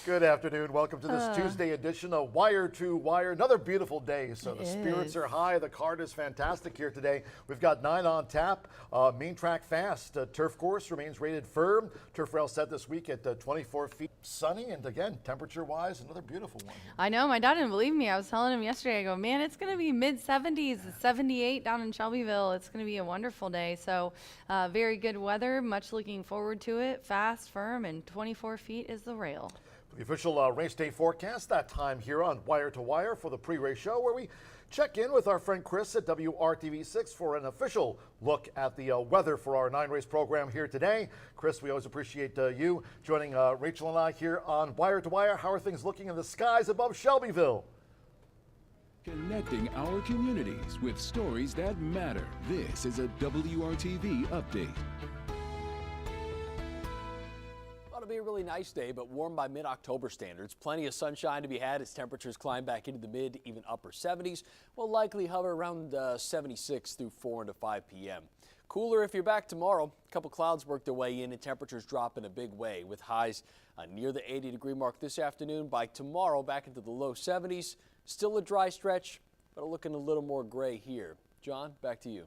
Good afternoon. Welcome to this Tuesday edition of Wire to Wire. Another beautiful day, so the spirits are high. The card is fantastic here today. We've got 9 on tap. Main track fast. Turf course remains rated firm. Turf rail set this week at 24 feet. Sunny, and again, temperature-wise, another beautiful one. I know. My dad didn't believe me. I was telling him yesterday, I go, man, it's going to be mid-70s, 78 down in Shelbyville. It's going to be a wonderful day. So very good weather. Much looking forward to it. Fast, firm, and 24 feet is the rail. The official race day forecast, that time here on Wire to Wire for the pre-race show, where we check in with our friend Chris at WRTV6 for an official look at the weather for our 9-race program here today. Chris, we always appreciate you joining Rachel and I here on Wire to Wire. How are things looking in the skies above Shelbyville? Connecting our communities with stories that matter. This is a WRTV update. It'll be a really nice day, but warm by mid-October standards. Plenty of sunshine to be had as temperatures climb back into the mid, even upper 70s. We'll likely hover around 76 through 4 to 5 p.m. Cooler if you're back tomorrow. A couple clouds work their way in and temperatures drop in a big way with highs near the 80-degree mark this afternoon. By tomorrow, back into the low 70s. Still a dry stretch, but looking a little more gray here. John, back to you.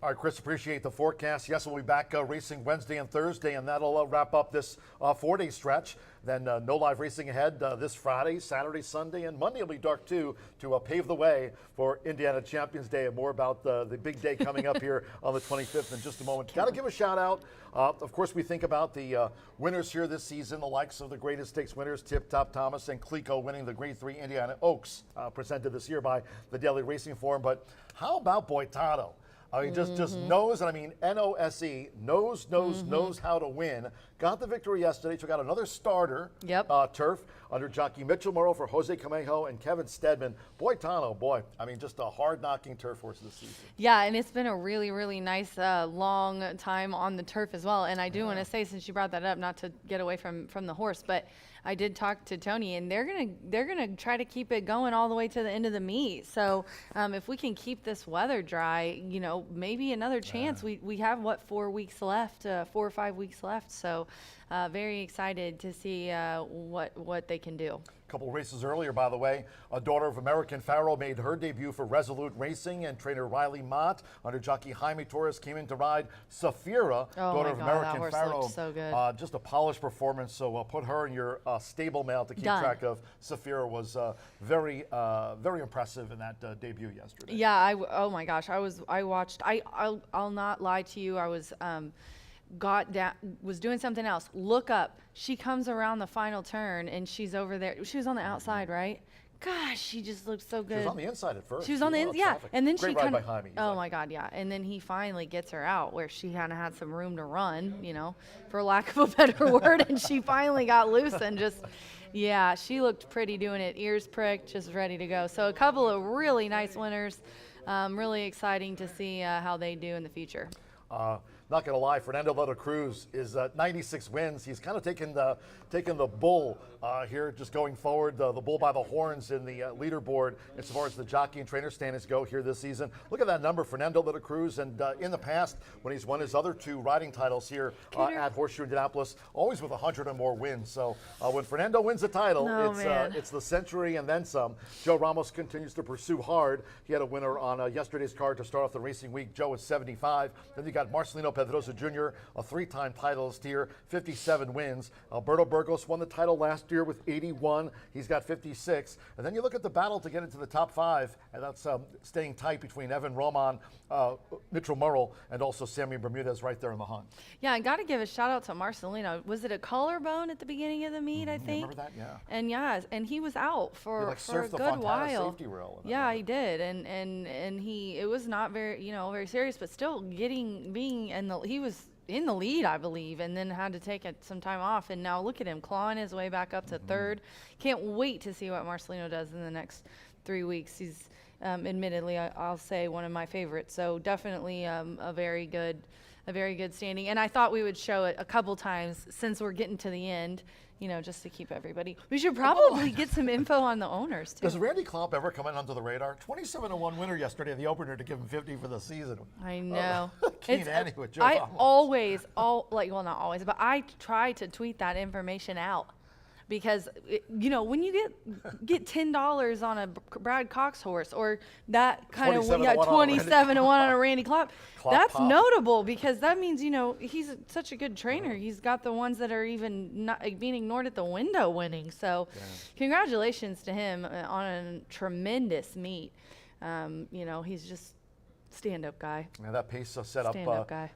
All right, Chris, appreciate the forecast. Yes, we'll be back racing Wednesday and Thursday, and that'll wrap up this 4-day stretch. Then no live racing ahead this Friday, Saturday, Sunday, and Monday will be dark too to pave the way for Indiana Champions Day. And more about the big day coming up here on the 25th in just a moment. Got to give a shout out. Of course, we think about the winners here this season, the likes of the greatest stakes winners, Tip Top Thomas and Clico winning the Grade 3 Indiana Oaks, presented this year by the Daily Racing Forum. But how about Boitano? I mean, just knows, and I mean N-O-S-E, knows how to win. Got the victory yesterday, took out another starter, turf, under jockey Mitchell Morrow for Jose Camejo and Kevin Stedman. Boitano, boy, I mean, just a hard-knocking turf horse this season. Yeah, and it's been a really, really nice, long time on the turf as well. And I do want to say, since you brought that up, not to get away from the horse, but I did talk to Tony, and they're gonna try to keep it going all the way to the end of the meet. So if we can keep this weather dry, you know, maybe another chance. We have what, 4 weeks left, 4 or 5 weeks left. So very excited to see what they can do. A couple races earlier, by the way, a daughter of American Pharoah made her debut for Resolute Racing, and trainer Riley Mott under jockey Jaime Torres came in to ride Safira, daughter of American Pharoah. So good. Just a polished performance, so put her in your stable mail to keep track of. Safira was very impressive in that debut yesterday. Yeah, oh my gosh, I watched. I'll not lie to you. I was was doing something else. Look up. She comes around the final turn and she's over there. She was on the outside, right? Gosh, she just looked so good. She was on the inside at first. She was on the inside, yeah. And then Great she ride by Jaime. Oh my God, yeah. And then he finally gets her out where she kind of had some room to run, you know, for lack of a better word. And she finally got loose and just, yeah, she looked pretty doing it. Ears pricked, just ready to go. So a couple of really nice winners. Really exciting to see how they do in the future. Not going to lie, Fernando Letta Cruz is 96 wins. He's kind of taken the bull here, just going forward, the bull by the horns in the leaderboard as far as the jockey and trainer standings go here this season. Look at that number, Fernando Letta Cruz, and in the past, when he's won his other 2 riding titles here at Horseshoe Indianapolis, always with 100 or more wins. So when Fernando wins a title, it's the century and then some. Joe Ramos continues to pursue hard. He had a winner on yesterday's card to start off the racing week. Joe is 75. Then you got Marcelino Pedrosa Jr., a 3-time titleist here, 57 wins. Alberto Burgos won the title last year with 81. He's got 56. And then you look at the battle to get into the top 5, and that's staying tight between Evan Roman, Mitchell Murrell, and also Sammy Bermudez right there in the hunt. Yeah, I got to give a shout out to Marcelino. Was it a collarbone at the beginning of the meet, I think? Remember that? Yeah. And he was out for a good while. Safety rail. Yeah, he did. And it was not very serious, but still he was in the lead, I believe, and then had to take some time off. And now look at him clawing his way back up to 3rd. Can't wait to see what Marcelino does in the next 3 weeks. He's admittedly, I'll say, one of my favorites. So definitely a very good a very good standing. And I thought we would show it a couple times since we're getting to the end, you know, just to keep everybody. We should probably get some info on the owners too. Does Randy Klopp ever come in under the radar? 27-1 winner yesterday in the opener to give him 50 for the season. I know. Keen Annie with Joe I Ramos. well, not always, but I try to tweet that information out. Because, you know, when you get $10 on a Brad Cox horse or that kind of 27 to 1 on a Randy Klopp, that's Pop. Notable because that means, you know, he's such a good trainer. He's got the ones that are even not being ignored at the window winning. So congratulations to him on a tremendous meet. You know, he's just stand-up guy. And that pace set Stand-up up guy.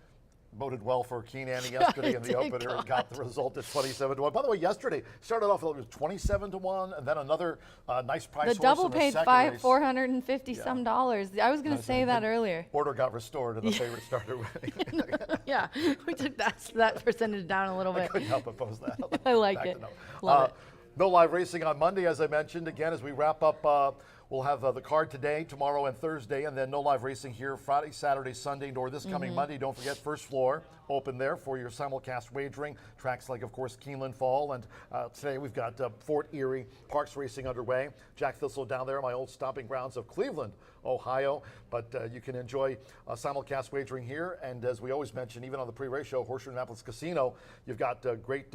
Boded well for Keen Annie yesterday in the opener and got the result at 27-1. By the way, yesterday started off with 27-1, and then another nice price. The double horse in paid the second race. $450 some dollars. I was going to say that earlier. Order got restored, and the favorite started winning. Yeah, we took that percentage down a little I bit. couldn't help but post that. I like Back it. to no. Love it. No live racing on Monday, as I mentioned. Again, as we wrap up, we'll have the card today, tomorrow, and Thursday, and then no live racing here Friday, Saturday, Sunday, nor this coming Monday. Don't forget, first floor open there for your simulcast wagering. Tracks like, of course, Keeneland Fall, and today we've got Fort Erie Parks racing underway. Jack Thistle down there, my old stomping grounds of Cleveland, Ohio. But you can enjoy simulcast wagering here, and as we always mention, even on the pre-race show, Horseshoe Indianapolis Casino, you've got great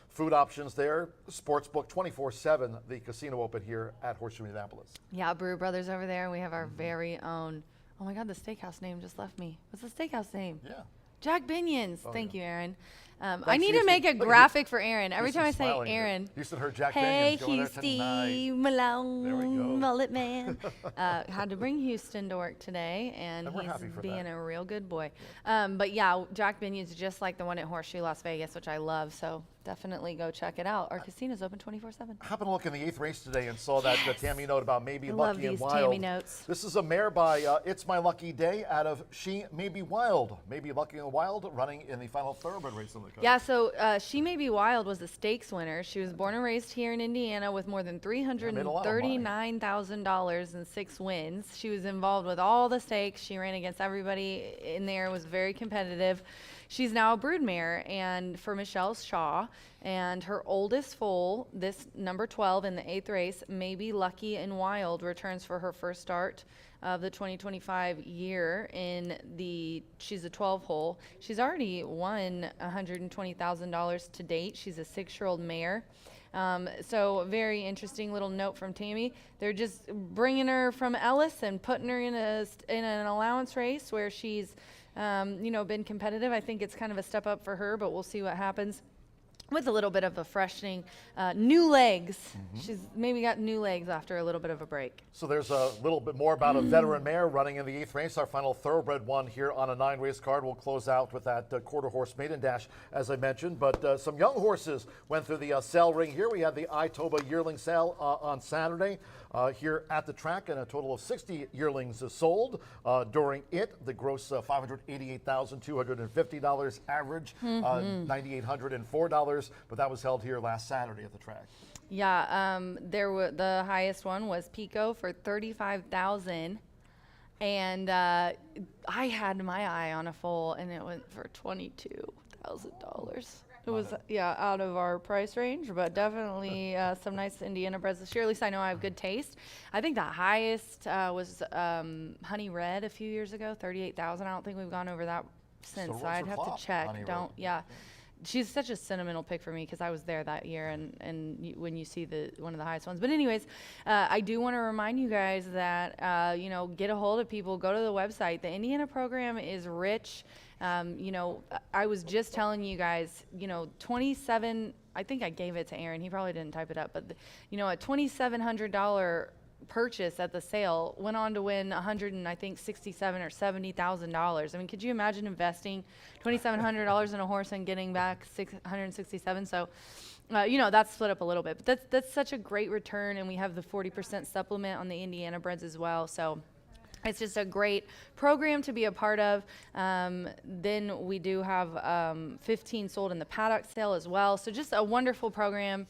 food options there. Sportsbook 24/7, the casino open here at Horseshoe Indianapolis. Yeah, Brew Brothers over there. We have our very own. Oh my God, the steakhouse name just left me. What's the steakhouse name? Yeah. Jack Binions. Thank you, Aaron. I Thanks, need to make a Houston. graphic for Aaron. Every time I Houston's say smiling here. Aaron. Houston heard Jack Hey, Binions going there tonight. Houston There we Malone, go. mullet man. Had to bring Houston to work today, and we're he's happy for being that. a real good boy. But yeah, Jack Binions, just like the one at Horseshoe Las Vegas, which I love. So definitely go check it out. Our casino's open 24/7. Happened to look in the 8th race today and saw that Tammy note about Maybe I love Lucky and these Wild. Tammy notes. This is a mare by It's My Lucky Day out of She May Be Wild. Maybe Lucky and Wild running in the final thoroughbred race on the coast. Yeah, so She May Be Wild was a stakes winner. She was born and raised here in Indiana with more than $339,000 in 6 wins. She was involved with all the stakes. She ran against everybody in there, was very competitive. She's now a broodmare and for Michelle Shaw, and her oldest foal, this number 12 in the 8th race, Maybe Lucky and Wild, returns for her first start of the 2025 year she's a 12 hole. She's already won $120,000 to date. She's a 6-year-old mare. So very interesting little note from Tammy. They're just bringing her from Ellis and putting her in an allowance race where she's been competitive. I think it's kind of a step up for her, but we'll see what happens. With a little bit of a freshening, new legs. She's maybe got new legs after a little bit of a break. So there's a little bit more about a veteran mare running in the 8th race. Our final thoroughbred one here on a 9-race card. We'll close out with that quarter horse maiden dash, as I mentioned. But some young horses went through the sale ring here. We had the Itoba yearling sale on Saturday here at the track, and a total of 60 yearlings sold during it. The gross $588,250 average, $9,804. But that was held here last Saturday at the track. Yeah, the highest one was Pico for $35,000, and I had my eye on a foal, and it went for $22,000. It was out of our price range, but definitely some nice Indiana breds this year. At least I know I have good taste. I think the highest was Honey Red a few years ago, $38,000. I don't think we've gone over that since. So I'd have to check. Honey Red. She's such a sentimental pick for me because I was there that year, and when you see one of the highest ones. But anyways, I do want to remind you guys that get a hold of people, go to the website. The Indiana program is rich. I was just telling you guys, 27. I think I gave it to Aaron. He probably didn't type it up, but a $2,700 purchase at the sale went on to win $167,000 or $70,000. I mean, could you imagine investing $2,700 in a horse and getting back $167,000? So, that's split up a little bit, but that's such a great return, and we have the 40% supplement on the Indiana breds as well. So. It's just a great program to be a part of. Then we do have 15 sold in the paddock sale as well. So just a wonderful program.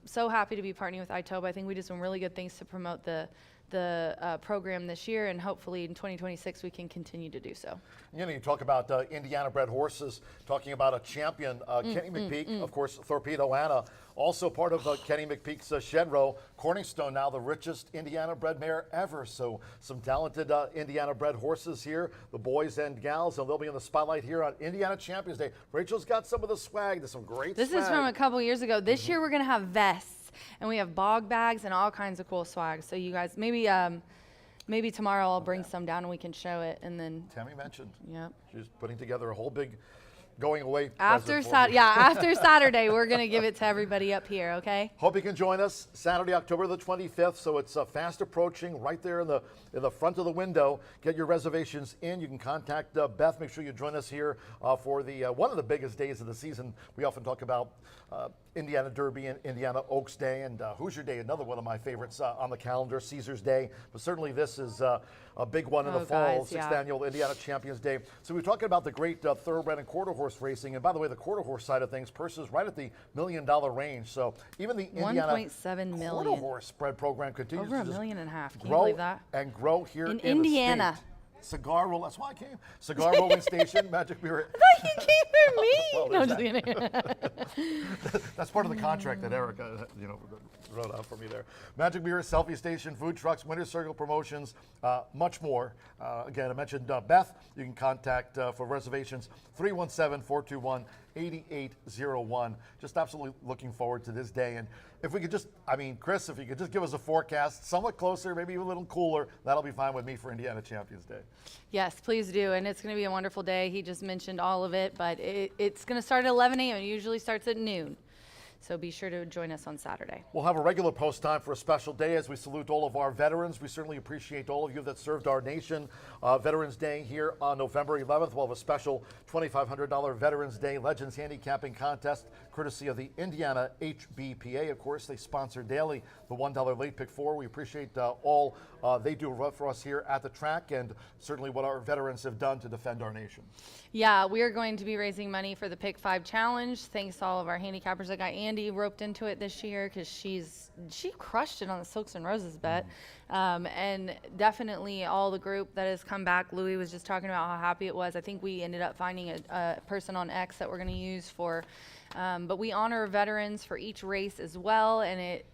So happy to be partnering with Itoba. I think we did some really good things to promote the the program this year, and hopefully in 2026 we can continue to do so. You know, you talk about Indiana-bred horses, talking about a champion, Kenny McPeak, of course, Torpedo Anna, also part of Kenny McPeak's shed row. Corningstone, now the richest Indiana-bred mare ever. So some talented Indiana-bred horses here, the boys and gals, and they'll be in the spotlight here on Indiana Champions Day. Rachel's got some of the swag. There's some great swag. This is from a couple years ago. This year we're going to have vests, and we have bog bags and all kinds of cool swag. So you guys, maybe tomorrow I'll bring some down and we can show it. And then Tammy mentioned. Yep. She's putting together a whole big going away after present for me. after Saturday we're going to give it to everybody up here, okay? Hope you can join us Saturday, October the 25th. So it's fast approaching, right there in the front of the window. Get your reservations in. You can contact Beth. Make sure you join us here for the one of the biggest days of the season. We often talk about Indiana Derby and Indiana Oaks Day and Hoosier Day, another one of my favorites on the calendar, Caesar's Day. But certainly this is a big one in the fall, guys, 6th annual Indiana Champions Day. So we're talking about the great thoroughbred and quarter horse racing. And by the way, the quarter horse side of things, purses right at the $1 million range. So even the Indiana 1.7 million. quarter horse spread program continues Over to $1.5 just million. Can you grow believe that? and grow here in Indiana. the state. Cigar roll, that's why I came. Cigar rolling station, Magic Mirror. I thought you came for me. Well, No, I'm there's just kidding. That's part of the contract that Erica, wrote out for me there. Magic Mirror, selfie station, food trucks, Winter Circle promotions, much more. Again, I mentioned Beth. You can contact for reservations 317-421-8801. Just absolutely looking forward to this day. And if we could just, Chris, if you could just give us a forecast, somewhat closer, maybe a little cooler, that'll be fine with me for Indiana Champions Day. Yes, please do. And it's going to be a wonderful day. He just mentioned all of it, but it's going to start at 11 a.m. It usually starts at noon. So be sure to join us on Saturday. We'll have a regular post time for a special day as we salute all of our veterans. We certainly appreciate all of you that served our nation. Veterans Day here on November 11th. We'll have a special $2,500 Veterans Day Legends Handicapping Contest, courtesy of the Indiana HBPA. Of course, they sponsor daily the $1 Late Pick 4. We appreciate all they do for us here at the track, and certainly what our veterans have done to defend our nation. Yeah, we are going to be raising money for the Pick 5 Challenge. Thanks to all of our handicappers. I got Andy roped into it this year because she crushed it on the Silks and Roses bet. And definitely all the group that has come back. Louis was just talking about how happy it was. I think we ended up finding a person on X that we're going to use for, but we honor veterans for each race as well, and it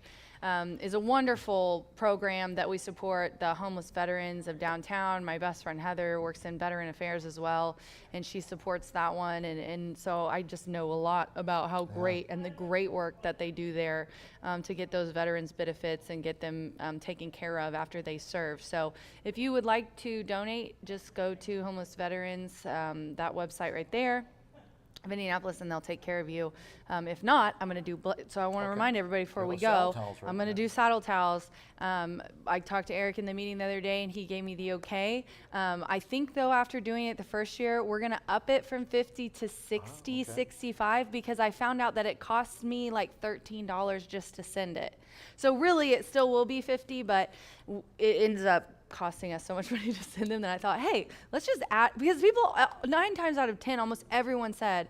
is a wonderful program that we support the homeless veterans of downtown. My best friend Heather works in Veteran Affairs as well, and she supports that one. And so I just know a lot about how great and the great work that they do there to get those veterans benefits and get them taken care of after they serve. So if you would like to donate, just go to Homeless Veterans, that website right there of Indianapolis, and they'll take care of you. If not, I'm going to do, so I want to remind everybody before we go, I'm going to do saddle towels. I talked to Eric in the meeting the other day, and he gave me the okay. I think, though, after doing it the first year, we're going to up it from 50 to 60, 65, because I found out that it costs me like $13 just to send it. So really, it still will be 50, but it ends up costing us so much money to send them that I thought, hey, let's just add, because people, 9 times out of 10, almost everyone said,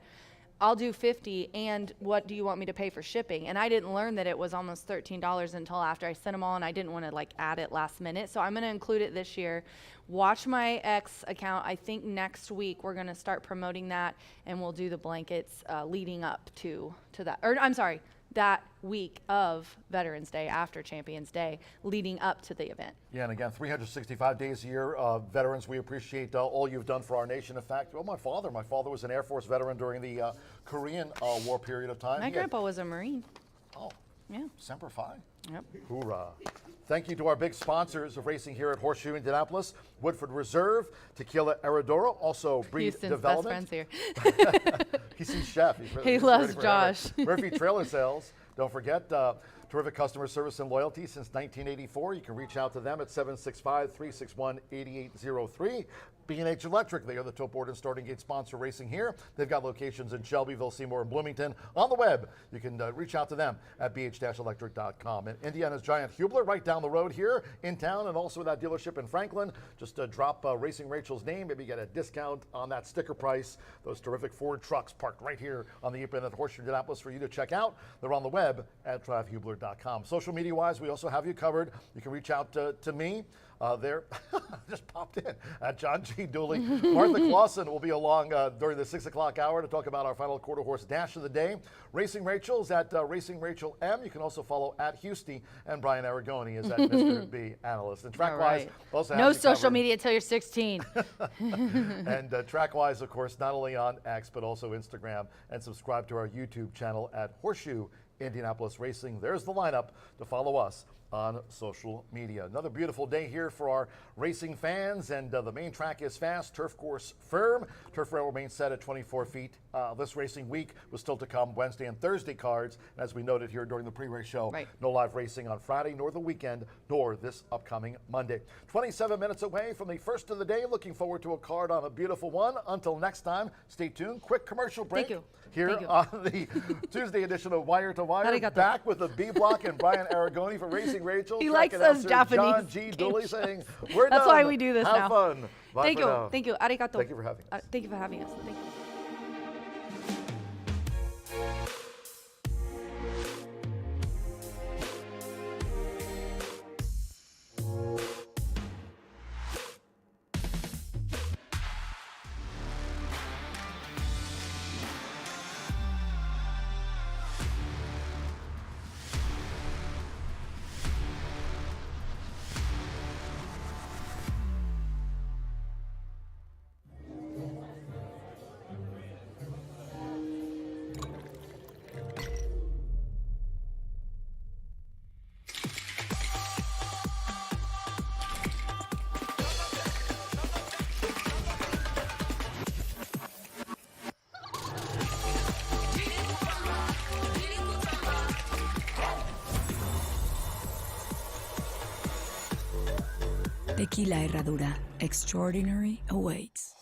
I'll do 50, and what do you want me to pay for shipping? And I didn't learn that it was almost $13 until after I sent them all, and I didn't want to like add it last minute. So I'm going to include it this year. Watch my X account. I think next week we're going to start promoting that, and we'll do the blankets leading up to that. Or I'm sorry, that week of Veterans Day, after Champions Day, leading up to the event. Yeah, and again, 365 days a year. Veterans, we appreciate all you've done for our nation. In fact, my father was an Air Force veteran during the Korean War period of time. My grandpa was a Marine. Oh, yeah. Semper Fi. Yep. Hoorah. Thank you to our big sponsors of racing here at Horseshoe Indianapolis, Woodford Reserve, Tequila Aradora, also Breed Houston's Development. best friends here. He's chef. He loves Josh. Murphy Trailer Sales. Don't forget, terrific customer service and loyalty since 1984. You can reach out to them at 765-361-8803. B&H Electric, they are the tote board and starting gate sponsor racing here. They've got locations in Shelbyville, Seymour, and Bloomington. On the web, you can reach out to them at bh-electric.com. And Indiana's Giant Hubler right down the road here in town, and also that dealership in Franklin. Just drop Racing Rachel's name, maybe get a discount on that sticker price. Those terrific Ford trucks parked right here on the apron at Horseshoe Indianapolis for you to check out. They're on the web at drivehubler.com. Social media-wise, we also have you covered. You can reach out to me. There, just popped in at John G. Dooley. Martha Clausen will be along during the 6 o'clock hour to talk about our final quarter horse dash of the day. Racing Rachel's at Racing Rachel M. You can also follow at Husty, and Brian Aragoni is at Mr. B Analyst. And track wise, also have no you social covered. media till you're 16. And track wise, of course, not only on X but also Instagram, and subscribe to our YouTube channel at Horseshoe Indianapolis Racing. There's the lineup to follow us on social media. Another beautiful day here for our racing fans, and the main track is fast, turf course firm. Turf rail remains set at 24 feet. This racing week was still to come Wednesday and Thursday cards. And as we noted here during the pre-race show, no live racing on Friday, nor the weekend, nor this upcoming Monday. 27 minutes away from the first of the day. Looking forward to a card on a beautiful one. Until next time, stay tuned. Quick commercial break. Thank you. Here on the Tuesday edition of Wire to Wire. Back with the B Block and Brian Aragoni for Racing Rachel. He likes those Japanese John G. Dooley saying, we're That's done. why we do this Have now. fun. Bye Thank for you. now. Thank you. Arigato. Thank you for having us. Thank you for having us. Thank you. Tequila Herradura. Extraordinary awaits.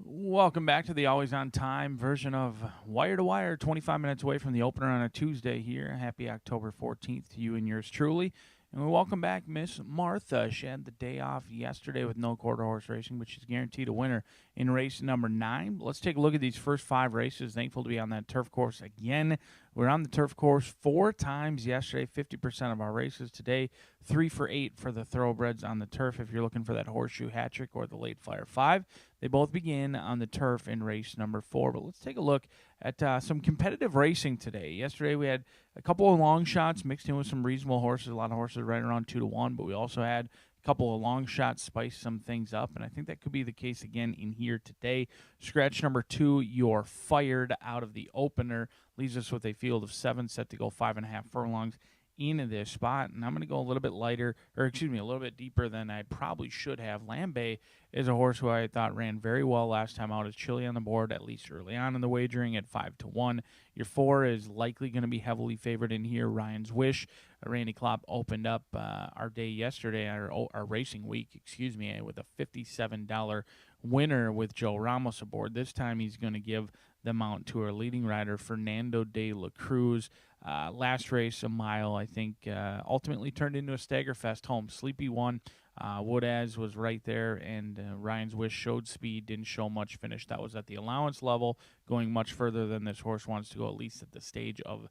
Welcome back to the Always On Time version of Wire to Wire, 25 minutes away from the opener on a Tuesday here. Happy October 14th to you and yours truly. And we welcome back Miss Martha. She had the day off yesterday with no quarter horse racing, but she's guaranteed a winner in race number 9. Let's take a look at these first 5 races. Thankful to be on that turf course again. We're on the turf course 4 times yesterday, 50% of our races today. 3 for 8 for the thoroughbreds on the turf if you're looking for that horseshoe hat trick or the late flyer 5. They both begin on the turf in race number 4. But let's take a look at some competitive racing today. Yesterday we had a couple of long shots mixed in with some reasonable horses. A lot of horses right around 2-1, but we also had a couple of long shots spice some things up, and I think that could be the case again in here today. Scratch number 2, you're fired out of the opener. Leaves us with a field of 7 set to go 5.5 furlongs into this spot, and I'm going to go a little bit lighter, or excuse me, a little bit deeper than I probably should have. Lambe is a horse who I thought ran very well last time out. Is chilly on the board, at least early on in the wagering at 5-1. Your 4 is likely going to be heavily favored in here. Ryan's Wish. Randy Klopp opened up our day yesterday, our racing week, excuse me, with a $57 winner with Joe Ramos aboard. This time he's going to give the mount to our leading rider, Fernando de la Cruz. Last race, a mile, I think, ultimately turned into a stagger fest home. Sleepy won. Woodaz was right there, and Ryan's Wish showed speed, didn't show much finish. That was at the allowance level, going much further than this horse wants to go, at least at the stage of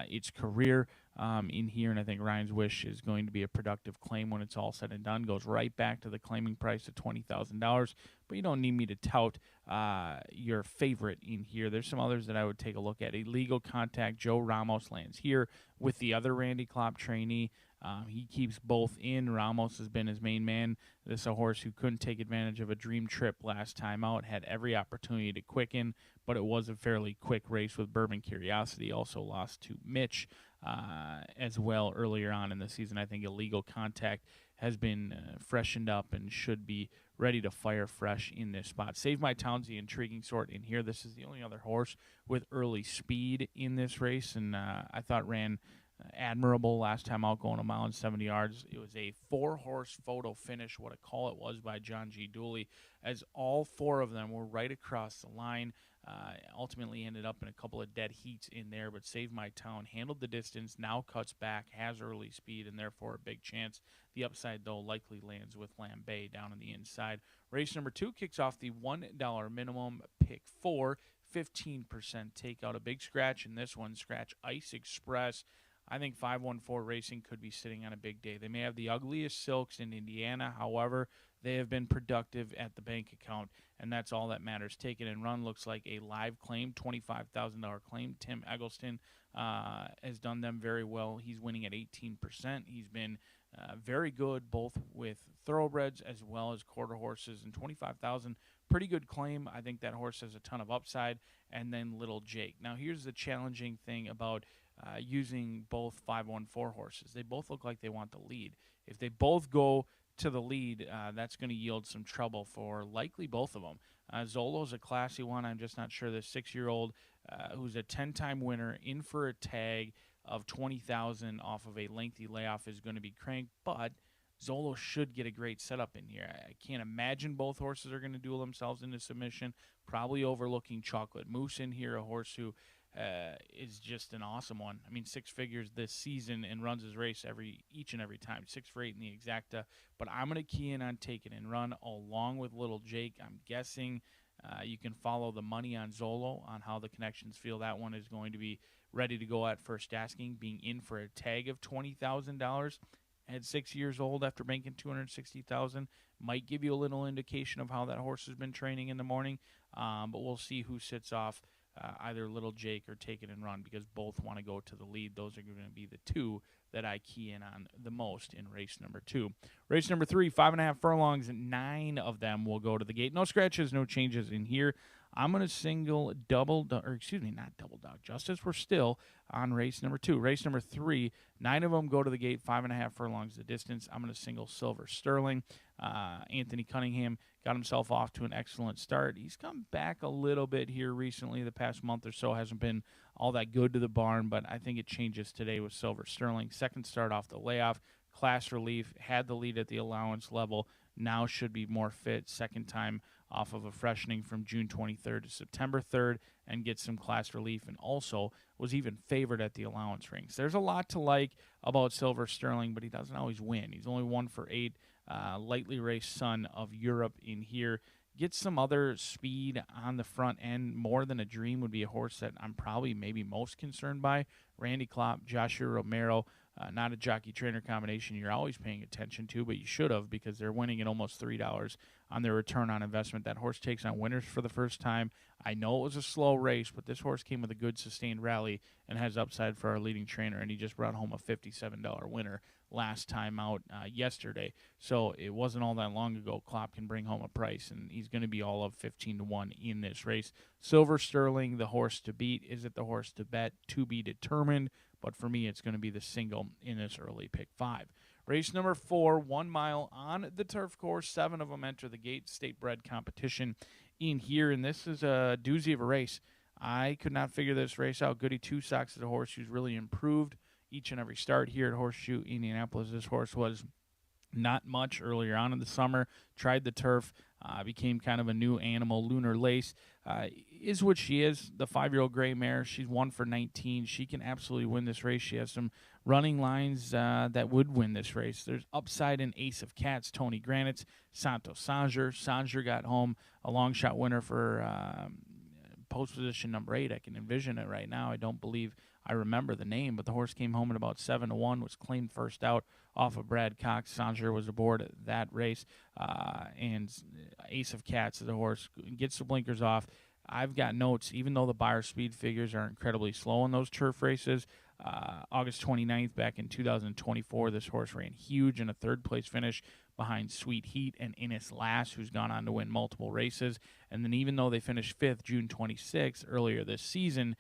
its career. in here, and I think Ryan's Wish is going to be a productive claim when it's all said and done. Goes right back to the claiming price of $20,000, but you don't need me to tout your favorite in here. There's some others that I would take a look at. Illegal Contact, Joe Ramos lands here with the other Randy Klopp trainee. He keeps both in. Ramos has been his main man. This is a horse who couldn't take advantage of a dream trip last time out, had every opportunity to quicken, but it was a fairly quick race with Bourbon Curiosity. Also lost to Mitch as well earlier on in the season. I think Illegal Contact has been freshened up and should be ready to fire fresh in this spot. Save My Town's the intriguing sort in here. This is the only other horse with early speed in this race, and I thought ran admirable last time out, going a mile and 70 yards. It was a 4-horse photo finish, what a call it was by John G. Dooley, as all 4 of them were right across the line. Ultimately ended up in a couple of dead heats in there, but Save My Town handled the distance, now cuts back, has early speed, and therefore a big chance. The upside, though, likely lands with Lambay down on the inside. Race number 2 kicks off the $1 minimum, pick 4, 15% takeout. A big scratch in this one, scratch Ice Express. I think 514 Racing could be sitting on a big day. They may have the ugliest silks in Indiana. However, they have been productive at the bank account, and that's all that matters. Take It and Run looks like a live claim, $25,000 claim. Tim Eggleston has done them very well. He's winning at 18%. He's been very good both with thoroughbreds as well as quarter horses, and $25,000, pretty good claim. I think that horse has a ton of upside. And then Little Jake. Now, here's the challenging thing about using both 514 horses. They both look like they want the lead. If they both go to the lead, that's going to yield some trouble for likely both of them. Zolo's a classy one. I'm just not sure the 6-year-old who's a 10-time winner in for a tag of $20,000 off of a lengthy layoff is going to be cranked, but Zolo should get a great setup in here. I can't imagine both horses are going to duel themselves into submission. Probably overlooking Chocolate Moose in here, a horse who is just an awesome one. I mean, 6 figures this season and runs his race each and every time. 6 for 8 in the exacta. But I'm going to key in on Take It and Run along with Little Jake. I'm guessing you can follow the money on Zolo on how the connections feel. That one is going to be ready to go at first asking, being in for a tag of $20,000 at 6 years old after banking $260,000. Might give you a little indication of how that horse has been training in the morning. But we'll see who sits off either Little Jake or Take It and Run, because both want to go to the lead. Those are going to be the 2 that I key in on the most in race number 2. Race number 3, 5.5 furlongs, 9 of them will go to the gate. No scratches, no changes in here. I'm going to single not double dog justice. We're still on race number 2. Race number 3, 9 of them go to the gate, 5.5 furlongs the distance. I'm going to single Silver Sterling. Anthony Cunningham got himself off to an excellent start. He's come back a little bit here recently. The past month or so hasn't been all that good to the barn, but I think it changes today with Silver Sterling. Second start off the layoff, class relief, had the lead at the allowance level, now should be more fit. Second time off of a freshening from June 23rd to September 3rd, and get some class relief, and also was even favored at the allowance rings. There's a lot to like about Silver Sterling, but he doesn't always win. He's only 1 for 8. Lightly raced son of Europe in here. Gets some other speed on the front end. More Than a Dream would be a horse that I'm probably maybe most concerned by. Randy Klopp, Joshua Romero, not a jockey-trainer combination you're always paying attention to, but you should have, because they're winning at almost $3 on their return on investment. That horse takes on winners for the first time. I know it was a slow race, but this horse came with a good sustained rally and has upside for our leading trainer, and he just brought home a $57 winner last time out yesterday. So it wasn't all that long ago. Klopp can bring home a price, and he's going to be all of 15-1 in this race. Silver Sterling, the horse to beat. Is it the horse to bet? To be determined. But for me, it's going to be the single in this early pick 5. Race number 4, 1 mile on the turf course. 7 of them enter the gate. State bred competition in here, and this is a doozy of a race. I could not figure this race out. Goody Two Socks is a horse who's really improved each and every start here at Horseshoe Indianapolis. This horse was not much earlier on in the summer. Tried the turf, became kind of a new animal. Lunar Lace is what she is, the 5-year-old gray mare. She's 1 for 19. She can absolutely win this race. She has some running lines that would win this race. There's upside in Ace of Cats, Tony Granitz, Santo Sanger. Sanger got home a long shot winner for post position number 8. I can envision it right now. I don't believe I remember the name, but the horse came home at about 7-1, was claimed first out off of Brad Cox. Sanger was aboard that race, and Ace of Cats, the horse, gets the blinkers off. I've got notes, even though the Beyer speed figures are incredibly slow in those turf races. August 29th, back in 2024, this horse ran huge in a third-place finish behind Sweet Heat and Innis Lass, who's gone on to win multiple races. And then even though they finished 5th June 26th earlier this season,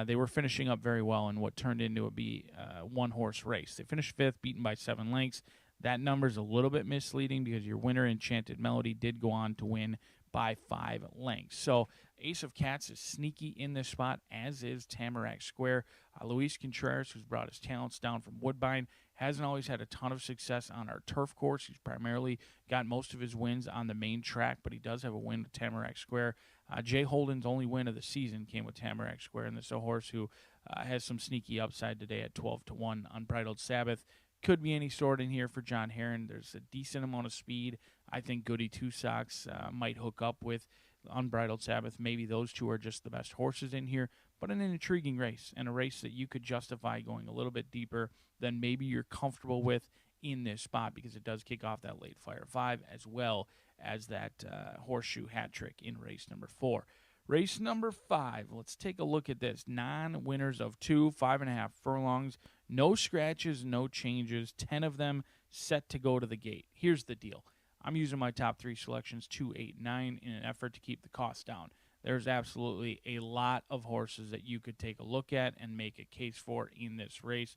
they were finishing up very well in what turned into a one-horse race. They finished 5th, beaten by 7 lengths. That number's a little bit misleading because your winner, Enchanted Melody, did go on to win by 5 lengths. So Ace of Cats is sneaky in this spot, as is Tamarack Square. Luis Contreras, who's brought his talents down from Woodbine, hasn't always had a ton of success on our turf course. He's primarily got most of his wins on the main track, but he does have a win with Tamarack Square. Jay Holden's only win of the season came with Tamarack Square, and this is a horse who has some sneaky upside today at 12-1. Unbridled Sabbath could be any sort in here for John Heron. There's a decent amount of speed. I think Goody Two Socks might hook up with Unbridled Sabbath. Maybe those two are just the best horses in here, but in an intriguing race, and a race that you could justify going a little bit deeper than maybe you're comfortable with in this spot, because it does kick off that late Fire 5 as well as that horseshoe hat trick in race number 4. Race number 5, let's take a look at this. Non-winners of 5.5 furlongs, no scratches, no changes, 10 of them set to go to the gate. Here's the deal. I'm using my top 3 selections, 2, 8, 9, in an effort to keep the cost down. There's absolutely a lot of horses that you could take a look at and make a case for in this race.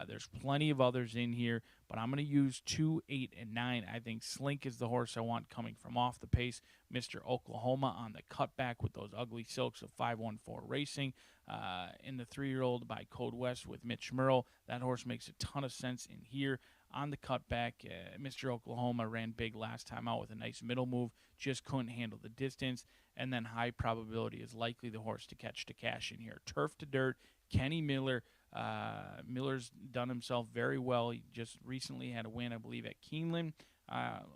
There's plenty of others in here, but I'm going to use 2, 8, and 9. I think Slink is the horse I want coming from off the pace. Mr. Oklahoma on the cutback with those ugly silks of 514 Racing. In the 3-year-old by Code West with Mitch Merle. That horse makes a ton of sense in here. On the cutback, Mr. Oklahoma ran big last time out with a nice middle move, just couldn't handle the distance, and then high probability is likely the horse to catch to cash in here. Turf to dirt, Kenny Miller. Miller's done himself very well. He just recently had a win, I believe, at Keeneland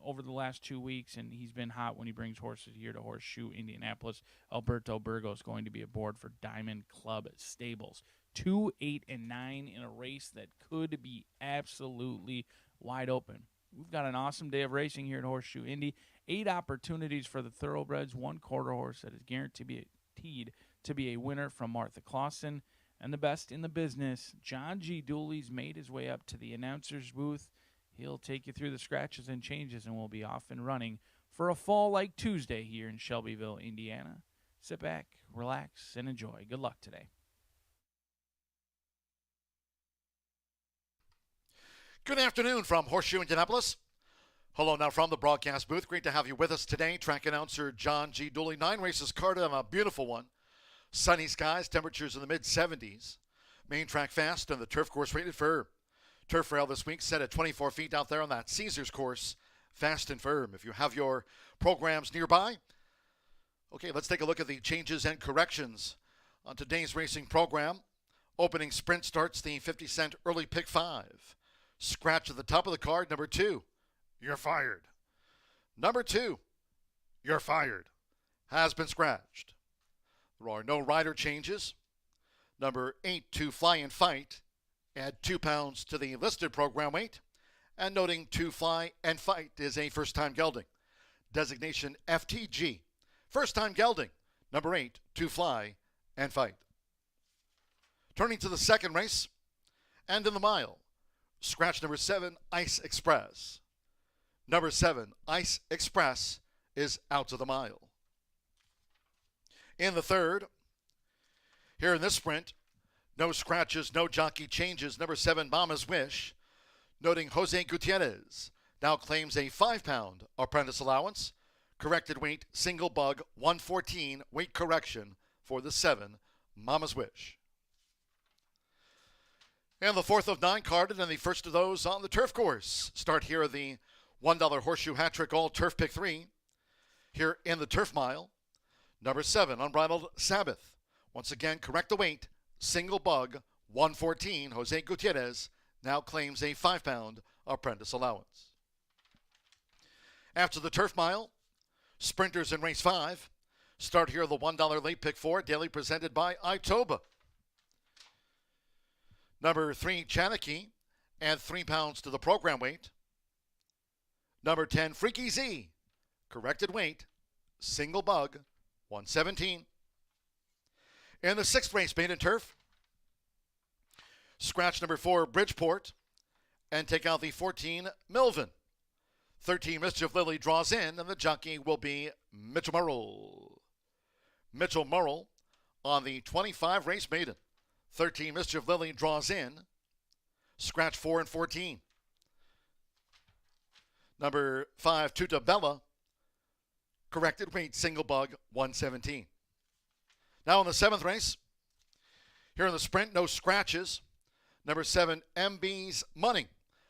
over the last 2 weeks, and he's been hot when he brings horses here to Horseshoe Indianapolis. Alberto Burgos going to be aboard for Diamond Club Stables. 2, 8, and 9 in a race that could be absolutely wide open. We've got an awesome day of racing here at Horseshoe Indy. 8 opportunities for the thoroughbreds, 1 quarter horse that is guaranteed to be a winner from Martha Clausen. And the best in the business, John G. Dooley's made his way up to the announcer's booth. He'll take you through the scratches and changes, and we'll be off and running for a fall-like Tuesday here in Shelbyville, Indiana. Sit back, relax, and enjoy. Good luck today. Good afternoon from Horseshoe Indianapolis. Hello now from the broadcast booth. Great to have you with us today. Track announcer John G. Dooley. 9 races carded on a beautiful one. Sunny skies, temperatures in the mid-70s. Main track fast and the turf course rated for turf rail this week set at 24 feet out there on that Caesars course. Fast and firm. If you have your programs nearby. Okay, let's take a look at the changes and corrections on today's racing program. Opening sprint starts the 50-cent early pick 5. Scratch at the top of the card, number 2. You're fired. Number 2. You're fired. Has been scratched. There are no rider changes. Number 8, To Fly and Fight. Add 2 pounds to the listed program weight. And noting To Fly and Fight is a first-time gelding. Designation FTG. First-time gelding. Number 8, To Fly and Fight. Turning to the second race. And in the mile. Scratch number 7, Ice Express. Number 7, Ice Express is out to the mile. In the third, here in this sprint, no scratches, no jockey changes. Number 7, Mama's Wish. Noting Jose Gutierrez now claims a 5-pound apprentice allowance. Corrected weight, single bug, 114, weight correction for the 7, Mama's Wish. And the fourth of 9 carded, and the first of those on the turf course. Start here the $1 horseshoe hat trick all turf pick 3. Here in the turf mile, number 7, Unbridled Sabbath. Once again, correct the weight, single bug, 114. Jose Gutierrez now claims a 5-pound apprentice allowance. After the turf mile, sprinters in race 5. Start here the $1 late pick 4, daily presented by Itoba. Number 3, Chanakee, add 3 pounds to the program weight. Number 10, Freaky Z, corrected weight, single bug, 117. In the 6th race, maiden turf, scratch number 4, Bridgeport, and take out the 14, Milvin. 13, Mischief Lily draws in, and the jockey will be Mitchell Murrell. Mitchell Murrell on the 25 race maiden. 13, Mischief Lily draws in, scratch 4 and 14. Number 5, Tuta Bella, corrected weight, single bug, 117. Now in the 7th race, here in the sprint, no scratches. Number 7, MB's Money,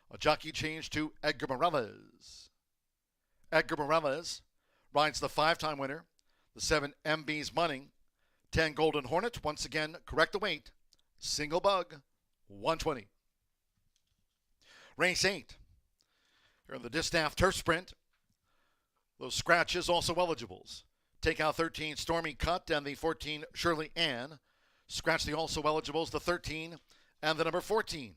a jockey change to Edgar Morales. Edgar Morales rides the 5-time winner, the 7, MB's Money. 10, Golden Hornet, once again, correct the weight, single bug, 120. Race 8. Here in the Distaff Turf Sprint, those scratches also eligibles. Take out 13, Stormy Cut, and the 14, Shirley Ann. Scratch the also eligibles, the 13 and the number 14.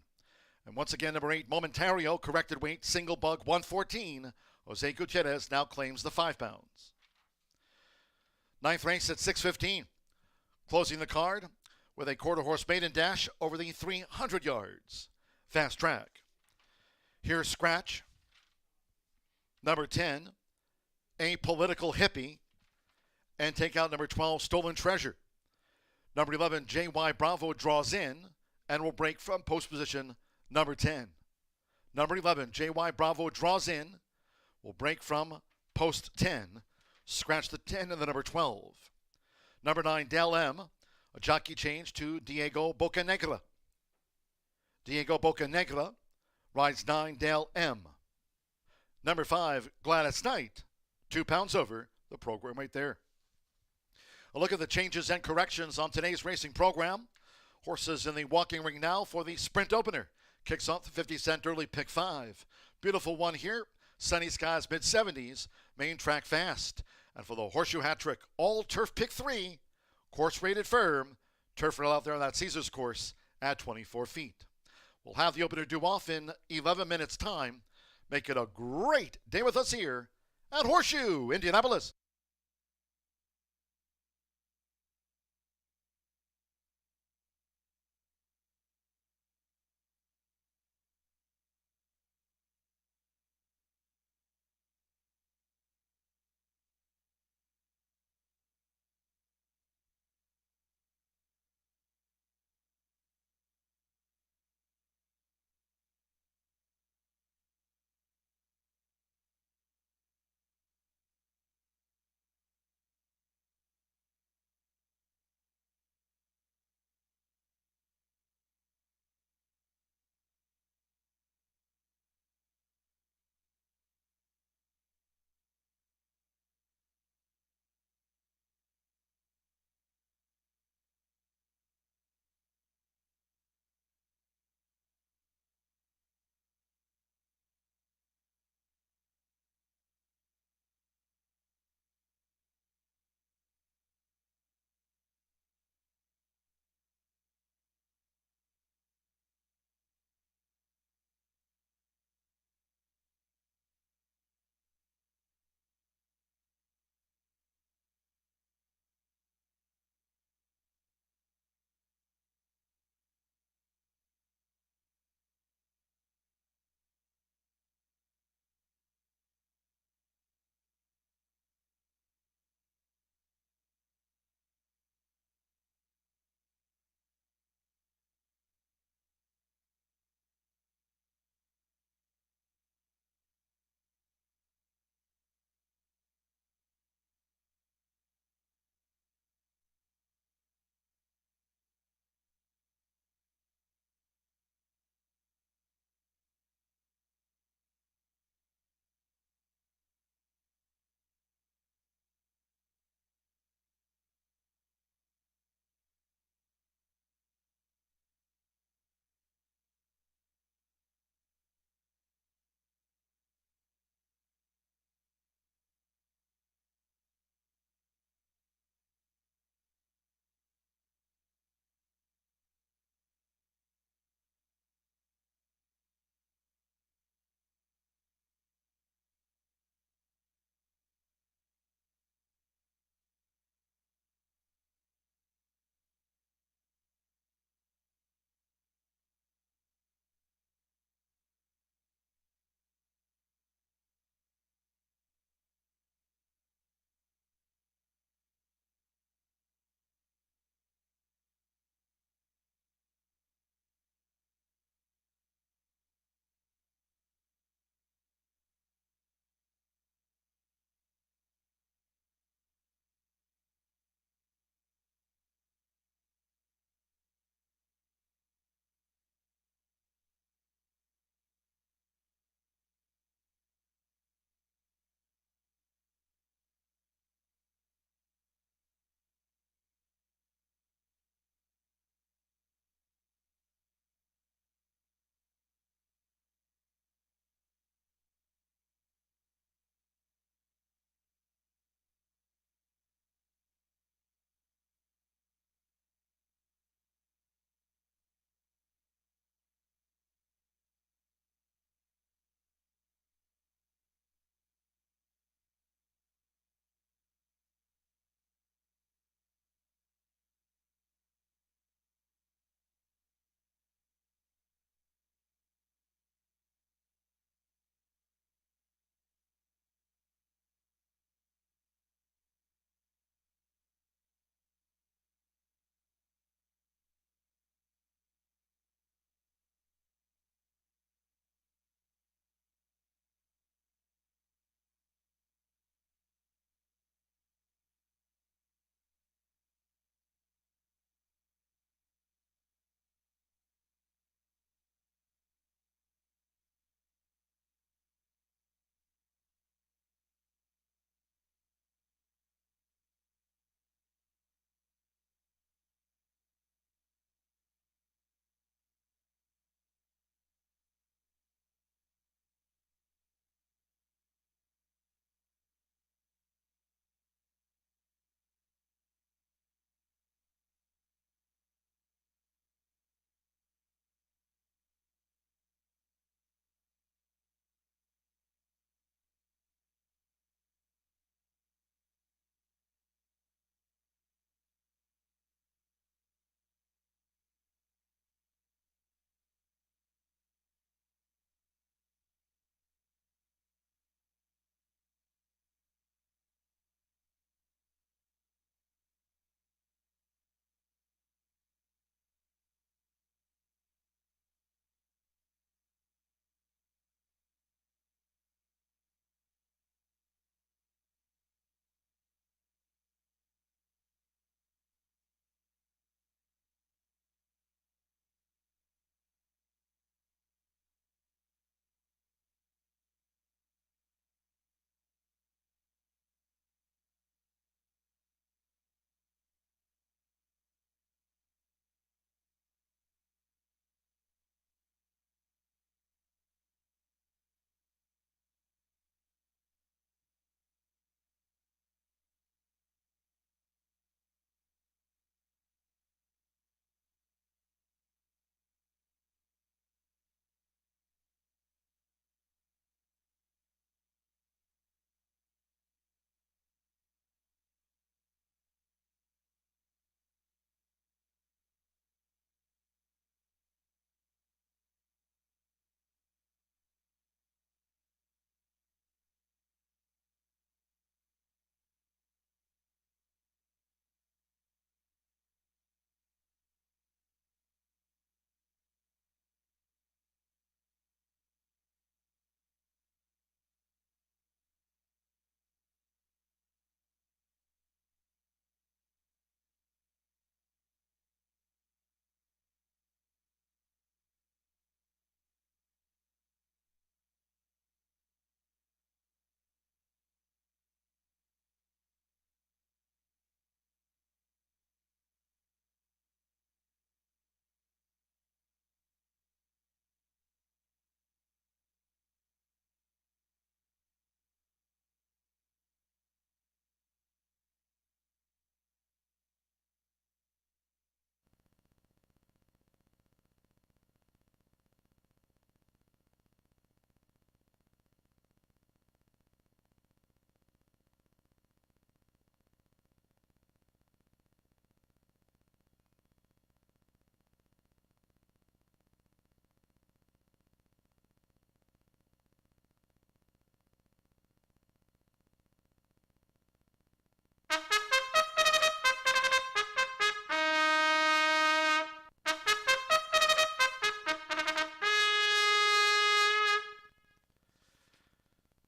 And once again, number 8, Momentario, corrected weight, single bug, 114. Jose Gutierrez now claims the 5 pounds. 9th race at 6:15. Closing the card with a quarter-horse maiden dash over the 300 yards. Fast track. Here's scratch. Number 10, A Political Hippie, and take out number 12, Stolen Treasure. Number 11, J.Y. Bravo draws in and will break from post position number 10. Number 11, J.Y. Bravo draws in, will break from post 10. Scratch the 10 and the number 12. Number 9, Del M, a jockey change to Diego Bocanegra. Diego Bocanegra rides 9, Del M. Number 5, Gladys Knight, 2 pounds over the program right there. A look at the changes and corrections on today's racing program. Horses in the walking ring now for the sprint opener. Kicks off the 50-cent early pick 5. Beautiful one here. Sunny skies mid-70s. Main track fast. And for the horseshoe hat trick, all turf pick 3. Course rated firm. Turf rail out there on that Caesars course at 24 feet. We'll have the opener due off in 11 minutes time. Make it a great day with us here at Horseshoe Indianapolis.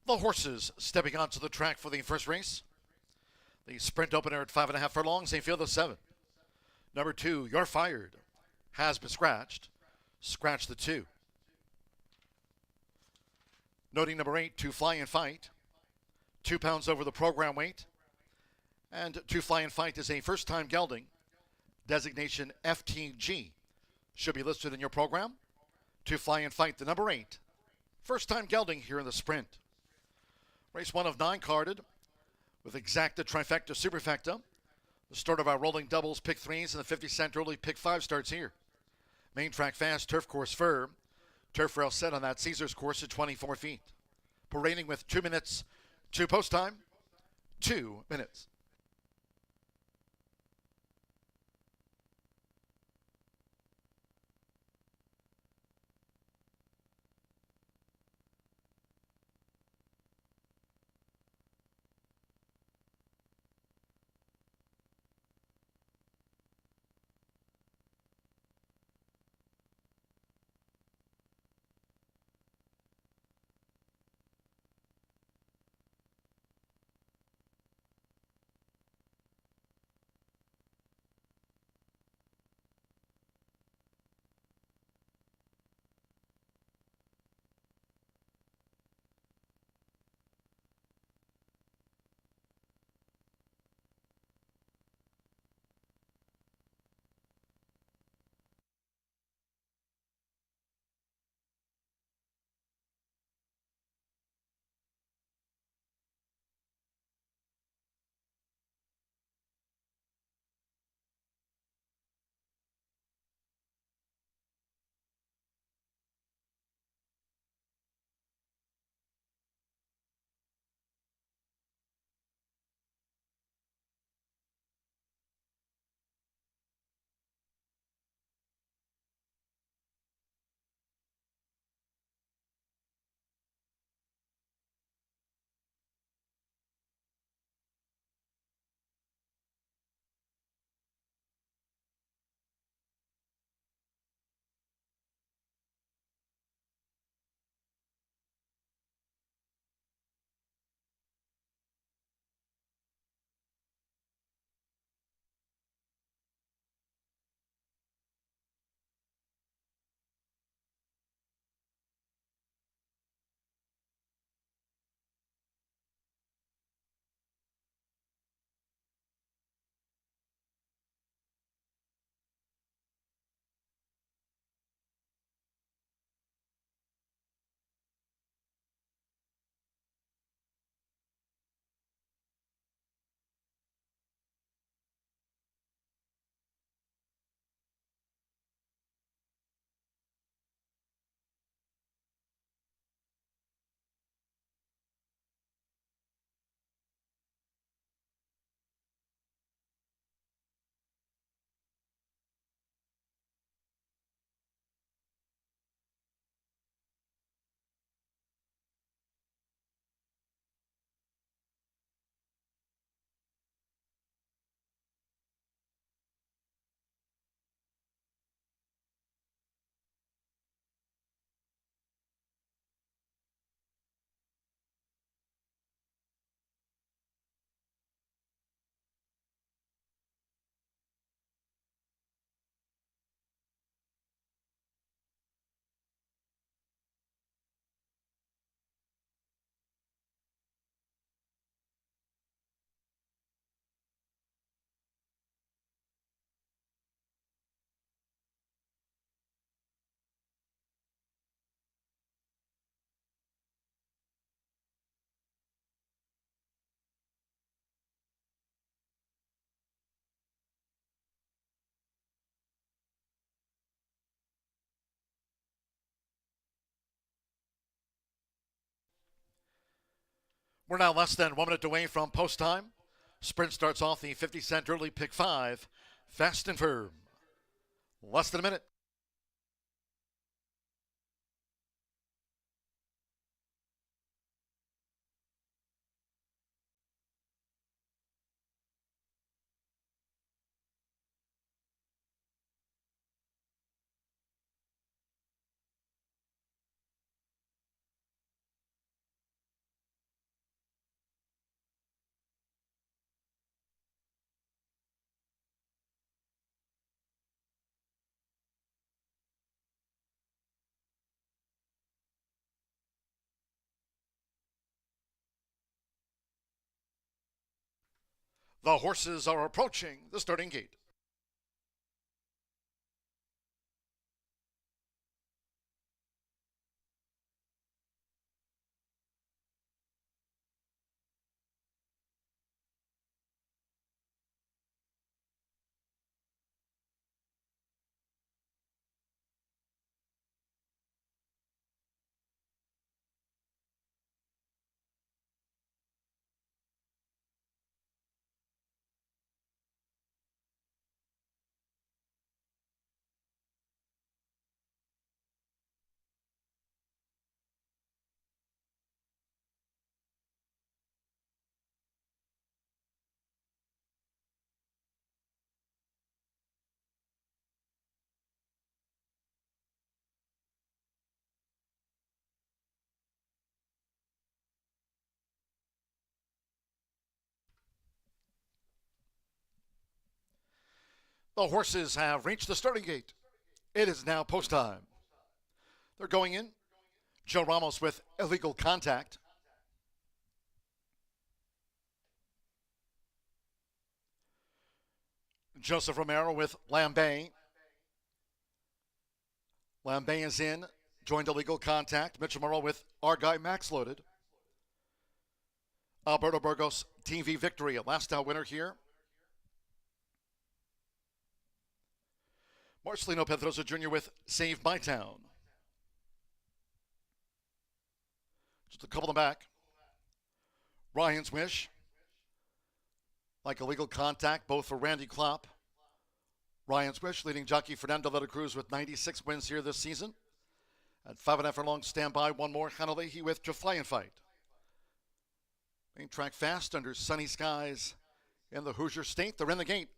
The horses stepping onto the track for the first race. The sprint opener at 5.5 furlongs, a field of 7. Number 2, You're Fired, has been scratched. Scratch the 2. Noting number 8, To Fly and Fight, 2 pounds over the program weight. And To Fly and Fight is a first-time gelding, designation FTG. Should be listed in your program. To Fly and Fight, the number 8. First-time gelding here in the sprint. Race 1 of 9 carded with exacta, trifecta, superfecta. The start of our rolling doubles, pick 3s, and the 50-cent early pick 5 starts here. Main track fast, turf course firm. Turf rail set on that Caesars course at 24 feet. Parading with 2 minutes to post time. 2 minutes. We're now less than 1 minute away from post time. Sprint starts off the 50-cent early pick 5. Fast and firm. Less than a minute. The horses are approaching the starting gate. The horses have reached the starting gate. It is now post time. They're going in. Joe Ramos with illegal contact. Joseph Romero with Lambay. Lambay is in. Joined illegal contact. Mitchell Morrow with our guy Max loaded. Alberto Burgos, TV victory, a last out winner here. Marcelino Pedrosa Jr. with Save My Town. Just a couple in the back. Ryan's Wish. Like illegal contact, both for Randy Klopp. Ryan's Wish leading jockey Fernando de la Cruz with 96 wins here this season. At 5.5 furlong standby, one more. Hanalehi with To Fly and Fight. Main track fast under sunny skies in the Hoosier State. They're in the gate.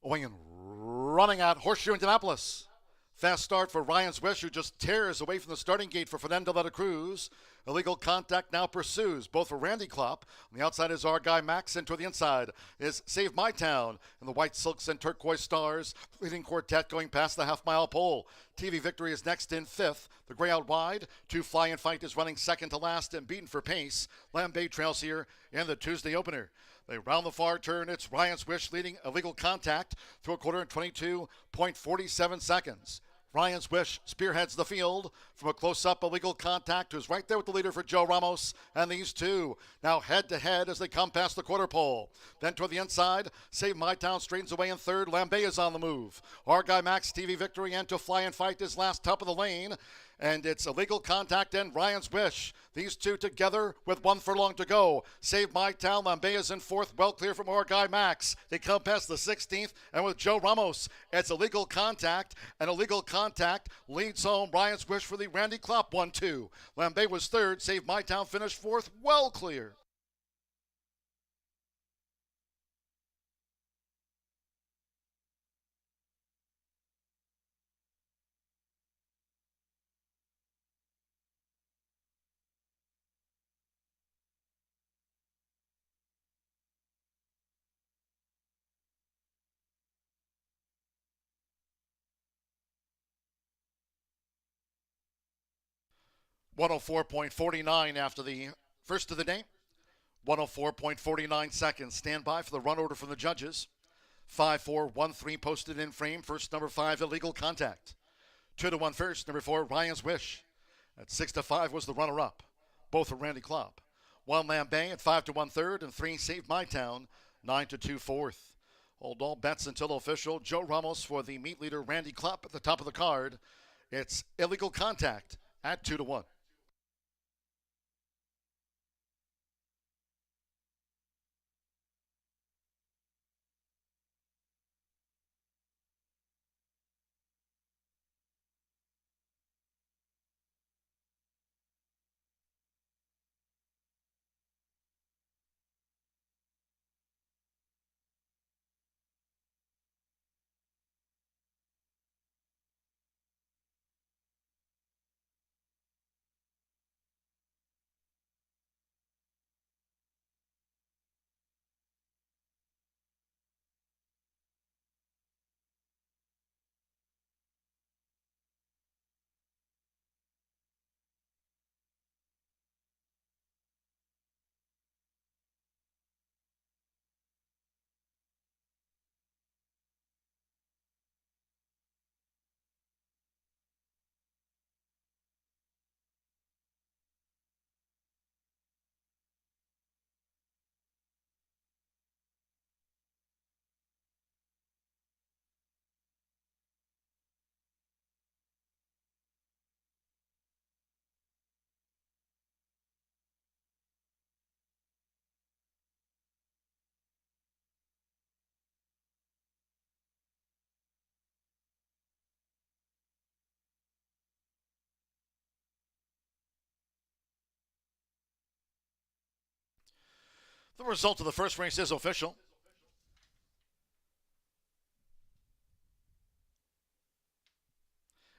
Owing and running out Horseshoe Indianapolis. Fast start for Ryan's Wish, who just tears away from the starting gate for Fernando de la Cruz. Illegal contact now pursues, both for Randy Klopp. On the outside is our guy Max, and to the inside is Save My Town. And the white silks and turquoise stars, leading quartet going past the half-mile pole. TV Victory is next in fifth. The gray out wide. To Fly and Fight is running second to last and beaten for pace. Lambay trails here in the Tuesday opener. They round the far turn. It's Ryan's Wish leading illegal contact through a quarter in 22.47 seconds. Ryan's Wish spearheads the field from a close-up illegal contact, who's right there with the leader for Joe Ramos, and these two now head-to-head as they come past the quarter pole. Then toward the inside, Save My Town straightens away in third. Lambay is on the move. Our guy Max, TV Victory, and To Fly and Fight is last top of the lane, and it's illegal contact and Ryan's Wish. These two together with 1 furlong to go. Save My Town, Lambay is in fourth, well clear from our guy Max. They come past the 16th, and with Joe Ramos, it's illegal contact, and illegal contact leads home Ryan's Wish for the Randy Klopp 1-2. Lambay was third, Save My Town finished fourth, well clear. .104.49 after the first of the day. 104.49 seconds. Stand by for the run order from the judges. 5-4-1-3 posted in frame. First, number 5, illegal contact. 2-1 first. Number 4, Ryan's Wish. At 6-5 was the runner-up. Both are Randy Klopp. 1 Lambay at 5-1 third, and 3 Save My Town, 9-2 fourth. Hold all bets until official. Joe Ramos for the meet leader Randy Klopp at the top of the card. It's illegal contact at 2-1. The result of the first race is official.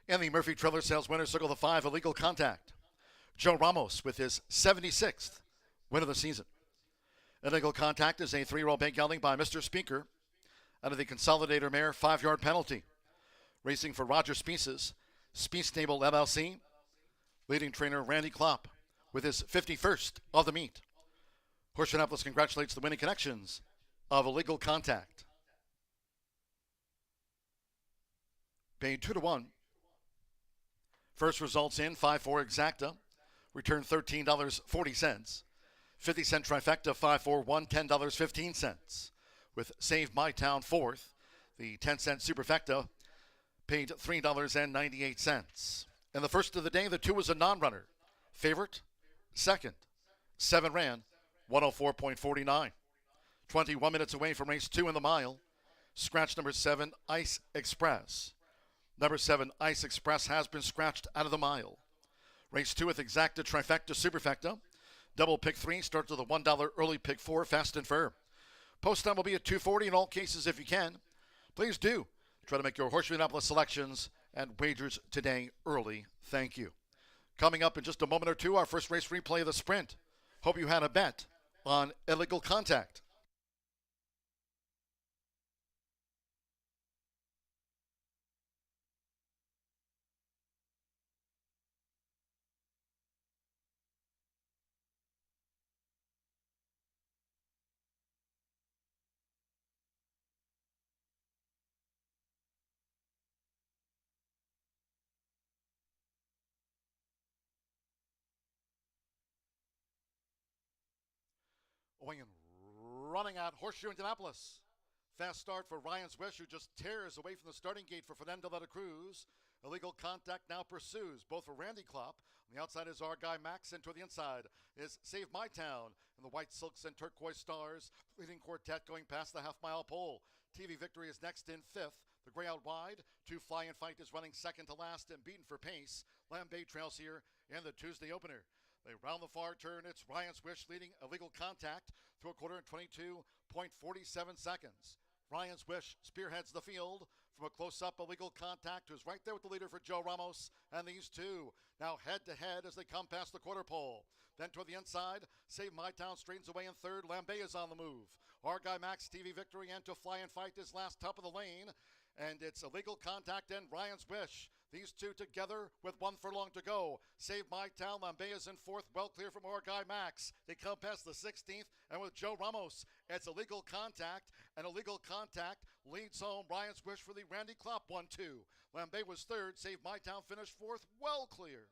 And the Murphy Trailer Sales winner, circle the 5, Illegal Contact. Joe Ramos with his 76th win of the season. Illegal Contact is a 3-year-old bay gelding by Mr. Speaker under the Consolidator Mare 5-yard penalty. Racing for Roger Spee's Speece Stable LLC. Leading trainer Randy Klopp with his 51st of the meet. Horseshoe Indianapolis congratulates the winning connections of Illegal Contact. Paid 2-1. First results in 5-4 exacta. Return $13.40. 50-cent trifecta 5-4 won $10.15. With Save My Town fourth. The 10-cent superfecta paid $3.98. And the first of the day, the 2 was a non-runner. Favorite, second. 7 ran, 104.49. 21 minutes away from race 2 in the mile. Scratch number 7, Ice Express. Number 7, Ice Express has been scratched out of the mile. Race 2 with exacta, trifecta, superfecta. Double pick 3 starts with a $1 early pick 4, fast and firm. Post time will be at 2:40 in all cases if you can. Please do try to make your Horseshoe Indianapolis selections and wagers today early. Thank you. Coming up in just a moment or two, our first race replay of the sprint. Hope you had a bet on Illegal Contact. Away and running out, Horseshoe Indianapolis. Fast start for Ryan's Wish, who just tears away from the starting gate for Fernando de la Cruz. Illegal Contact now pursues, both for Randy Klopp. On the outside is our guy Max, and toward the inside is Save My Town. And the white silks and turquoise stars, leading quartet going past the half-mile pole. TV Victory is next in 5th. The gray out wide. 2 Fly and Fight is running second to last and beaten for pace. Lambay trails here in the Tuesday opener. They round the far turn. It's Ryan's Wish leading Illegal Contact through a quarter in 22.47 seconds. Ryan's Wish spearheads the field from a close-up Illegal Contact, who's right there with the leader for Joe Ramos. And these two now head-to-head as they come past the quarter pole. Then toward the inside, Save My Town straightens away in third. Lambay is on the move. Our guy Max, TV Victory, and To Fly and Fight is last top of the lane. And it's Illegal Contact and Ryan's Wish. These two together with 1 furlong to go. Save My Town, Lambay is in 4th, well clear from our guy Max. They come past the 16th, and with Joe Ramos, it's Illegal Contact, and Illegal Contact leads home Ryan's Wish for the Randy Klopp 1-2. Lambay was 3rd, Save My Town finished 4th, well clear.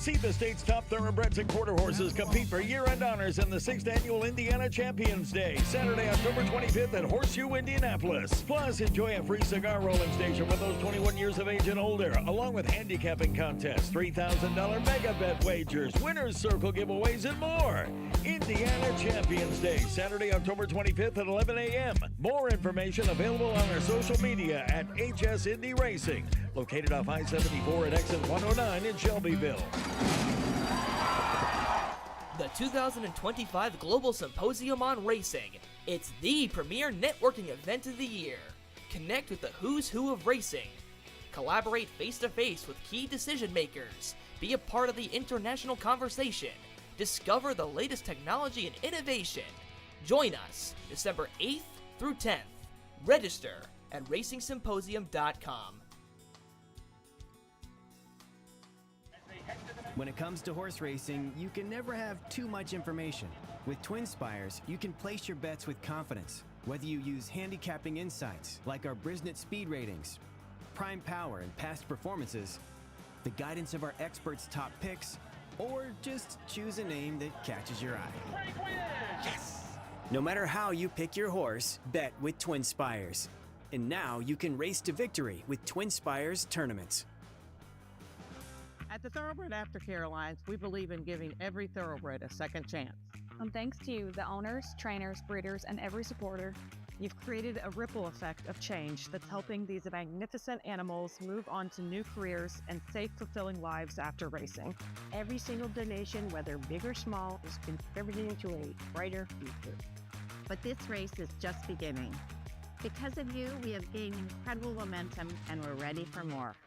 See the state's top thoroughbreds and quarter horses compete for year-end honors in the 6th Annual Indiana Champions Day, Saturday, October 25th at Horseshoe Indianapolis. Plus, enjoy a free cigar rolling station for those 21 years of age and older, along with handicapping contests, $3,000 mega bet wagers, winner's circle giveaways, and more. Indiana Champions Day, Saturday, October 25th at 11 a.m. More information available on our social media at HS Indy Racing, located off I-74 at exit 109 in Shelbyville. The 2025 Global Symposium on Racing. It's the premier networking event of the year. Connect with the who's who of racing. Collaborate face-to-face with key decision makers. Be a part of the international conversation. Discover the latest technology and innovation. Join us December 8th through 10th. Register at racingsymposium.com. When it comes to horse racing, you can never have too much information. With Twin Spires, you can place your bets with confidence. Whether you use handicapping insights, like our Brisnet speed ratings, prime power and past performances, the guidance of our experts' top picks, or just choose a name that catches your eye. Yes! No matter how you pick your horse, bet with Twin Spires. And now you can race to victory with Twin Spires tournaments. At the Thoroughbred Aftercare Alliance, we believe in giving every thoroughbred a second chance. And thanks to you, the owners, trainers, breeders, and every supporter, you've created a ripple effect of change that's helping these magnificent animals move on to new careers and safe, fulfilling lives after racing. Every single donation, whether big or small, is contributing to a brighter future. But this race is just beginning. Because of you, we have gained incredible momentum and we're ready for more.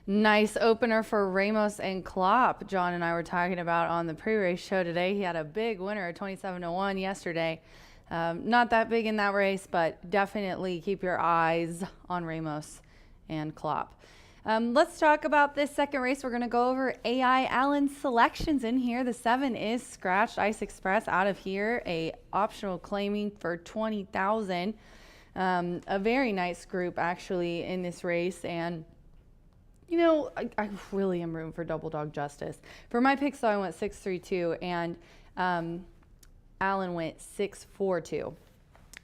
Nice opener for Ramos and Klopp. John and I were talking about on the pre-race show today. He had a big winner, 27-1 yesterday. Not that big in that race, but definitely keep your eyes on Ramos and Klopp. Let's talk about this second race. We're going to go over AI Allen's selections in here. The 7 is scratched. Ice Express out of here. A optional claiming for $20,000. A very nice group actually in this race. And you know, I really am rooting for Double Dog Justice. For my picks, though, I went 6-3-2, and Allen went 6-4-2.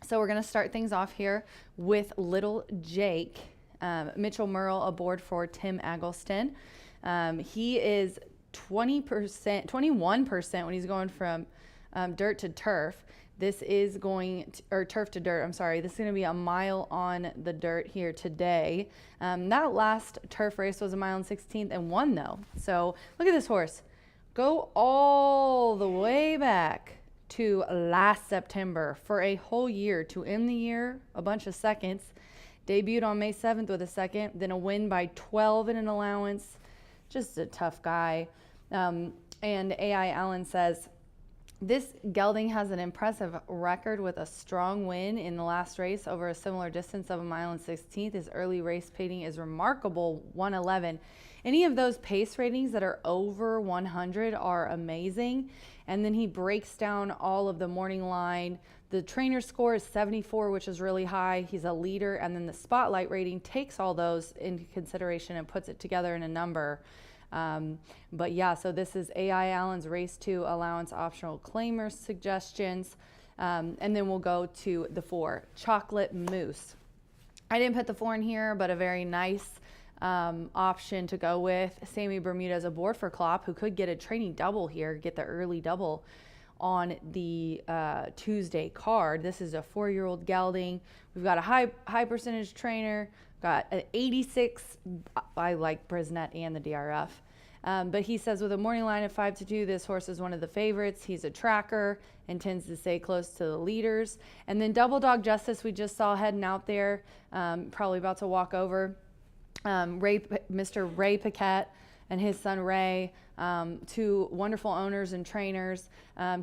So we're going to start things off here with Little Jake. Mitchell Merle aboard for Tim Eggleston. He is 21% when he's going from dirt to turf. This is going to, or turf to dirt, I'm sorry. This is going to be a mile on the dirt here today. That last turf race was a mile and 16th and won though. So look at this horse. Go all the way back to last September for a whole year to end the year, a bunch of seconds. Debuted on May 7th with a second, then a win by 12 in an allowance. Just a tough guy. And AI Allen says, this gelding has an impressive record with a strong win in the last race over a similar distance of a mile and 16th. His early race pating is remarkable, 111. Any of those pace ratings that are over 100 are amazing. And then he breaks down all of the morning line. The trainer score is 74, which is really high. He's a leader. And then the spotlight rating takes all those into consideration and puts it together in a number. But yeah, so this is AI Allen's race 2 allowance optional claimer suggestions. And then we'll go to the 4, Chocolate Mousse. I didn't put the 4 in here, but a very nice option to go with. Sammy Bermuda's aboard for Klopp, who could get a training double here, get the early double on the Tuesday card. This is a 4-year-old gelding. We've got a high percentage trainer, got an 86. I like Brisnet and the DRF. But he says with a morning line of 5-2, this horse is one of the favorites. He's a tracker and tends to stay close to the leaders. And then Double Dog Justice, we just saw heading out there, probably about to walk over. Mr. Ray Paquette and his son Ray, 2 wonderful owners and trainers.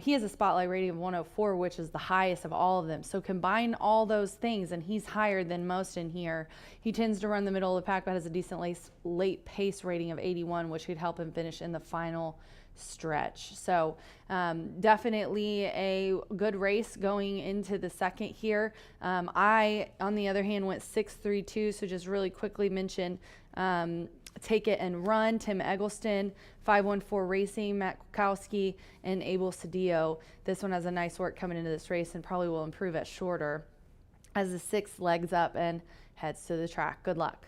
He has a spotlight rating of 104, which is the highest of all of them. So combine all those things, and he's higher than most in here. He tends to run the middle of the pack, but has a decent late pace rating of 81, which could help him finish in the final stretch. So definitely a good race going into the second here. I, on the other hand, went 6-3-2, so just really quickly mention Take It and Run, Tim Eggleston, 514 Racing, Matt Kukowski, and Abel Cedillo. This one has a nice work coming into this race and probably will improve at shorter as the 6 legs up and heads to the track. Good luck.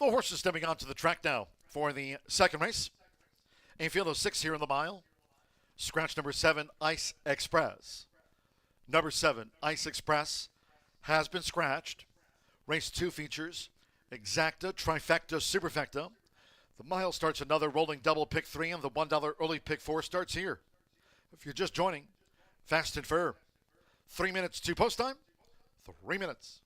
The horses stepping onto the track now for the second race. A field of 6 here in the mile. Scratch number 7, Ice Express. Number 7, Ice Express, has been scratched. Race 2 features Exacta, Trifecta, Superfecta. The mile starts another rolling double pick 3, and the $1 early pick 4 starts here. If you're just joining, fast and fair. 3 minutes to post time. 3 minutes.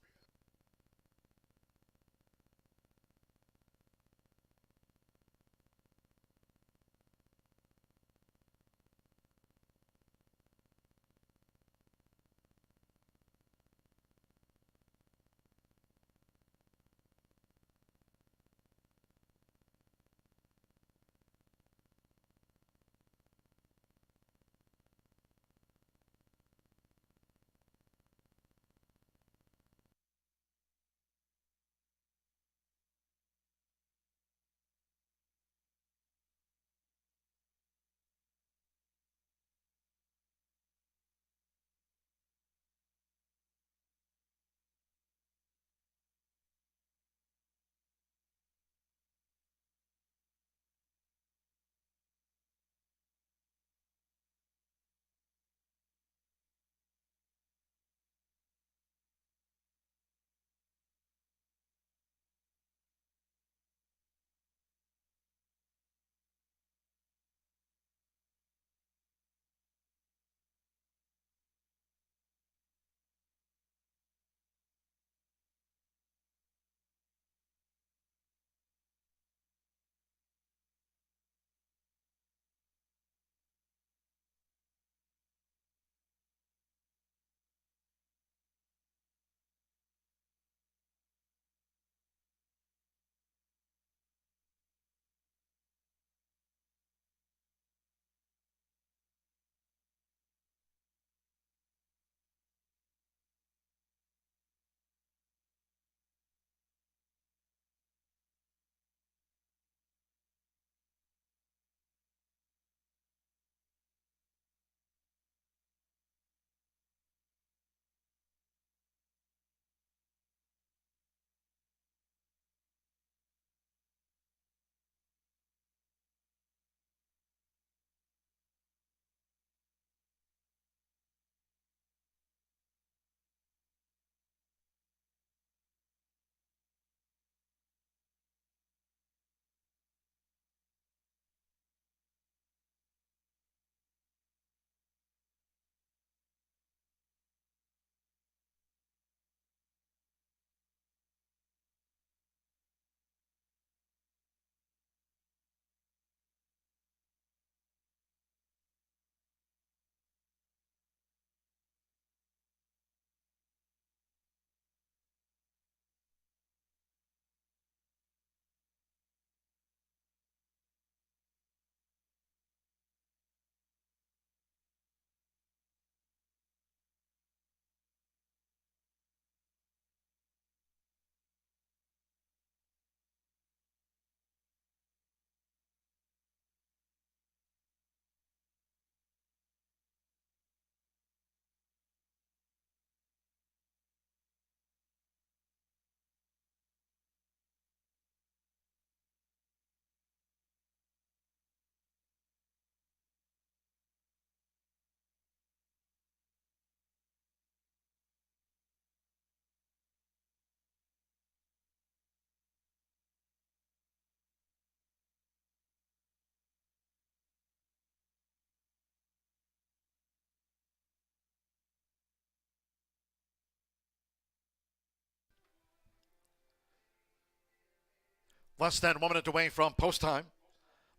Less than 1 minute away from post time.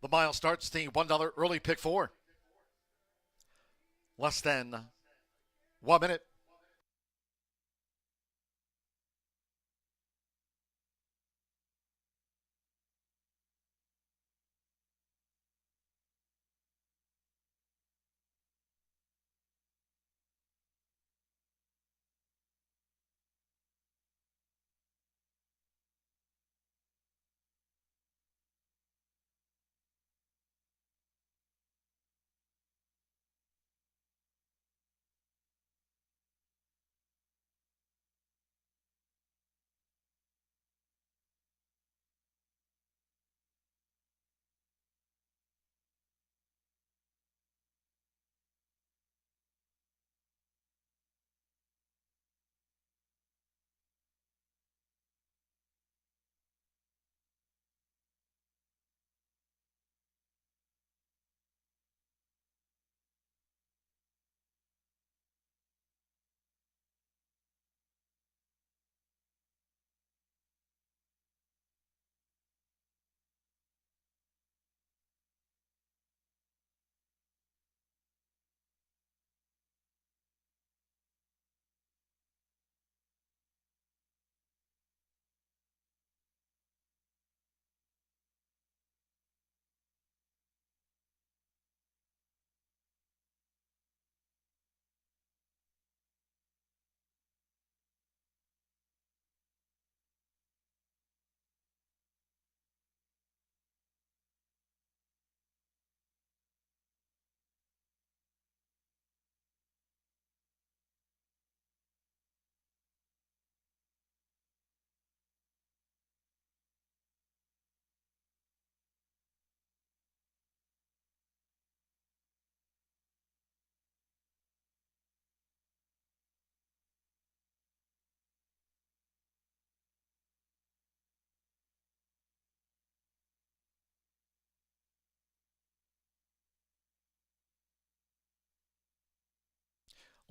The mile starts the $1 early pick four. Less than 1 minute.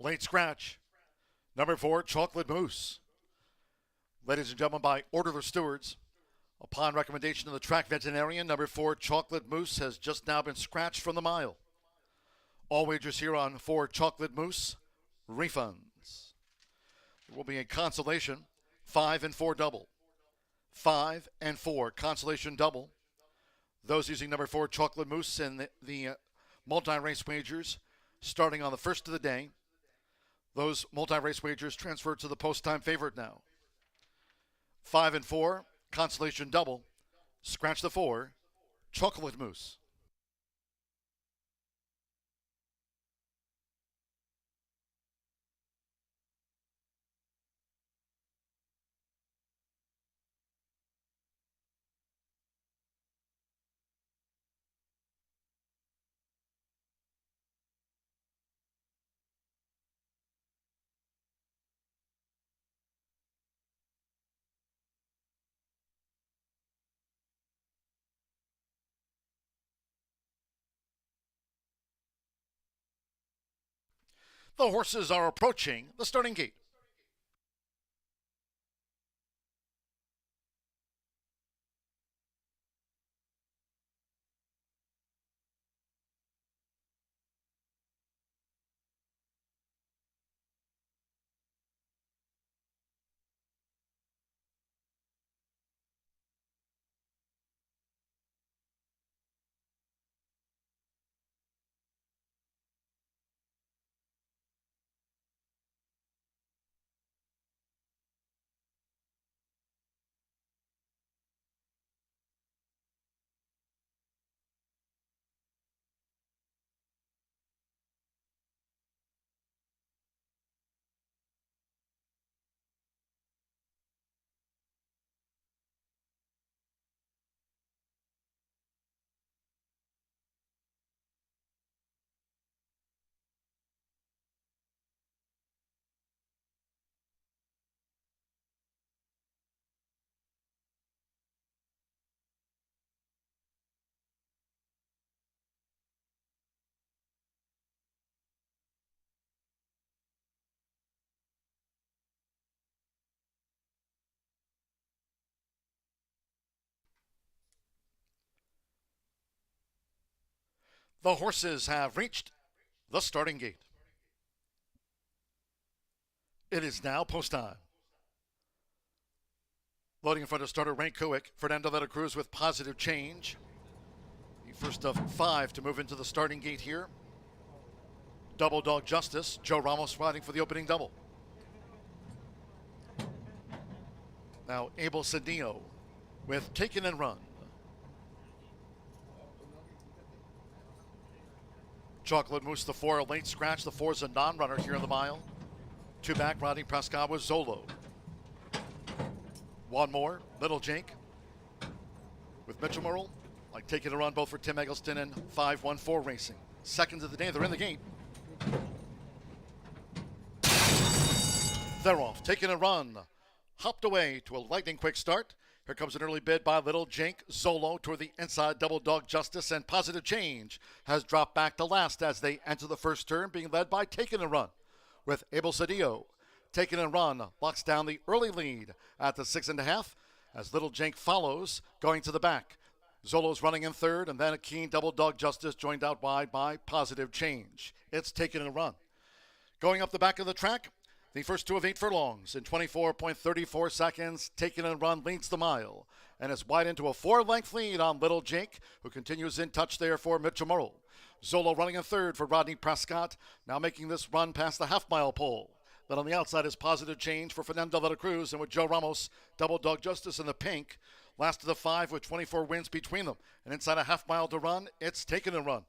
Late scratch. Number 4, Chocolate Mousse. Ladies and gentlemen, by order of the stewards, upon recommendation of the track veterinarian, number 4, Chocolate Mousse has just now been scratched from the mile. All wagers here on 4, Chocolate Mousse, refunds. There will be a consolation, 5 and 4 double. 5 and 4 consolation double. Those using number 4, Chocolate Mousse in the multi-race wagers starting on the first of the day. Those multi-race wagers transfer to the post-time favorite now. 5 and 4, consolation double. Scratch the 4, Chocolate Mousse. The horses are approaching the starting gate. The horses have reached the starting gate. It is now post time. Loading in front of starter Ray Kuick, Fernando de la Cruz with Positive Change. The first of 5 to move into the starting gate here. Double Dog Justice, Joe Ramos riding for the opening double. Now Abel Cedillo with Taken and Run. Chocolate Moose, the 4, a late scratch. The 4 is a non-runner here in the mile. 2 back, Rodney Prescott with Zolo. 1 more, Little Jake with Mitchell Murrell. Like Taking a Run both for Tim Eggleston and 514 Racing. Seconds of the day, they're in the gate. They're off, Taking a Run. Hopped away to a lightning quick start. Here comes an early bid by Little Jake. Zolo toward the inside, Double Dog Justice, and Positive Change has dropped back to last as they enter the first turn, being led by Taken a Run with Abel Cedillo. Taken and Run locks down the early lead at the 6.5 as Little Jake follows, going to the back. Zolo's running in third, and then a keen Double Dog Justice joined out wide by Positive Change. It's Taken and Run. Going up the back of the track, the first 2 of 8 furlongs in 24.34 seconds. Taken and Run leads the mile and is wide into a 4-length lead on Little Jake, who continues in touch there for Mitchell Murrell. Zolo running in third for Rodney Prescott, now making this run past the half-mile pole. Then on the outside is Positive Change for Fernando de la Cruz, and with Joe Ramos, Double Dog Justice in the pink. Last of the 5 with 24 wins between them. And inside a half-mile to run, it's Taken and Run.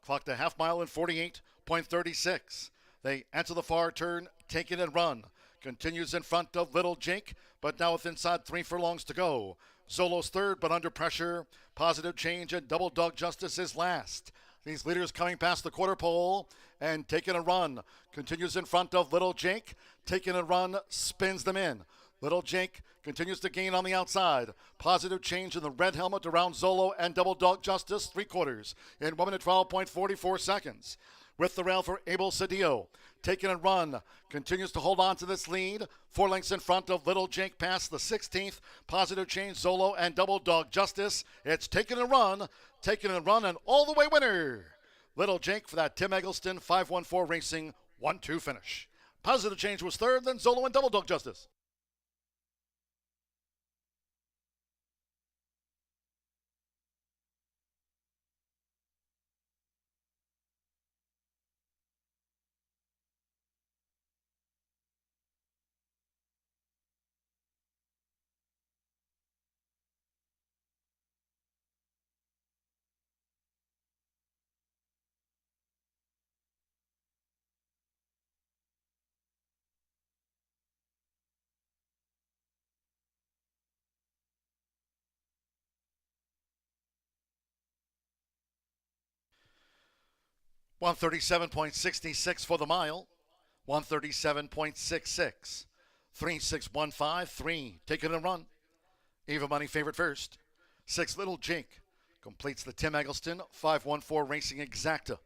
Clocked a half-mile in 48.36. They enter the far turn, Taken and Run. Continues in front of Little Jake, but now with inside 3 furlongs to go. Zolo's third, but under pressure. Positive Change and Double Dog Justice is last. These leaders coming past the quarter pole, and Taken a Run continues in front of Little Jake. Taken a Run spins them in. Little Jake continues to gain on the outside. Positive Change in the red helmet around Zolo and Double Dog Justice, 3/4 in 1 minute 12.44 seconds. With the rail for Abel Cedillo. Taken and Run continues to hold on to this lead. 4 lengths in front of Little Jake past the 16th. Positive Change, Zolo, and Double Dog Justice. It's Taken and Run, and all the way winner. Little Jake for that Tim Eggleston 514 Racing 1-2 finish. Positive Change was third, then Zolo and Double Dog Justice. $137.66 for the mile. 137.66. 3615 Taken and Run. Eva Money favorite first. 6 Little Jake completes the Tim Eggleston 514 Racing Exacta.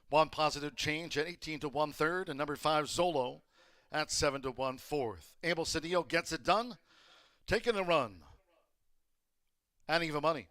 1 Positive Change at 18 to 1/3, and number 5 Zolo at 7 to 1/4. Abel Cedillo gets it done. Taken and Run. And Eva Money.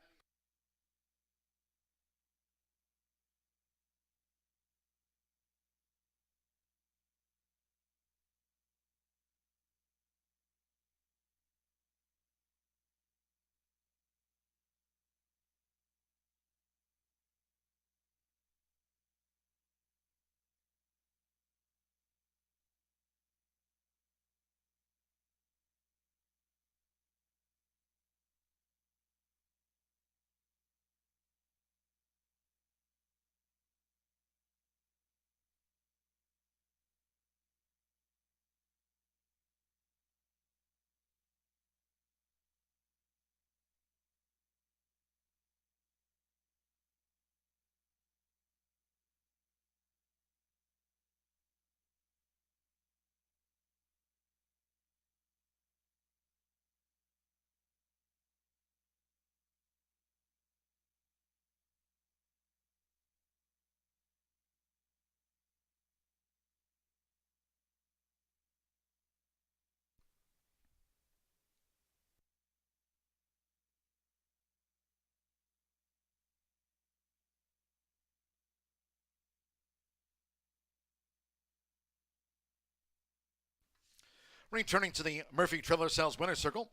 Returning to the Murphy Trailer Sales Winner Circle,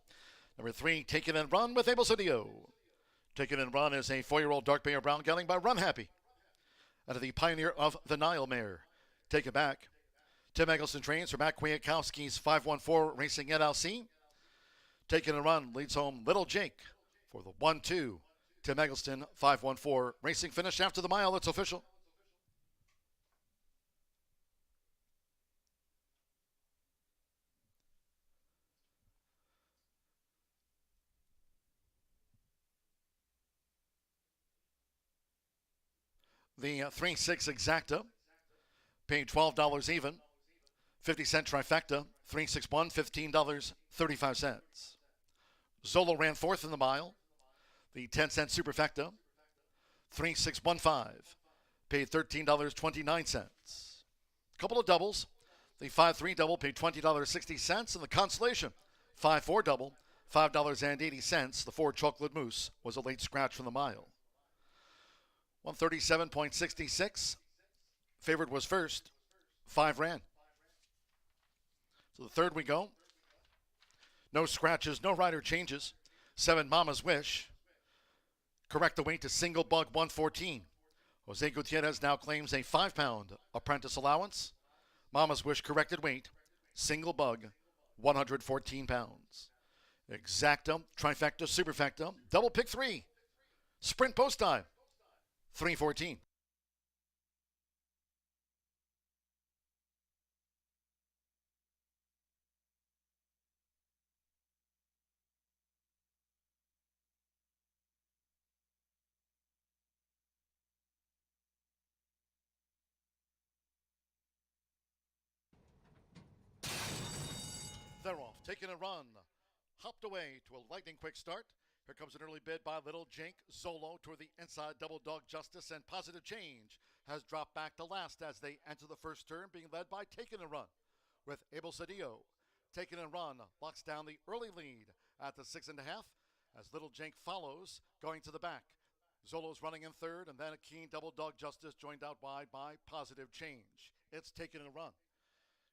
number 3, Take It and Run with Abel Cedillo. Take It and Run is a 4-year-old dark bay or brown gelding by Run Happy. Out of the Pioneer of the Nile mare, Take It Back. Tim Eggleston trains for Matt Kwiatkowski's 514 Racing LLC. Take It and Run leads home Little Jake for the 1-2. Tim Eggleston, 514 Racing finish after the mile. It's official. The 3-6 exacta, paid $12 even. 50-cent trifecta, 3-6-1, $15.35. Zolo ran fourth in the mile. The 10-cent superfecta, 3-6-1-5, paid $13.29. Couple of doubles. The 5-3 double paid $20.60, and the consolation 5-4 double, $5.80. The 4 Chocolate Moose was a late scratch from the mile. 137.66. Favorite was first. 5 ran. So the third we go. No scratches, no rider changes. 7 Mama's Wish. Correct the weight to single bug 114. Jose Gutierrez now claims a 5-pound apprentice allowance. Mama's Wish corrected weight, single bug 114 pounds. Exacta, trifecta, superfecta, double pick 3. Sprint post time 3:14. They're off, taking a run. Hopped away to a lightning quick start. Here comes an early bid by Little Jink. Zolo toward the inside. Double Dog Justice and Positive Change has dropped back to last as they enter the first turn, being led by Taken and Run with Abel Cedillo. Taken and Run locks down the early lead at the 6.5 as Little Jink follows, going to the back. Zolo's running in third, and then a keen Double Dog Justice joined out wide by Positive Change. It's Taken and Run.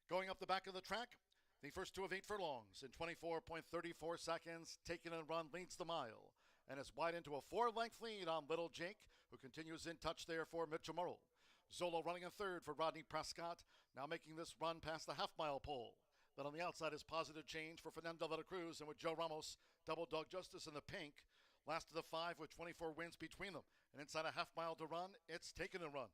Going up the back of the track, the first 2 of 8 furlongs in 24.34 seconds. Taken and Run leads the mile and is wide into a 4-length lead on Little Jake, who continues in touch there for Mitchell Murrell. Zolo running in third for Rodney Prescott, now making this run past the half-mile pole. Then on the outside is Positive Change for Fernando de la Cruz, and with Joe Ramos, Double Dog Justice in the pink. Last of the 5 with 24 wins between them. And inside a half-mile to run, it's Taken and Run.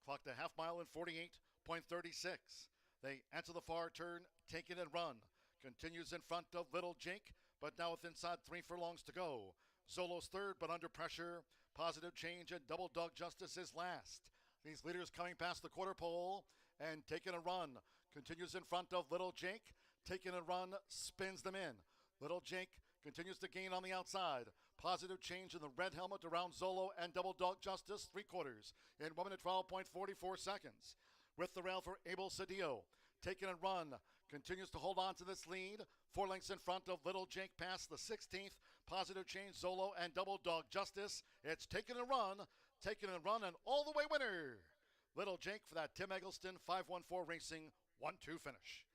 Clocked a half-mile in 48.36. They enter the far turn, Taken and Run. Continues in front of Little Jake, but now with inside 3 furlongs to go. Zolo's third, but under pressure. Positive Change and Double Dog Justice is last. These leaders coming past the quarter pole, and Taken and Run continues in front of Little Jake. Taken and Run spins them in. Little Jake continues to gain on the outside. Positive Change in the red helmet around Zolo and Double Dog Justice, 3/4 in 1 minute 12.44 seconds. With the rail for Abel Cedillo. Taken and Run continues to hold on to this lead. 4 lengths in front of Little Jake past the 16th. Positive Change, Zolo, and Double Dog Justice. It's Taken and Run, and all the way winner. Little Jake for that Tim Eggleston 514 Racing 1-2 finish.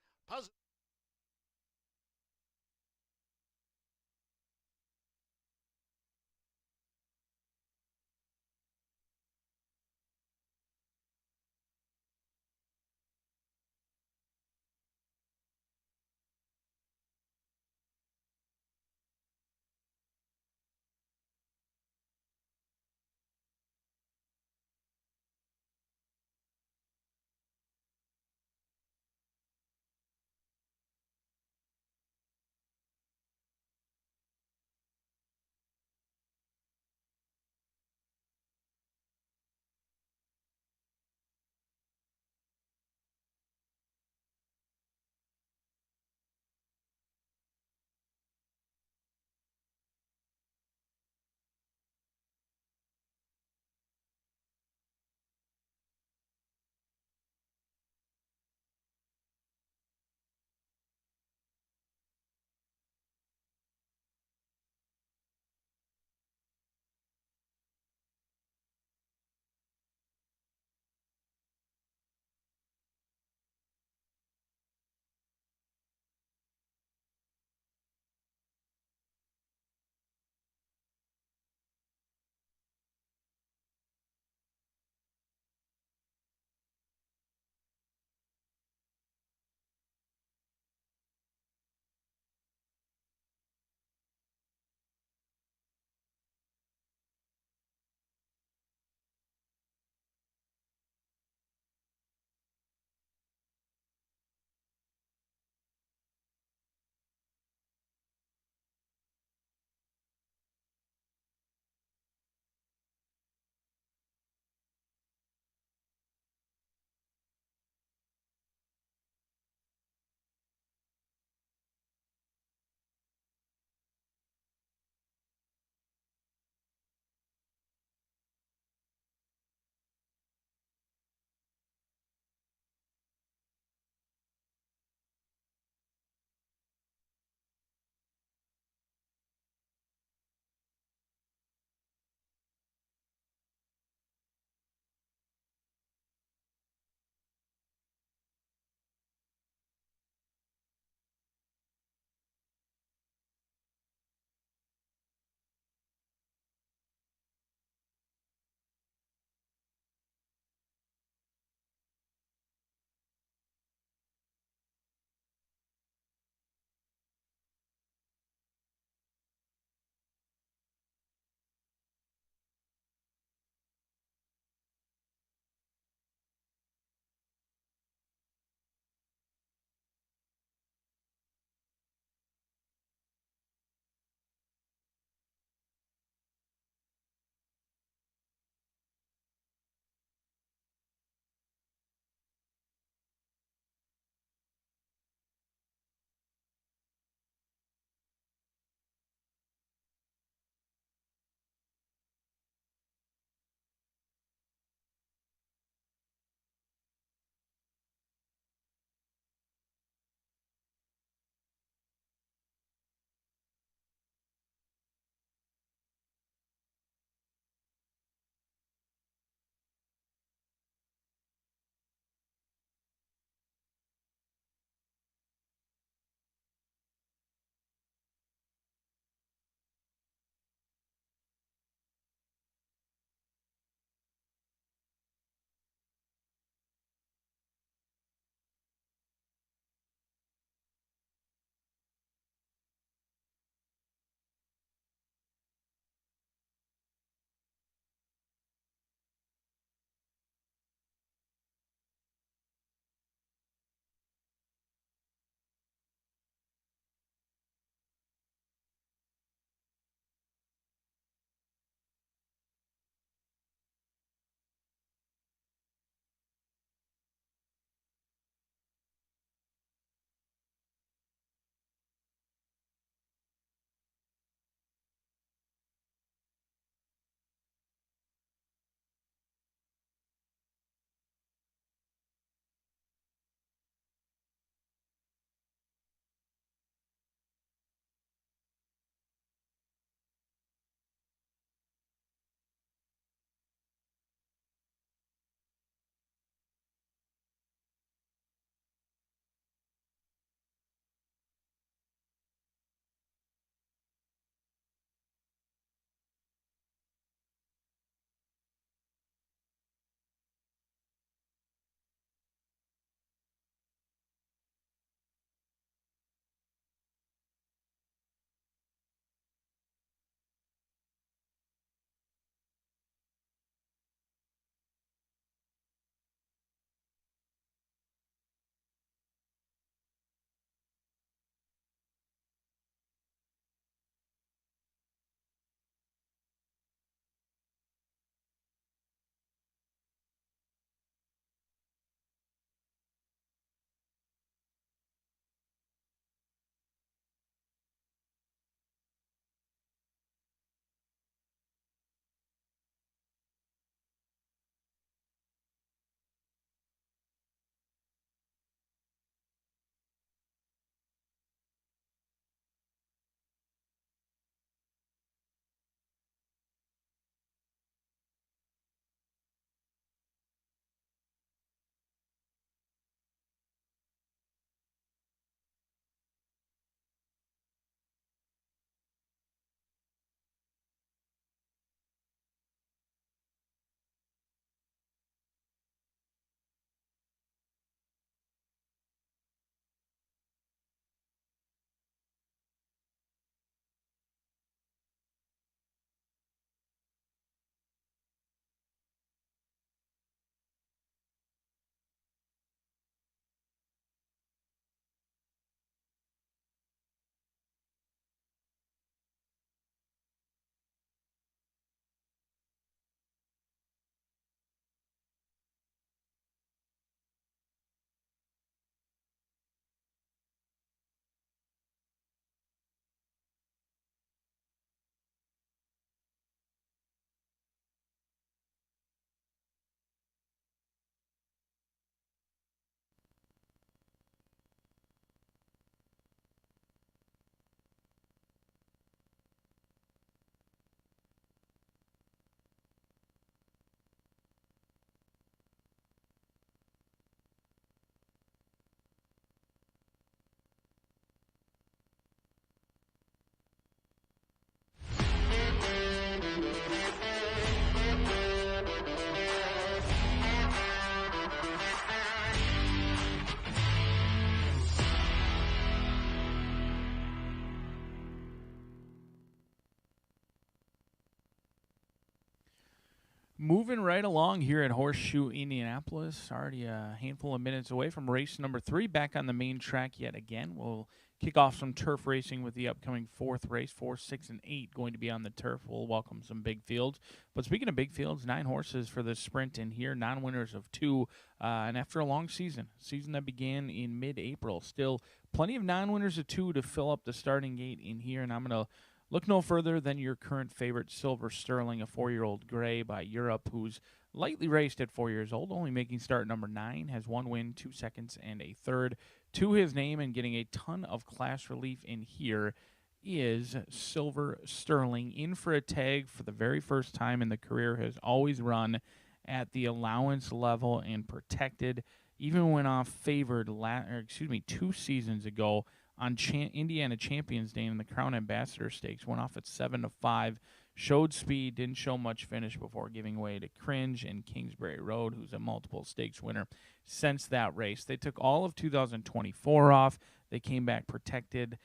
Moving right along here at Horseshoe Indianapolis, already a handful of minutes away from race number 3, back on the main track yet again. We'll kick off some turf racing with the upcoming 4th race. 4, 6, and 8 going to be on the turf. We'll welcome some big fields. But speaking of big fields, 9 horses for the sprint in here, non-winners of 2. And after a long season that began in mid-April, still plenty of non-winners of 2 to fill up the starting gate in here. And I'm going to look no further than your current favorite, Silver Sterling, a 4-year-old gray by Europe, who's lightly raced at 4 years old, only making start number 9, has 1 win, 2 seconds, and a third to his name, and getting a ton of class relief in here is Silver Sterling, in for a tag for the very first time in the career, has always run at the allowance level and protected, even went off favored 2 seasons ago on Indiana Champions Day in the Crown Ambassador Stakes. Went off at 7-5, showed speed, didn't show much finish before giving way to Cringe and Kingsbury Road, who's a multiple stakes winner since that race. They took all of 2024 off. They came back protected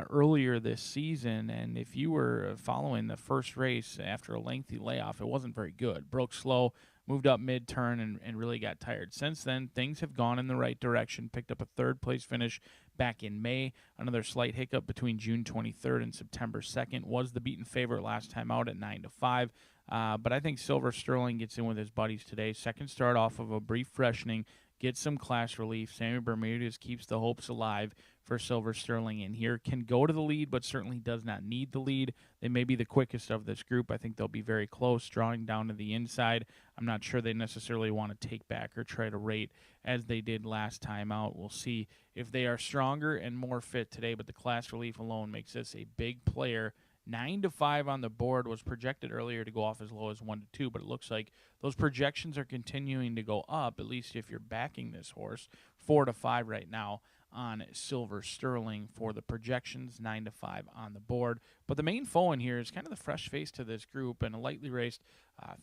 earlier this season, and if you were following the first race after a lengthy layoff, it wasn't very good. Broke slow, moved up mid-turn, and really got tired. Since then, things have gone in the right direction. Picked up a third-place finish back in May. Another slight hiccup between June 23rd and September 2nd. Was the beaten favorite last time out at 9-5. But I think Silver Sterling gets in with his buddies today. Second start off of a brief freshening. Gets some class relief. Sammy Bermudez keeps the hopes alive for Silver Sterling in here. Can go to the lead, but certainly does not need the lead. They may be the quickest of this group. I think they'll be very close, drawing down to the inside. I'm not sure they necessarily want to take back or try to rate as they did last time out. We'll see if they are stronger and more fit today, but the class relief alone makes this a big player. 9-5 on the board, was projected earlier to go off as low as 1-2, but it looks like those projections are continuing to go up, at least if you're backing this horse. 4-5 right now on Silver Sterling for the projections, 9-5 on the board. But the main foe in here is kind of the fresh face to this group, and a lightly raced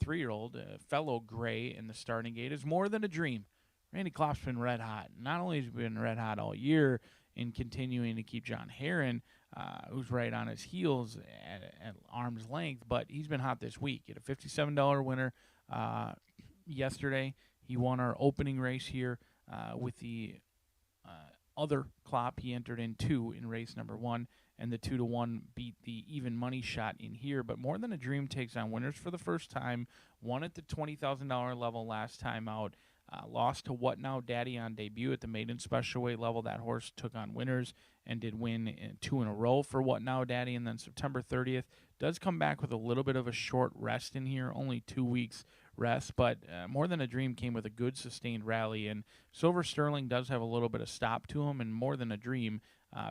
3-year-old fellow gray in the starting gate is More Than a Dream. Randy Klopp's been red hot. Not only has he been red hot all year in continuing to keep John Herron, who's right on his heels at arm's length, but he's been hot this week. He had a $57 winner yesterday. He won our opening race here with the other Klopp. He entered in 2 in race number 1, and the 2-1 beat the even money shot in here. But More Than a Dream takes on winners for the first time. Won at the $20,000 level last time out. Lost to What Now Daddy on debut at the maiden special weight level. That horse took on winners and did win 2 in a row for What Now Daddy. And then September 30th does come back with a little bit of a short rest in here, only 2 weeks rest. But More Than a Dream came with a good sustained rally. And Silver Sterling does have a little bit of stop to him. And More Than a Dream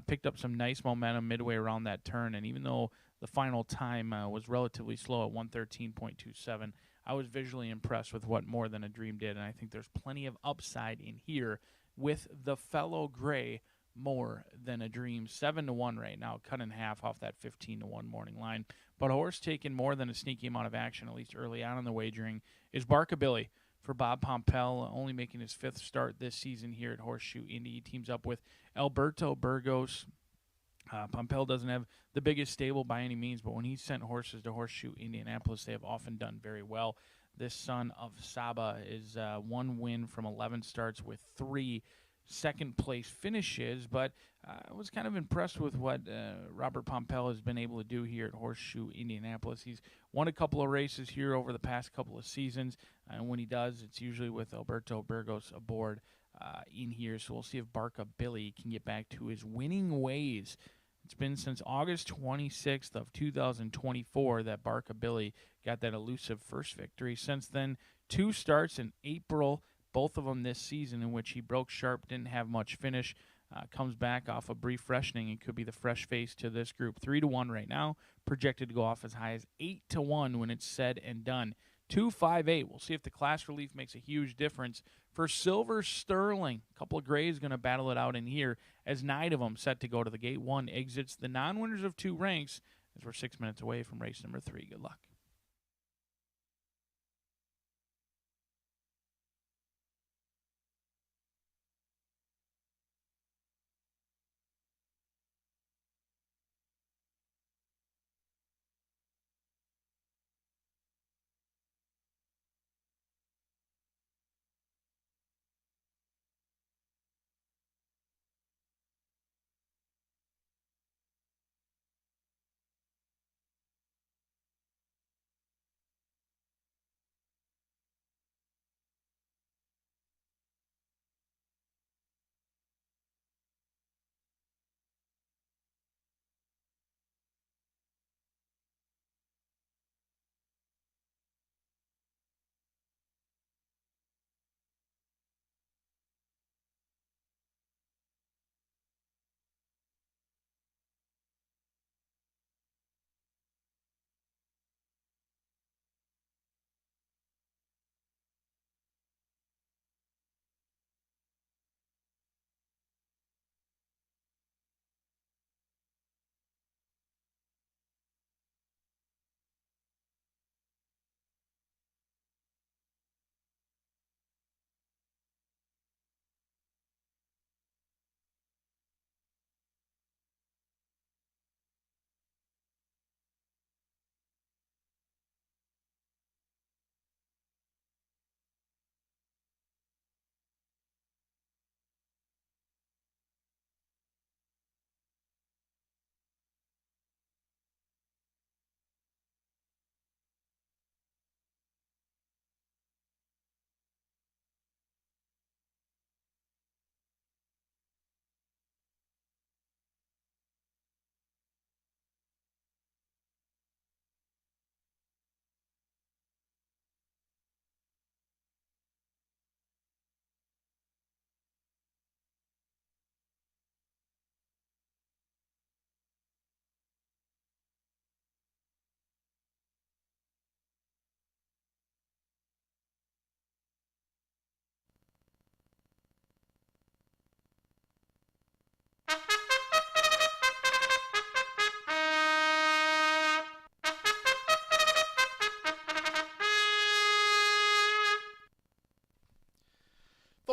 picked up some nice momentum midway around that turn. And even though the final time was relatively slow at 113.27, I was visually impressed with what More Than a Dream did, and I think there's plenty of upside in here with the fellow gray More Than a Dream. 7-1 right now, cut in half off that 15-1 morning line. But a horse taking more than a sneaky amount of action, at least early on in the wagering, is Barkabilly for Bob Pompel, only making his 5th start this season here at Horseshoe Indy. He teams up with Alberto Burgos. Pompel doesn't have the biggest stable by any means, but when he's sent horses to Horseshoe Indianapolis, they have often done very well. This son of Saba is 1 win from 11 starts with 3 second-place finishes, but I was kind of impressed with what Robert Pompel has been able to do here at Horseshoe Indianapolis. He's won a couple of races here over the past couple of seasons, and when he does, it's usually with Alberto Burgos aboard in here. So we'll see if Barkabilly can get back to his winning ways. It's been since August 26th of 2024 that Barkabilly got that elusive first victory. Since then, 2 starts in April, both of them this season, in which he broke sharp, didn't have much finish, comes back off a brief freshening and could be the fresh face to this group. 3-1 right now, projected to go off as high as 8-1 when it's said and done. 2-5-8. We'll see if the class relief makes a huge difference for Silver Sterling. A couple of grays going to battle it out in here as 9 of them set to go to the gate. 1 exits the non-winners of 2 ranks as we're 6 minutes away from race number 3. Good luck.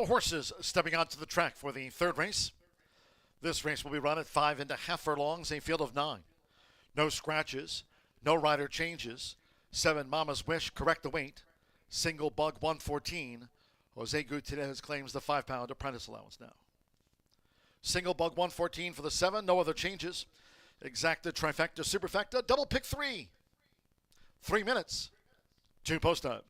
the horses stepping onto the track for the third race. This race will be run at 5.5 furlongs, a field of 9. No scratches, no rider changes. 7 Mama's Wish, correct the weight. Single Bug 114. Jose Gutierrez claims the 5-pound apprentice allowance now. Single Bug 114 for the 7, no other changes. Exacta, trifecta, superfecta, double pick 3. 3 minutes, 2 post time.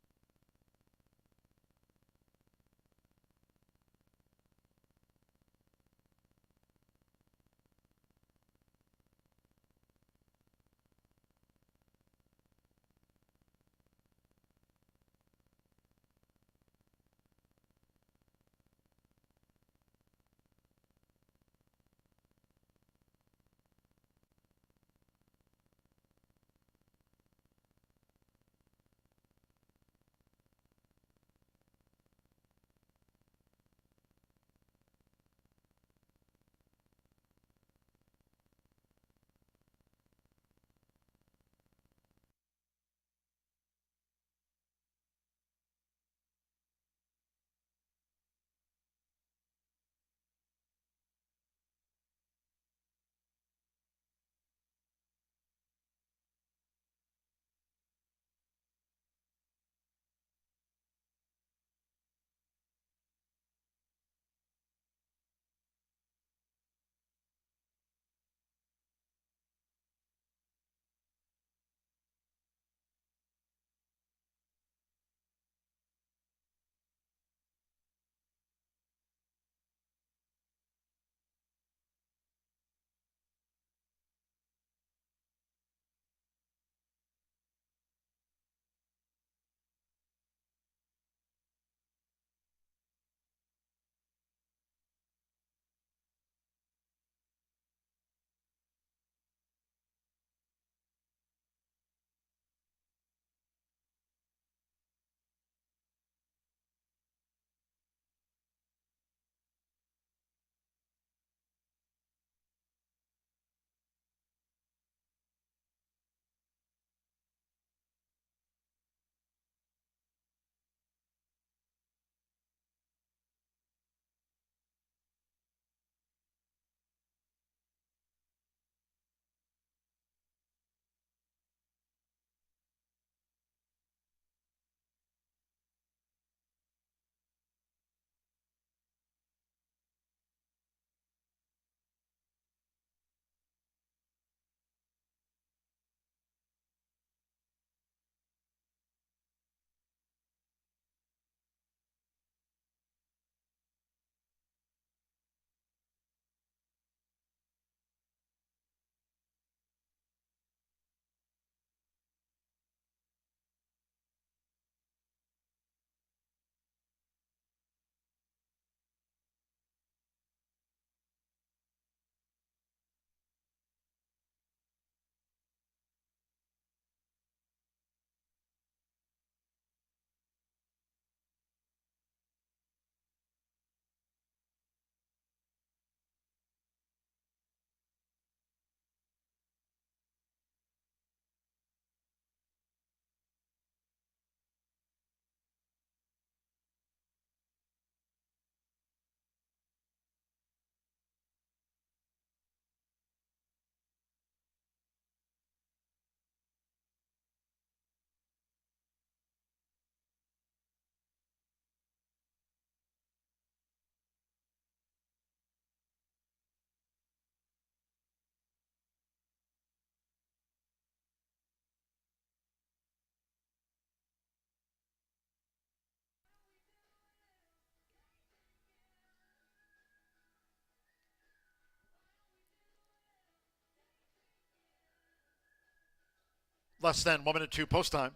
Less than 1 minute 2 post time.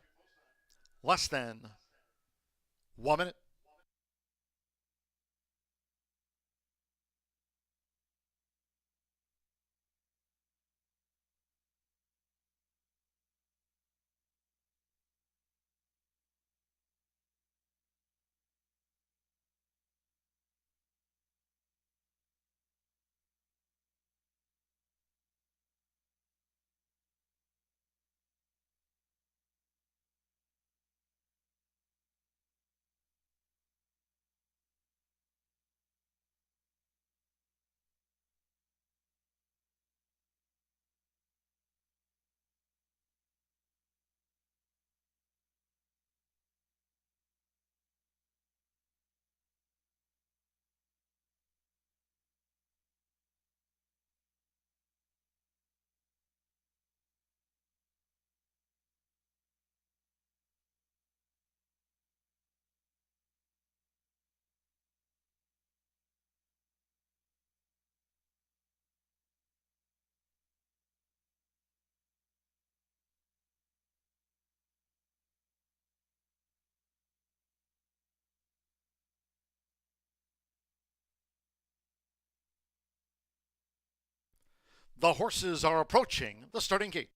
Less than 1 minute. The horses are approaching the starting gate.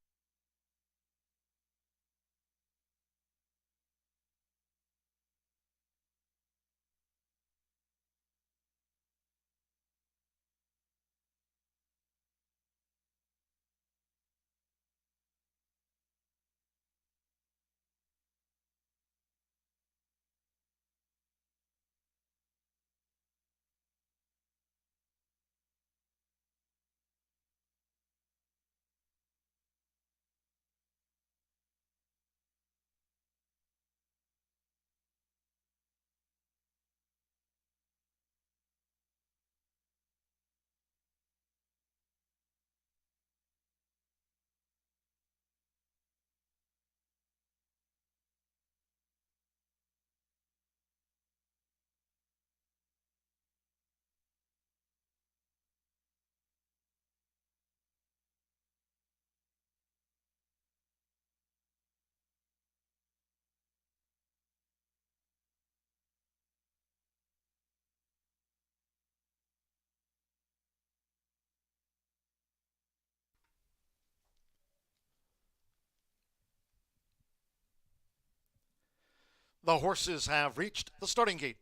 The horses have reached the starting gate.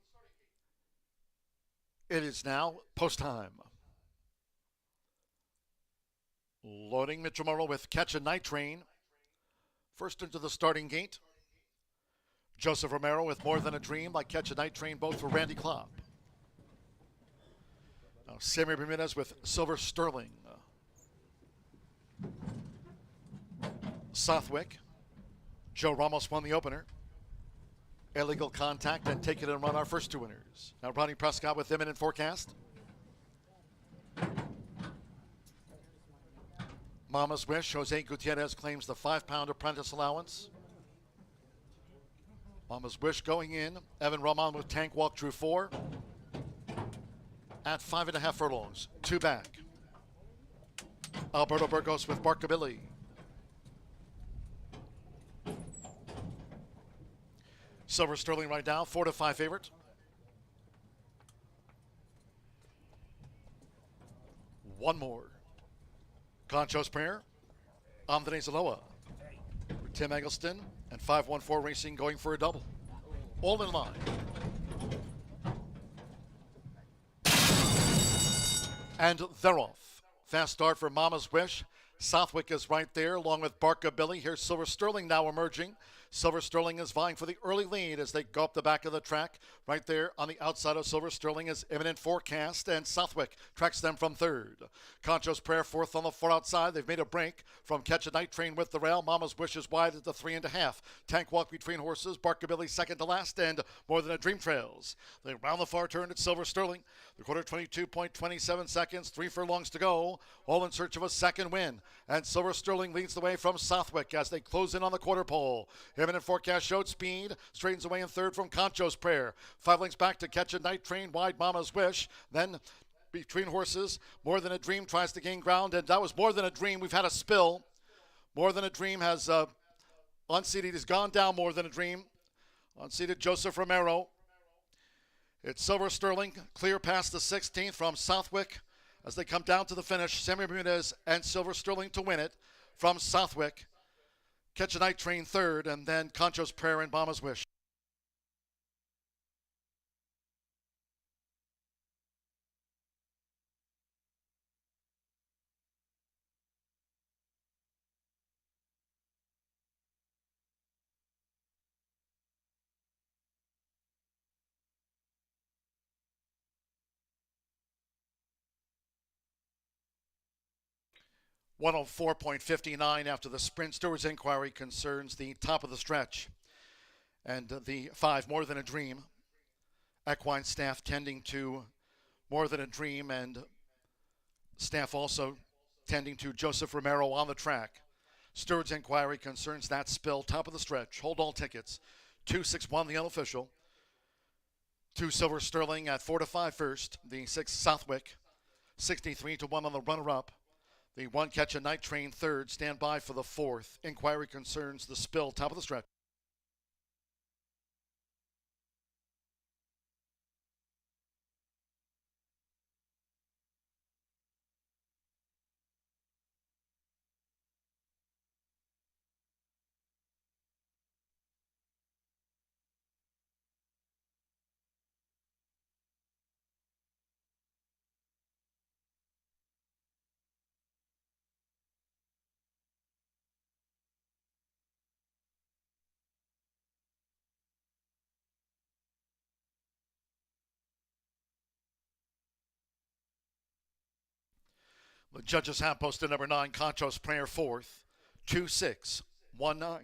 It is now post time. Loading Mitchell Morrow with Catch a Night Train. First into the starting gate. Joseph Romero with More Than a Dream, like Catch a Night Train, both for Randy Klopp. Now Sammy Bermudez with Silver Sterling. Southwick. Joe Ramos won the opener. Illegal Contact and Take It and Run, our first two winners. Now Ronnie Prescott with Imminent Forecast. Mama's Wish, Jose Gutierrez claims the 5-pound apprentice allowance. Mama's Wish going in. Evan Roman with Tank Walk drew 4. At 5.5 furlongs, 2 back. Alberto Burgos with Barkabilly. Silver Sterling right now, 4-5 favorite. One more. Concho's Prayer, Andres Aloha, Tim Eggleston, and 514 Racing going for a double. All in line. And they're off. Fast start for Mama's Wish. Southwick is right there along with Barkabilly. Here's Silver Sterling now emerging. Silver Sterling is vying for the early lead as they go up the back of the track. Right there on the outside of Silver Sterling is Imminent Forecast, and Southwick tracks them from third. Concho's Prayer fourth on the far outside. They've made a break from Catch a Night Train with the rail. Mama's Wish is wide at the 3.5. Tank Walk between horses. Barkabilly second to last, and More Than a Dream trails. They round the far turn at Silver Sterling. The quarter 22.27 seconds, 3 furlongs to go. All in search of a second win. And Silver Sterling leads the way from Southwick as they close in on the quarter pole. Imminent Forecast showed speed. Straightens away in third from Concho's Prayer. 5 lengths back to Catch a Night Train. Wide Mama's Wish. Then between horses, More Than a Dream tries to gain ground. And that was More Than a Dream. We've had a spill. More Than a Dream has unseated. He's gone down More Than a Dream. Unseated Joseph Romero. It's Silver Sterling clear past the 16th from Southwick as they come down to the finish. Sammy Bermudez and Silver Sterling to win it from Southwick. Catch a Night Train third, and then Concho's Prayer and Mama's Wish. .104.59 after the sprint. Stewards inquiry concerns the top of the stretch. And the 5, More Than a Dream. Equine staff tending to More Than a Dream, and staff also tending to Joseph Romero on the track. Stewards inquiry concerns that spill, top of the stretch. Hold all tickets. 261 the unofficial. 2 Silver Sterling at 4-5 first. The 6 Southwick. 63-1 on the runner-up. The 1 Catch a Night Train third. Stand by for the 4th. Inquiry concerns the spill, top of the stretch. The judges have posted number 9, Concho's Prayer, fourth, 2-6-1-9.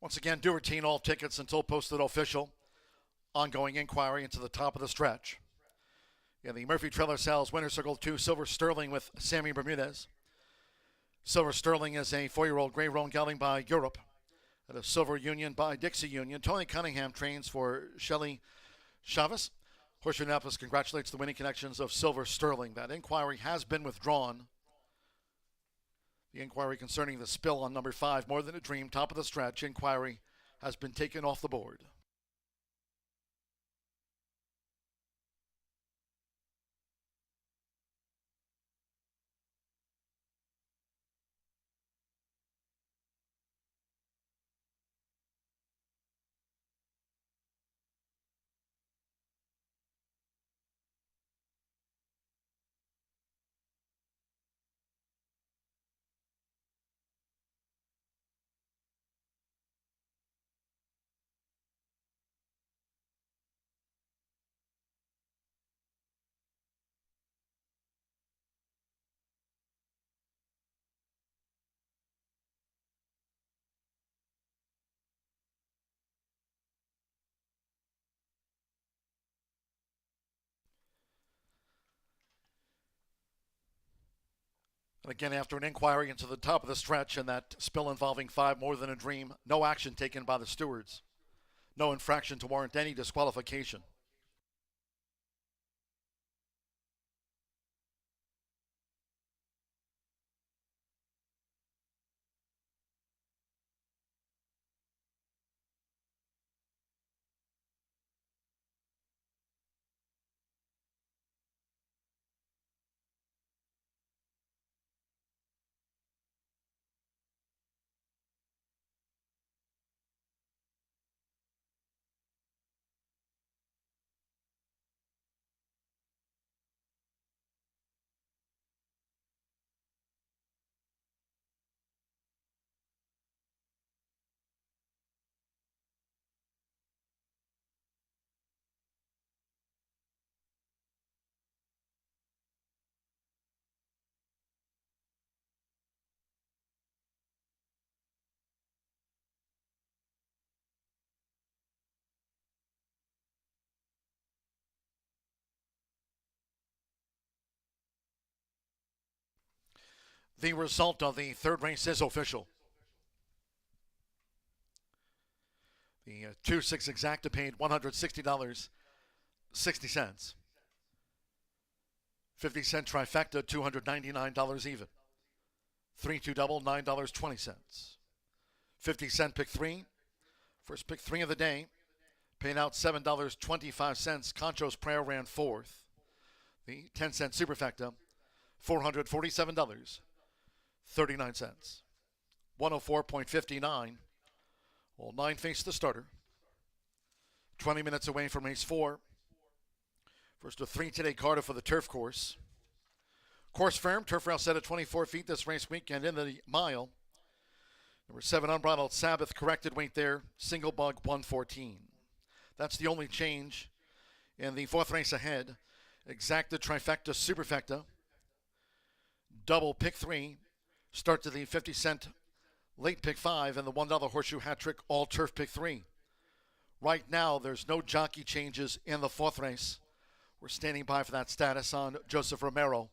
Once again, do retain all tickets until posted official. Ongoing inquiry into the top of the stretch. In the Murphy Trailer Sales Winner Circle 2, Silver Sterling with Sammy Bermudez. Silver Sterling is a 4-year-old gray roan gelding by Europe. At a Silver Union by Dixie Union. Tony Cunningham trains for Shelley Chavez. Horseshoe Indianapolis congratulates the winning connections of Silver Sterling. That inquiry has been withdrawn. The inquiry concerning the spill on number 5, More Than a Dream, top of the stretch, inquiry has been taken off the board. And again, after an inquiry into the top of the stretch and that spill involving 5, More Than a Dream, no action taken by the stewards. No infraction to warrant any disqualification. The result of the third race is official. The 2-6 exacta paid $160.60. 50-cent trifecta, $299 even. 3-2 double, $9.20. 50-cent pick 3. First pick 3 of the day. Paid out $7.25. Concho's Prayer ran fourth. The 10-cent superfecta, $447.39. 104.59. All 9 face the starter. 20 minutes away from race 4. First of 3 today, Cardiff for the turf course. Course firm, turf rail set at 24 feet this race weekend in the mile. Number 7, Unbridled Sabbath, corrected weight there, single bug 114. That's the only change in the 4th race ahead. Exacta, trifecta, superfecta. Double pick 3. Start to the 50-cent late pick 5 and the $1 horseshoe hat trick all turf pick 3. Right now, there's no jockey changes in the 4th race. We're standing by for that status on Joseph Romero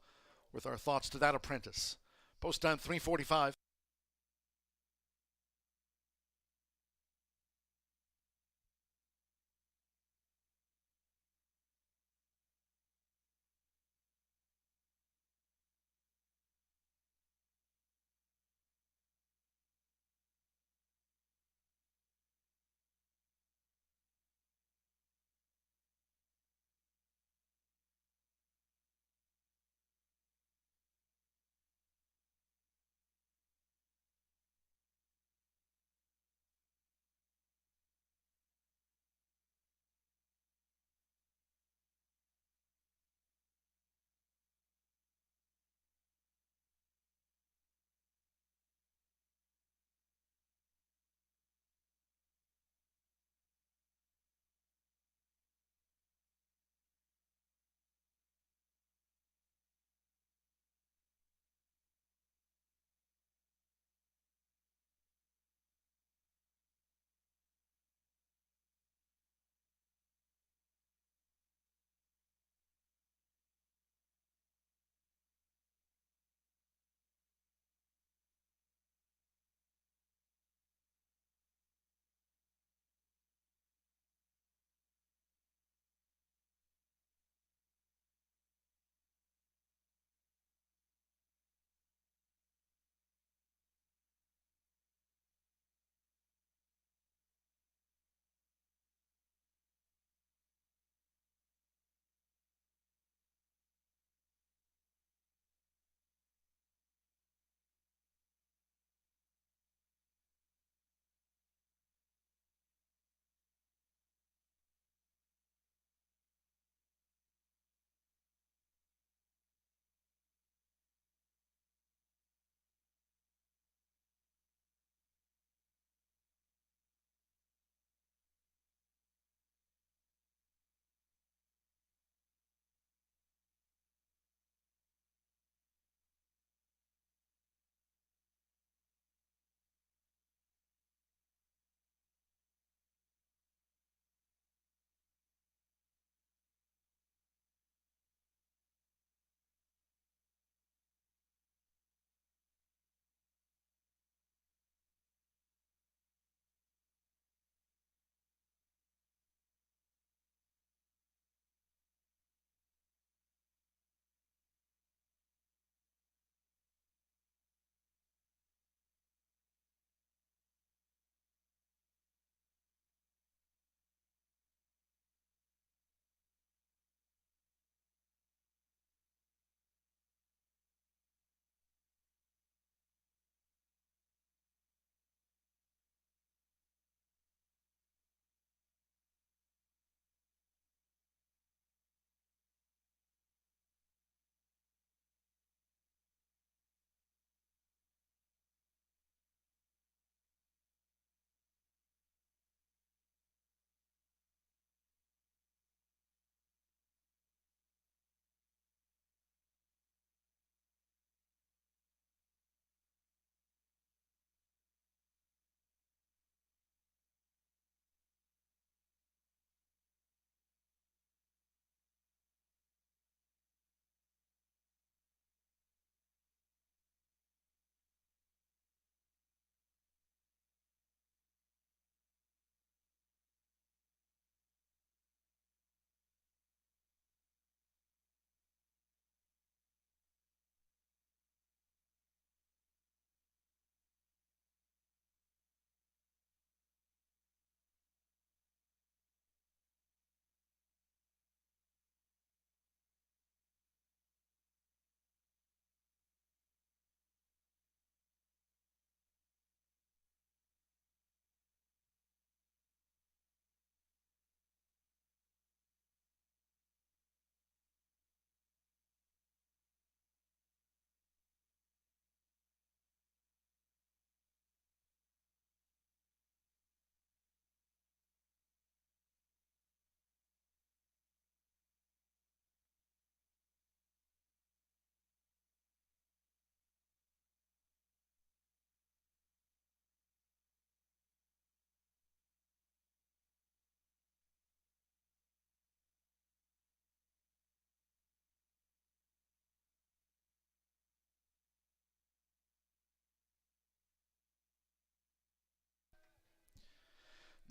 with our thoughts to that apprentice. Post time 3:45.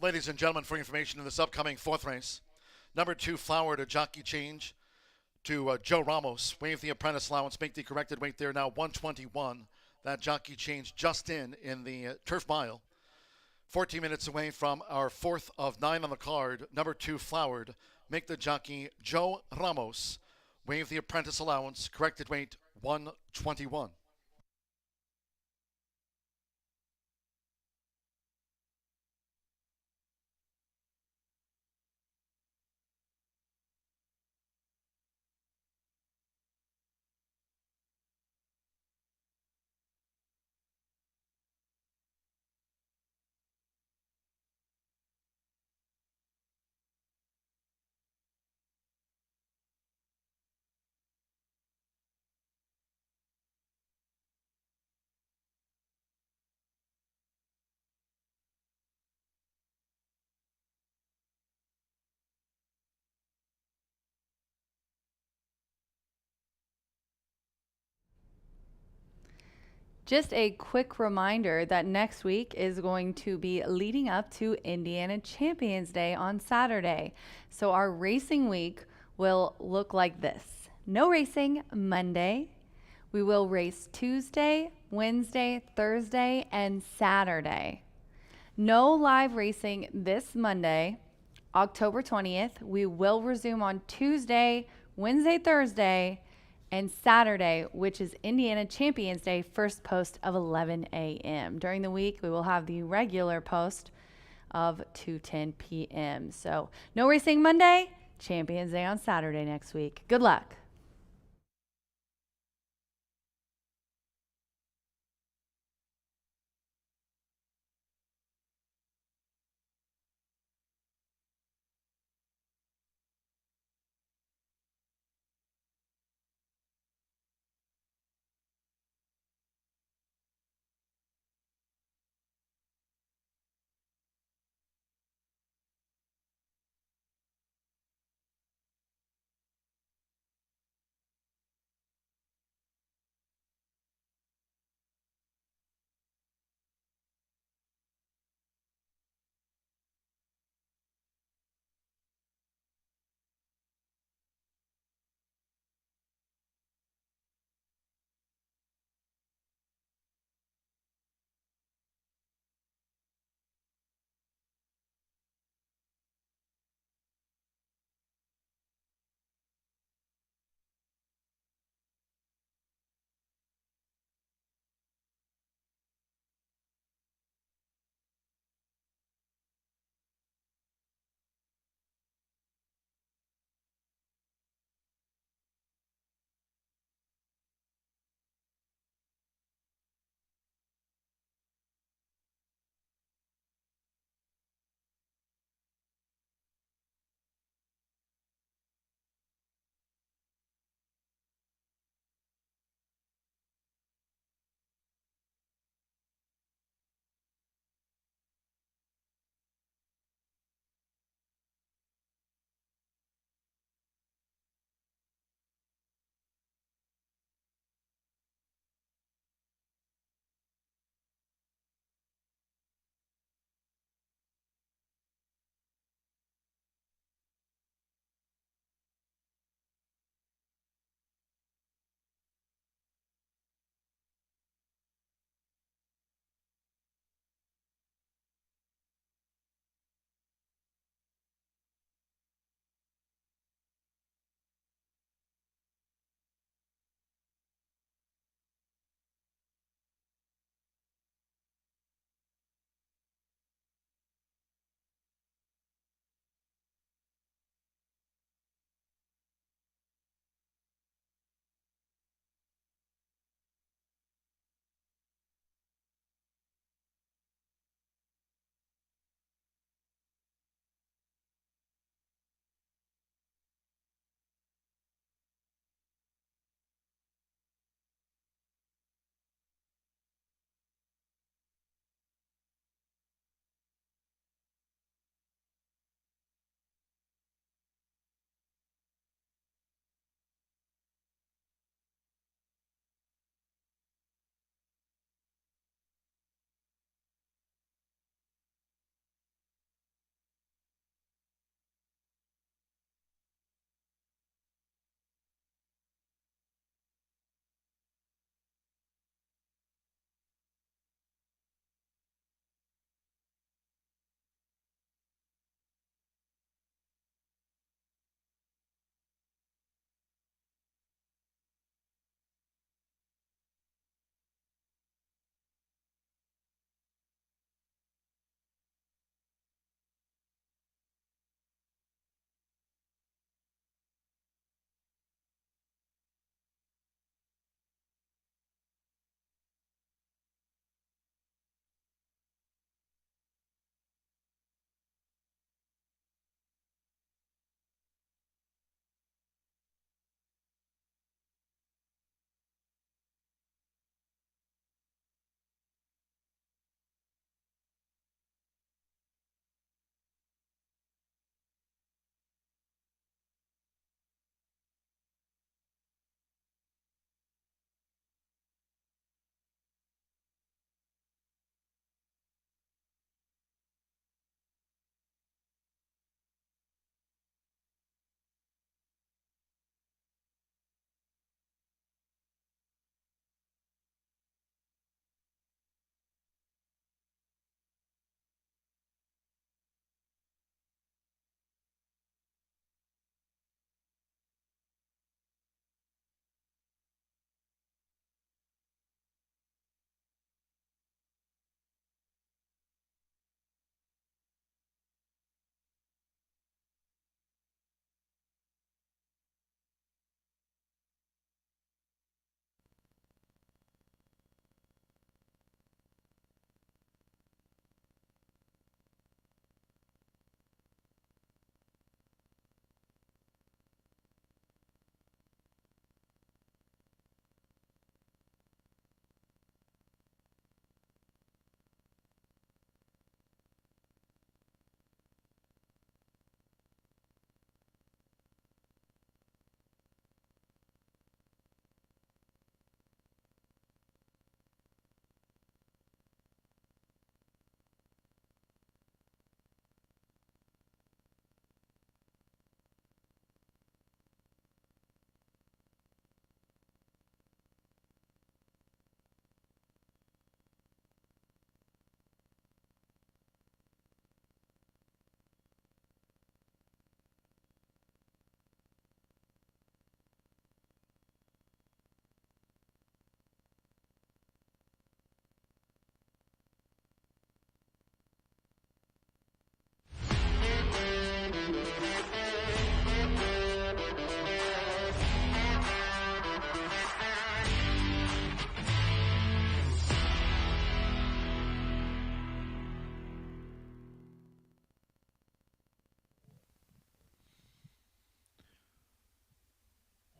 Ladies and gentlemen, for information in this upcoming fourth race, number 2, Flower to jockey change to Joe Ramos. Waive the apprentice allowance, make the corrected weight there now 121. That jockey change just in the turf mile. 14 minutes away from our 4th of 9 on the card. Number 2, Flowered. Make the jockey Joe Ramos. Waive the apprentice allowance, corrected weight 121. Just a quick reminder that next week is going to be leading up to Indiana Champions Day on Saturday. So our racing week will look like this. No racing Monday. We will race Tuesday, Wednesday, Thursday, and Saturday. No live racing this Monday, October 20th. We will resume on Tuesday, Wednesday, Thursday, and Saturday, which is Indiana Champions Day, first post of 11 a.m. During the week, we will have the regular post of 2:10 p.m. So no racing Monday, Champions Day on Saturday next week. Good luck.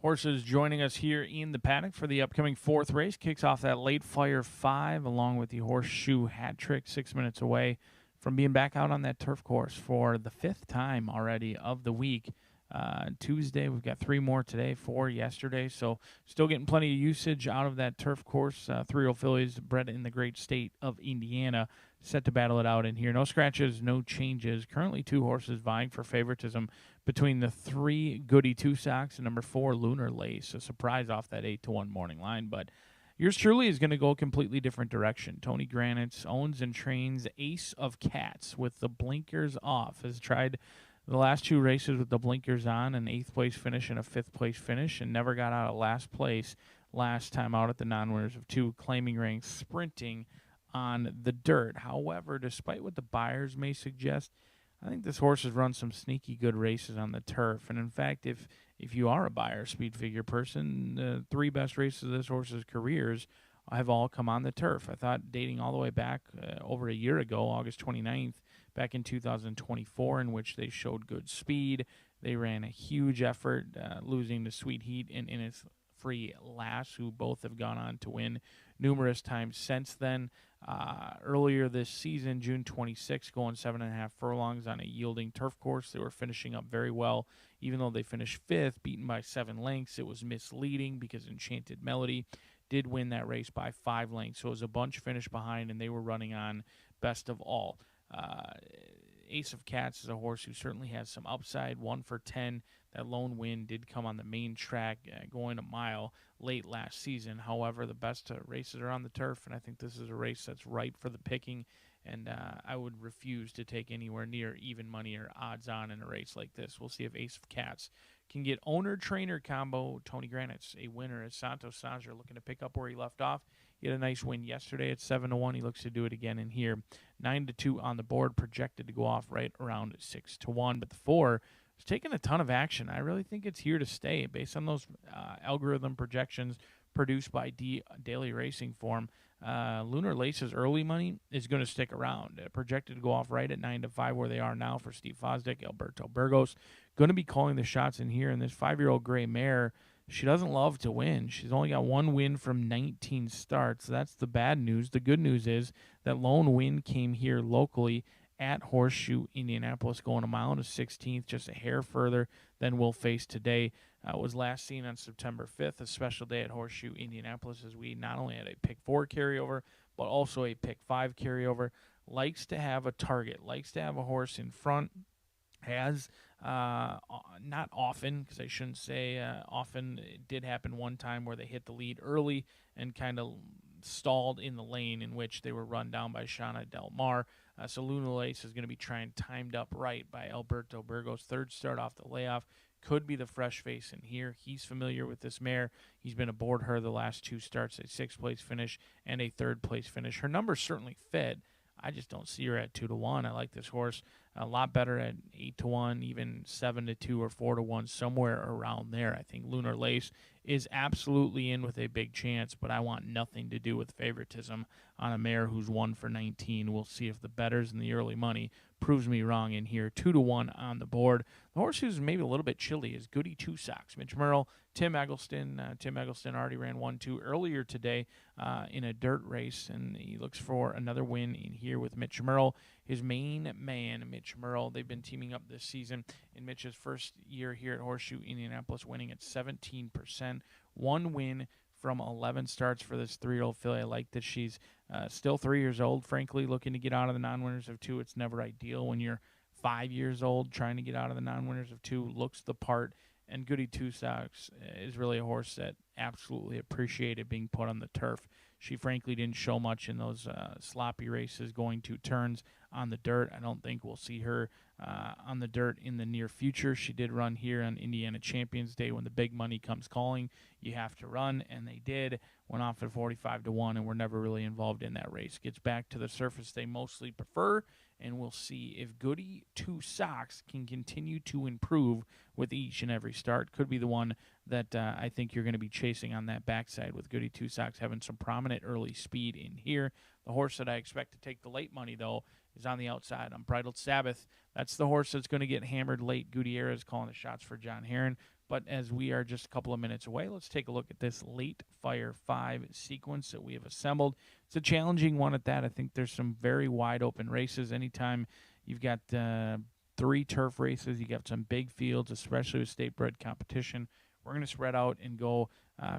Horses joining us here in the paddock for the upcoming 4th race. Kicks off that late fire 5 along with the Horseshoe hat trick, 6 minutes away from being back out on that turf course for the 5th time already of the week. Tuesday, we've got 3 more today, 4 yesterday, so still getting plenty of usage out of that turf course. 3-year-old fillies bred in the great state of Indiana, set to battle it out in here. No scratches, no changes. Currently 2 horses vying for favoritism between the 3 Goody Two Socks and number 4 Lunar Lace. A surprise off that 8-1 morning line, but yours truly is going to go a completely different direction. Tony Granitz owns and trains Ace of Cats with the blinkers off. Has tried the last 2 races with the blinkers on, an 8th place finish and a 5th place finish, and never got out of last place last time out at the non-winners of 2, claiming ranks sprinting on the dirt. However, despite what the buyers may suggest, I think this horse has run some sneaky good races on the turf. And in fact, if you are a buyer speed figure person, the 3 best races of this horse's careers have all come on the turf. I thought dating all the way back over a year ago, August 29th, back in 2024, in which they showed good speed. They ran a huge effort, losing to Sweet Heat and Innisfree Lass, who both have gone on to win numerous times since then. Earlier this season, June 26th, going 7.5 furlongs on a yielding turf course. They were finishing up very well, even though they finished 5th, beaten by 7 lengths. It was misleading because Enchanted Melody did win that race by 5 lengths. So it was a bunch finished behind, and they were running on best of all. Ace of Cats is a horse who certainly has some upside. 1 for 10. That lone win did come on the main track, going a mile late last season. However, the best races are on the turf, and I think this is a race that's ripe for the picking. And I would refuse to take anywhere near even money or odds on in a race like this. We'll see if Ace of Cats can get owner-trainer combo. Tony Granitz, a winner, as Santos Sanger looking to pick up where he left off. He had a nice win yesterday at 7-1. He looks to do it again in here. 9-2 on the board, projected to go off right around 6-1. But the 4 is taking a ton of action. I really think it's here to stay based on those algorithm projections produced by Daily Racing Form. Lunar Lace's early money is going to stick around. Projected to go off right at 9-5 where they are now for Steve Fosdick. Alberto Burgos going to be calling the shots in here. And this 5-year-old gray mare, she doesn't love to win. She's only got 1 win from 19 starts. That's the bad news. The good news is that lone win came here locally at Horseshoe Indianapolis, going a mile and a 16th, just a hair further than we'll face today. Was last seen on September 5th, a special day at Horseshoe Indianapolis, as we not only had a pick 4 carryover, but also a pick 5 carryover. Likes to have a target, likes to have a horse in front. Has not often, because I shouldn't say often. It did happen one time where they hit the lead early and kind of stalled in the lane in which they were run down by Shauna Del Mar. So Luna Lace is going to be trying timed up right by Alberto Burgos. 3rd start off the layoff. Could be the fresh face in here. He's familiar with this mare. He's been aboard her the last 2 starts, a 6th place finish and a 3rd place finish. Her numbers certainly fit. I just don't see her at 2-1. I like this horse a lot better at 8-1, even 7-2 or 4-1, somewhere around there. I think Lunar Lace is absolutely in with a big chance, but I want nothing to do with favoritism on a mare who's 1 for 19. We'll see if the bettors in the early money proves me wrong in here. 2-1 on the board. The horse who's maybe a little bit chilly is Goody Two Socks. Mitch Merle, Tim Eggleston. Tim Eggleston already ran 1-2 earlier today in a dirt race, and he looks for another win in here with Mitch Merle. His main man, Mitch Merle. They've been teaming up this season in Mitch's first year here at Horseshoe Indianapolis, winning at 17%. 1 win from 11 starts for this 3-year-old filly. I like that she's still 3 years old, frankly, looking to get out of the non-winners of 2. It's never ideal when you're 5 years old trying to get out of the non-winners of 2. Looks the part. And Goody Two Socks is really a horse that absolutely appreciated being put on the turf. She frankly didn't show much in those sloppy races going 2 turns on the dirt. I don't think we'll see her on the dirt in the near future. She did run here on Indiana Champions Day when the big money comes calling. You have to run, and they did. Went off at 45-1, and were never really involved in that race. Gets back to the surface they mostly prefer, and we'll see if Goody Two Socks can continue to improve with each and every start. Could be the one that I think you're going to be chasing on that backside, with Goody Two Socks having some prominent early speed in here. The horse that I expect to take the late money, though, is on the outside. Unbridled Sabbath. That's the horse that's going to get hammered late. Gutierrez calling the shots for John Heron. But as we are just a couple of minutes away, let's take a look at this late Fire 5 sequence that we have assembled. It's a challenging one at that. I think there's some very wide open races. Anytime you've got 3 turf races, you got some big fields, especially with state bred competition. We're going to spread out and go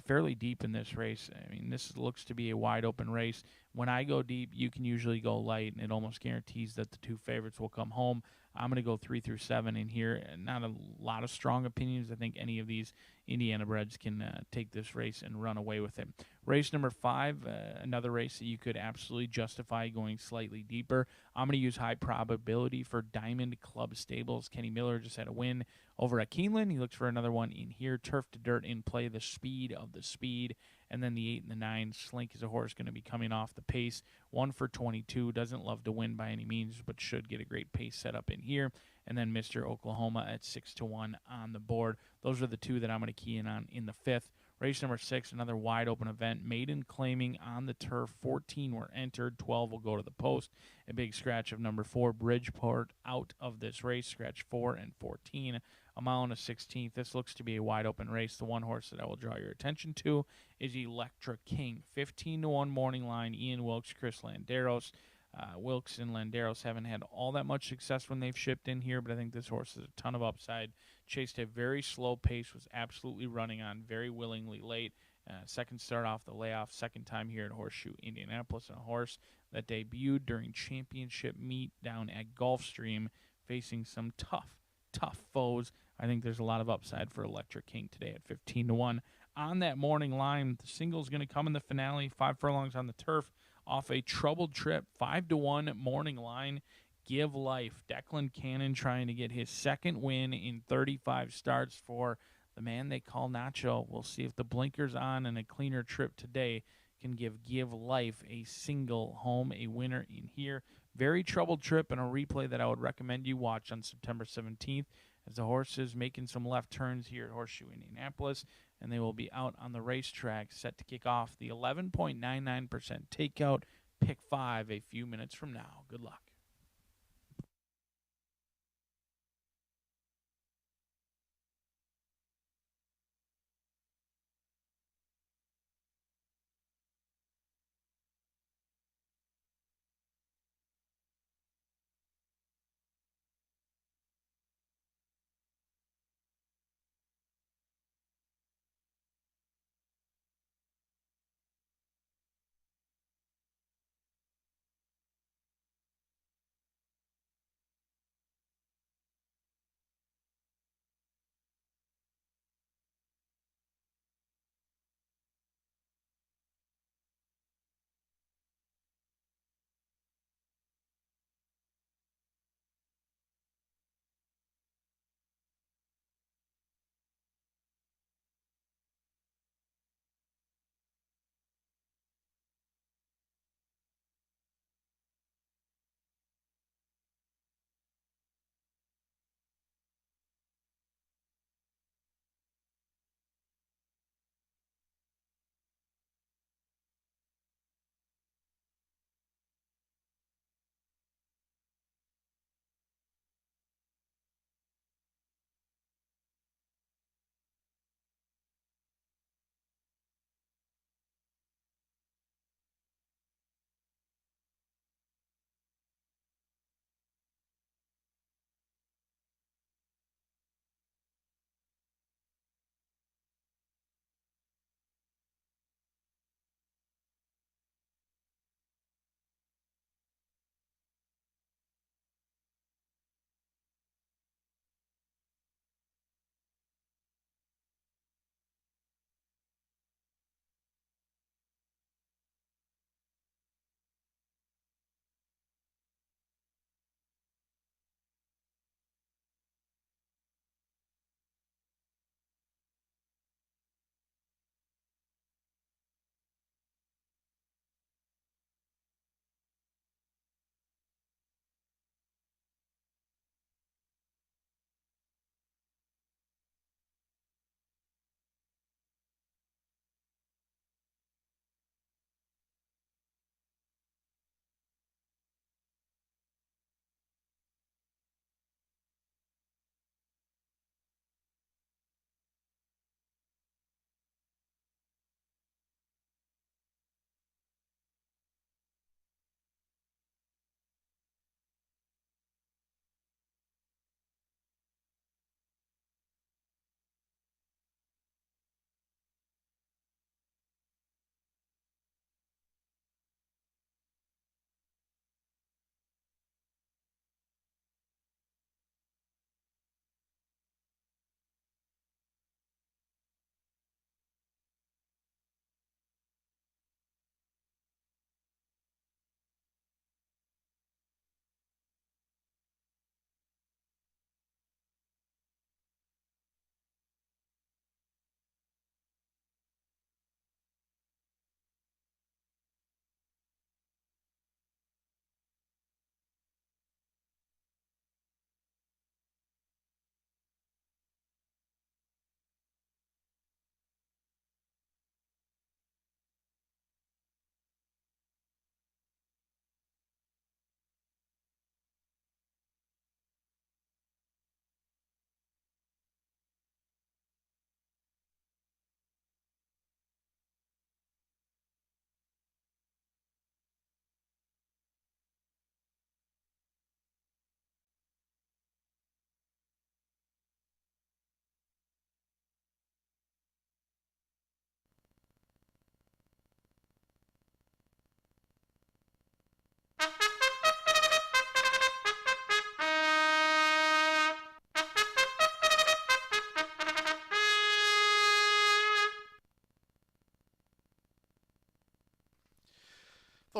fairly deep in this race. I mean, this looks to be a wide open race. When I go deep, you can usually go light, and it almost guarantees that the 2 favorites will come home. I'm going to go 3 through 7 in here. Not a lot of strong opinions. I think any of these Indiana breds can take this race and run away with it. Race number 5, another race that you could absolutely justify going slightly deeper. I'm going to use high probability for Diamond Club Stables. Kenny Miller just had a win over at Keeneland. He looks for another one in here. Turf to dirt in play, the speed of the speed. And then the 8 and the 9, Slink is a horse going to be coming off the pace. 1 for 22, doesn't love to win by any means, but should get a great pace set up in here. And then Mr. Oklahoma at 6-1 on the board. Those are the 2 that I'm going to key in on in the 5th. Race number 6, another wide open event. Maiden claiming on the turf. 14 were entered. 12 will go to the post. A big scratch of number 4, Bridgeport, out of this race. Scratch 4 and 14. A mile and a 16th. This looks to be a wide open race. The one horse that I will draw your attention to is Electra King. 15-1 morning line. Ian Wilkes, Chris Landeros. Wilkes and Landeros haven't had all that much success when they've shipped in here, but I think this horse has a ton of upside. Chased a very slow pace, was absolutely running on very willingly late. Second start off the layoff, second time here at Horseshoe Indianapolis, and a horse that debuted during championship meet down at Gulfstream, facing some tough foes. I think there's a lot of upside for Electric King today at 15-1. On that morning line, the single's going to come in the finale. 5 furlongs on the turf off a troubled trip. 5-1 morning line. Give Life. Declan Cannon trying to get his second win in 35 starts for the man they call Nacho. We'll see if the blinkers on and a cleaner trip today can give Life a single home, a winner in here. Very troubled trip, and a replay that I would recommend you watch on September 17th as the horse is making some left turns here at Horseshoe Indianapolis, and they will be out on the racetrack set to kick off the 11.99% takeout pick 5 a few minutes from now. Good luck.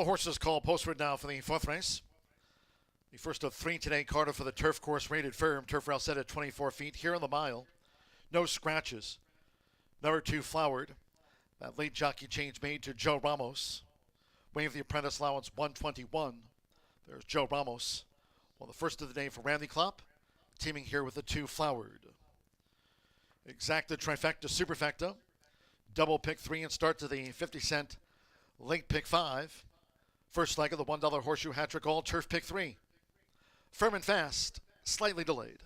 The horses call postward now for the fourth race. The first of three today, Carter for the turf course, rated firm. Turf rail set at 24 feet here on the mile. No scratches. Number 2, Flowered. That late jockey change made to Joe Ramos. Wave the apprentice allowance 121. There's Joe Ramos. Well, the first of the day for Randy Klopp, teaming here with the 2, Flowered. Exacta, trifecta, superfecta. Double pick 3 and start to the 50-cent late pick 5. First leg of the $1 horseshoe hat trick all turf pick 3. Firm and fast, slightly delayed.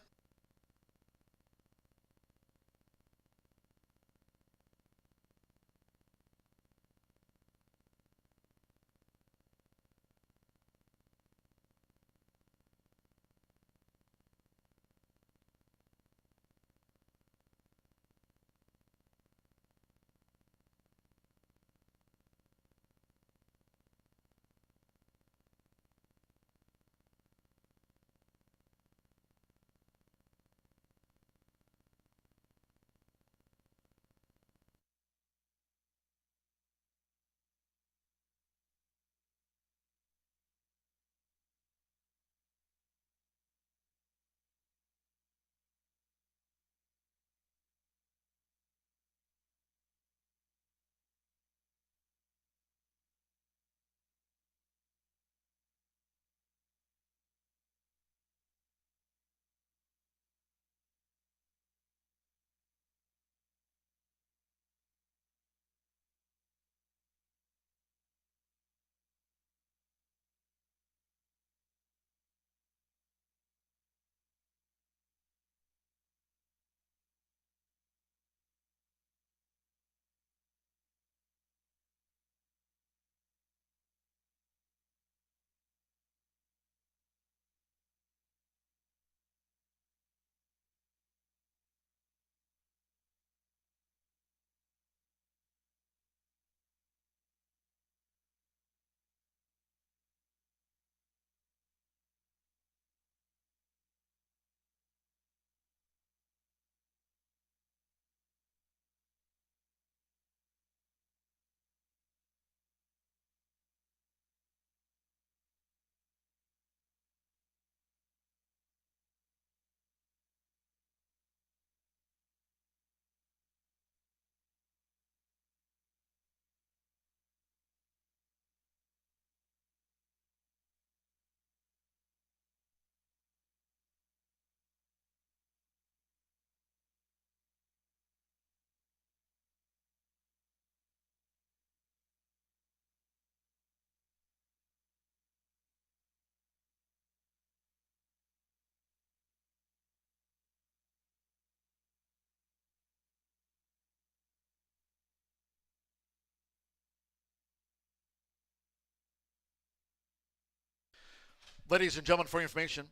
Ladies and gentlemen, for your information,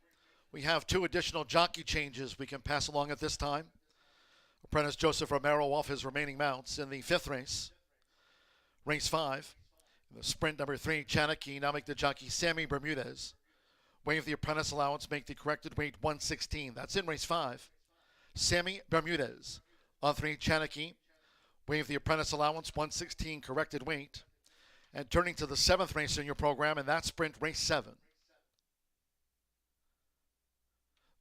we have 2 additional jockey changes we can pass along at this time. Apprentice Joseph Romero off his remaining mounts in the 5th race. Race 5. In the sprint number 3, Chanakee now make the jockey Sammy Bermudez. Waive the apprentice allowance, make the corrected weight 116. That's in race 5. Sammy Bermudez. On 3, Chanakee. Waive the apprentice allowance, 116 corrected weight. And turning to the 7th race in your program, and that's sprint race 7.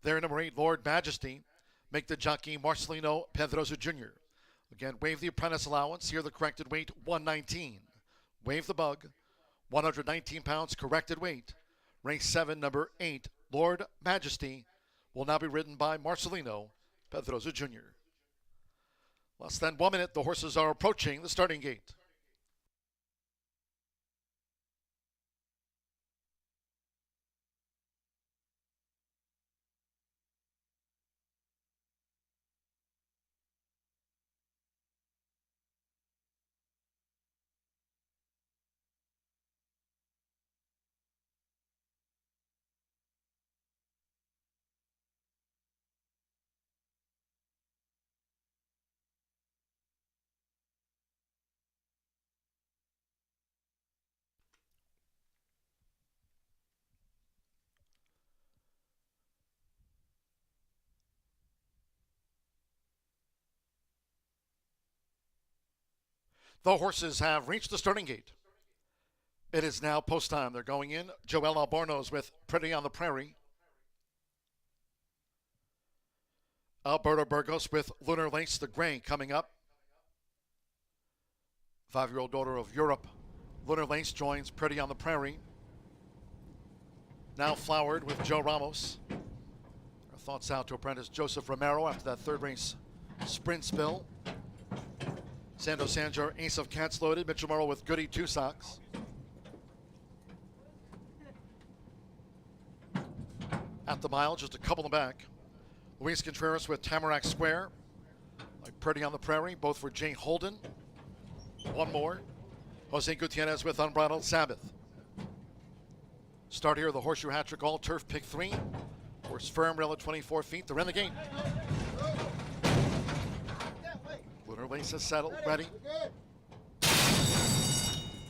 There, number 8, Lord Majesty. Make the jockey Marcelino Pedroza Jr. Again, waive the apprentice allowance. Here the corrected weight, 119. Waive the bug, 119 pounds corrected weight. Race 7, number 8, Lord Majesty, will now be ridden by Marcelino Pedroza Jr. Less than 1 minute, the horses are approaching the starting gate. The horses have reached the starting gate. It is now post time. They're going in. Joel Albornoz with Pretty on the Prairie. Alberto Burgos with Lunar Lace the Gray coming up. 5-year-old daughter of Europe. Lunar Lace joins Pretty on the Prairie. Now flowered with Joe Ramos. Our thoughts out to apprentice Joseph Romero after that third race sprint spill. Sando Sanjor, Ace of Cats loaded. Mitchell Morrow with Goody Two Socks. At the mile, just a couple in the back. Luis Contreras with Tamarack Square. Like Pretty on the Prairie, both for Jane Holden. One more. Jose Gutierrez with Unbridled Sabbath. Start here, the Horseshoe Hat-Trick All-Turf Pick 3. Horse firm, rail at 24 feet. They're in the gate. Lunar Lace is settled, ready.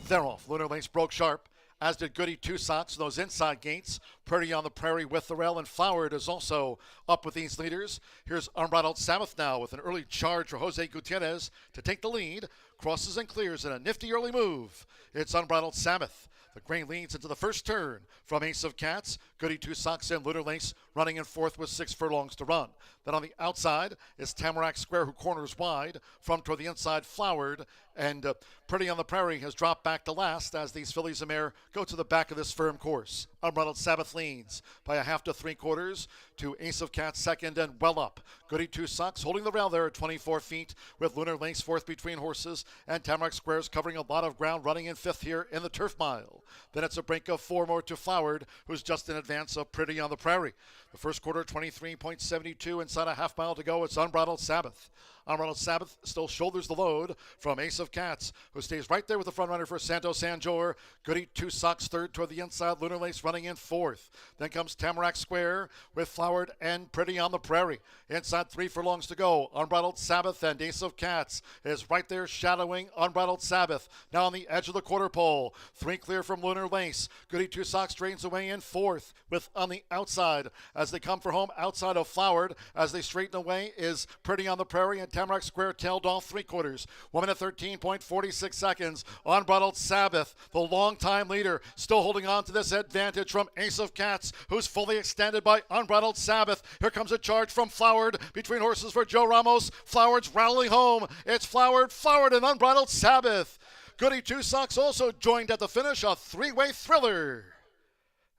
They're off. Lunar Lace broke sharp, as did Goody Two Socks. Those inside gates. Pretty on the Prairie with the rail, and Flowered is also up with these leaders. Here's Unbridled Sabbath now with an early charge for Jose Gutierrez to take the lead. Crosses and clears in a nifty early move. It's Unbridled Sabbath. The gray leads into the first turn from Ace of Cats. Goody Two Socks and Lunar Lace running in fourth with 6 furlongs to run. Then on the outside is Tamarack Square, who corners wide. From toward the inside, Flowered. And Pretty on the Prairie has dropped back to last as these fillies and mare go to the back of this firm course. Unbridled Sabbath leads by a half to 3/4 to Ace of Cats second and well up. Goody Two Socks holding the rail there at 24 feet with Lunar Lace fourth between horses, and Tamarack Square's covering a lot of ground, running in fifth here in the turf mile. Then it's a break of 4 more to Flowered, who's just in advance of Pretty on the Prairie. The first quarter, 23.72, inside a half mile to go. It's Unbridled Sabbath. Unbridled Sabbath still shoulders the load from Ace of Cats, who stays right there with the front runner for Santo Sanjor. Goody Two Socks third toward the inside. Lunar Lace running in fourth. Then comes Tamarack Square with Flowered and Pretty on the Prairie. Inside 3 furlongs to go. Unbridled Sabbath and Ace of Cats is right there shadowing Unbridled Sabbath. Now on the edge of the quarter pole. 3 clear from Lunar Lace. Goody Two Socks drains away in fourth with on the outside as they come for home outside of Flowered. As they straighten away is Pretty on the Prairie, and Tamarack Square tailed off 3/4. 1 minute 13.46 seconds. Unbridled Sabbath, the long-time leader, still holding on to this advantage from Ace of Cats, who's fully extended by Unbridled Sabbath. Here comes a charge from Flowered between horses for Joe Ramos. Flowered's rattling home. It's Flowered, and Unbridled Sabbath. Goody Two Socks also joined at the finish, a 3-way thriller.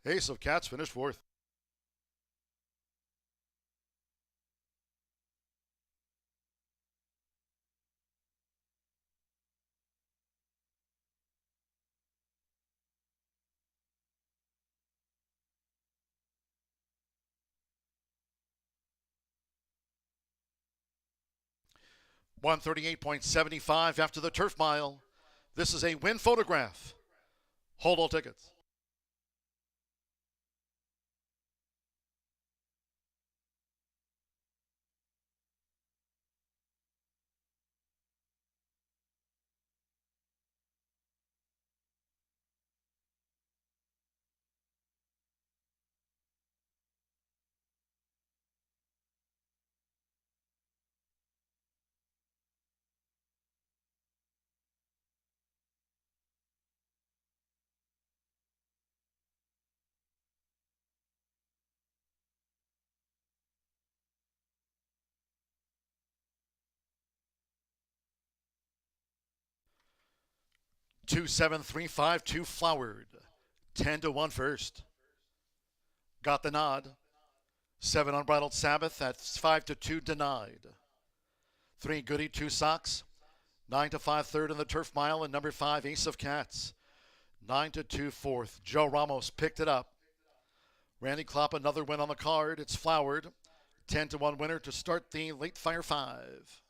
Ace of Cats finished fourth. $138.75 after the turf mile. This is a win photograph. Hold all tickets. Two, 7, 3, 5, 2 Flowered. 10-1 first. Got the nod. 7 Unbridled Sabbath at 5-2 denied. 3 Goody Two Socks. 9-5 third in the turf mile, and number 5 Ace of Cats. 9-2 fourth. Joe Ramos picked it up. Randy Klopp another win on the card. It's Flowered. 10-1 winner to start the late Fire 5.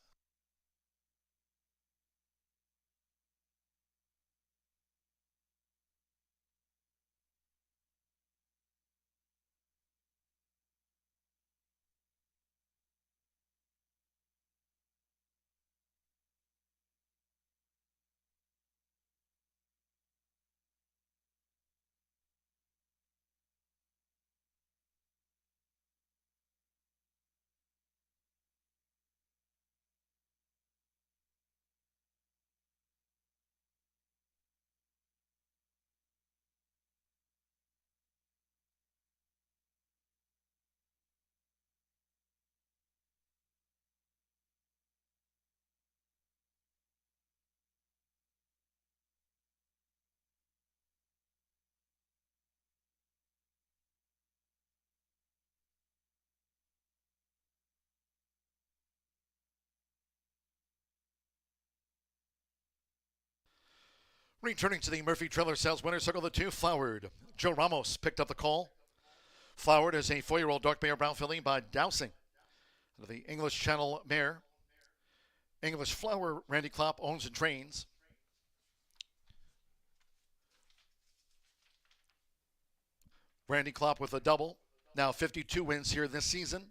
Returning to the Murphy Trailer Sales winner circle, the 2, Flowered. Joe Ramos picked up the call. Flowered is a 4-year-old dark mare brown filly by Dowsing. The English Channel mare. English Flower, Randy Klopp owns and trains. Randy Klopp with a double. Now 52 wins here this season.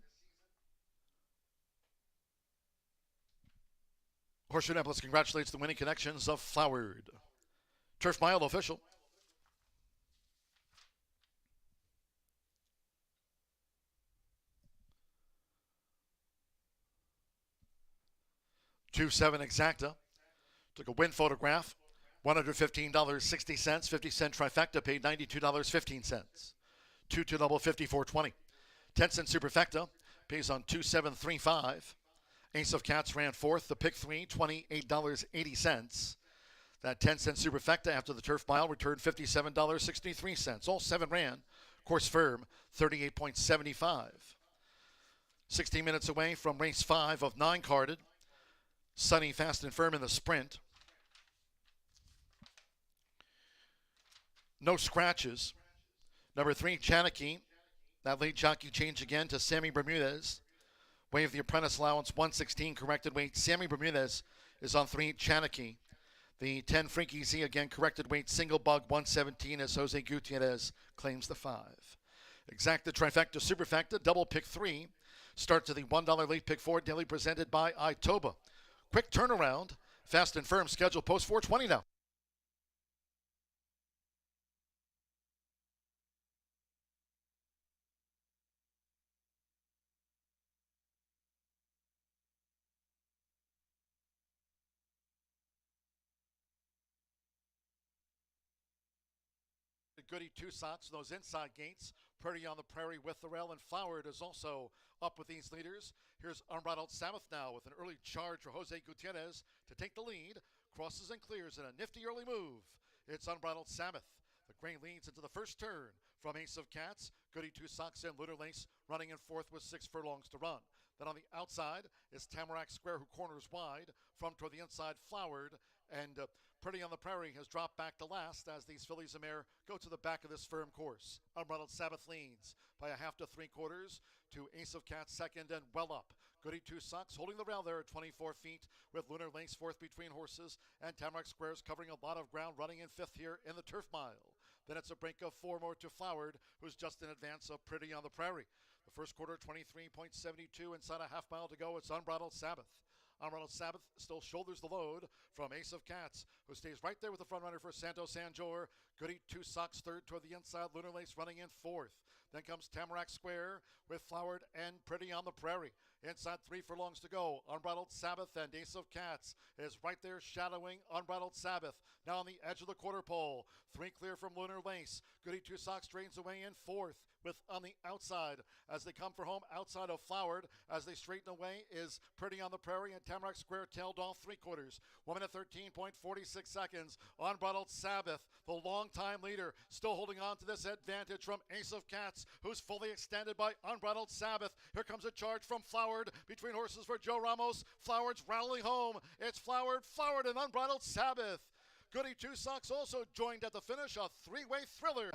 Horseshoe Indianapolis congratulates the winning connections of Flowered. Turf Mile official. $2.7 exacta. Took a win photograph. $115.60. 50-cent trifecta paid $92.15. 2-2 double 54.20. 10-cent superfecta pays on 2.735. Ace of Cats ran fourth. The pick 3, $28.80. That 10-cent superfecta after the turf mile returned $57.63. All 7 ran. Course firm, 38.75. 16 minutes away from race 5 of 9 carded. Sunny, fast and firm in the sprint. No scratches. Number 3, Chanakee. That lead jockey changed again to Sammy Bermudez. Waive the apprentice allowance, 116 corrected weight. Sammy Bermudez is on 3, Chanakee. The 10, Freaky Z, again corrected weight. Single bug, 117 as Jose Gutierrez claims the 5. Exacta, trifecta, superfecta, double pick 3. Start to the $1 late pick 4, daily presented by Itoba. Quick turnaround, fast and firm, schedule post 420 now. Goody Tucson, those inside gates. Pretty on the Prairie with the rail, and Flowered is also up with these leaders. Here's Unbridled Sabbath now with an early charge for Jose Gutierrez to take the lead. Crosses and clears in a nifty early move. It's Unbridled Sabbath. The gray leads into the first turn from Ace of Cats. Goody Tucson and Lunar Lace running in fourth with 6 furlongs to run. Then on the outside is Tamarack Square, who corners wide. From toward the inside, Flowered. And Pretty on the Prairie has dropped back to last as these fillies and mare go to the back of this firm course. Unbridled Sabbath leads by a half to 3/4 to Ace of Cats second and well up. Goody Tucson holding the rail there at 24 feet with Lunar Lace fourth between horses, and Tamarack Squares covering a lot of ground, running in fifth here in the turf mile. Then it's a break of 4 more to Flowered, who's just in advance of Pretty on the Prairie. The first quarter, 23.72, inside a half mile to go. It's Unbridled Sabbath. Unbridled Sabbath still shoulders the load from Ace of Cats, who stays right there with the front runner for Santo Sanjor. Goody Tucson third toward the inside. Lunar Lace running in fourth. Then comes Tamarack Square with Flowered and Pretty on the Prairie. Inside 3 furlongs to go. Unbridled Sabbath and Ace of Cats is right there shadowing Unbridled Sabbath. Now on the edge of the quarter pole. 3 clear from Lunar Lace. Goody Tucson straightens away in fourth. With on the outside as they come for home outside of Flowered as they straighten away is Pretty on the Prairie, and Tamarack Square tailed off 3/4. 1 minute 13.46 seconds. Unbridled Sabbath, the longtime leader, still holding on to this advantage from Ace of Cats, who's fully extended by Unbridled Sabbath. Here comes a charge from Flowered between horses for Joe Ramos. Flowered's rattling home. It's Flowered, and Unbridled Sabbath. Goody Tucson also joined at the finish, a 3-way thriller.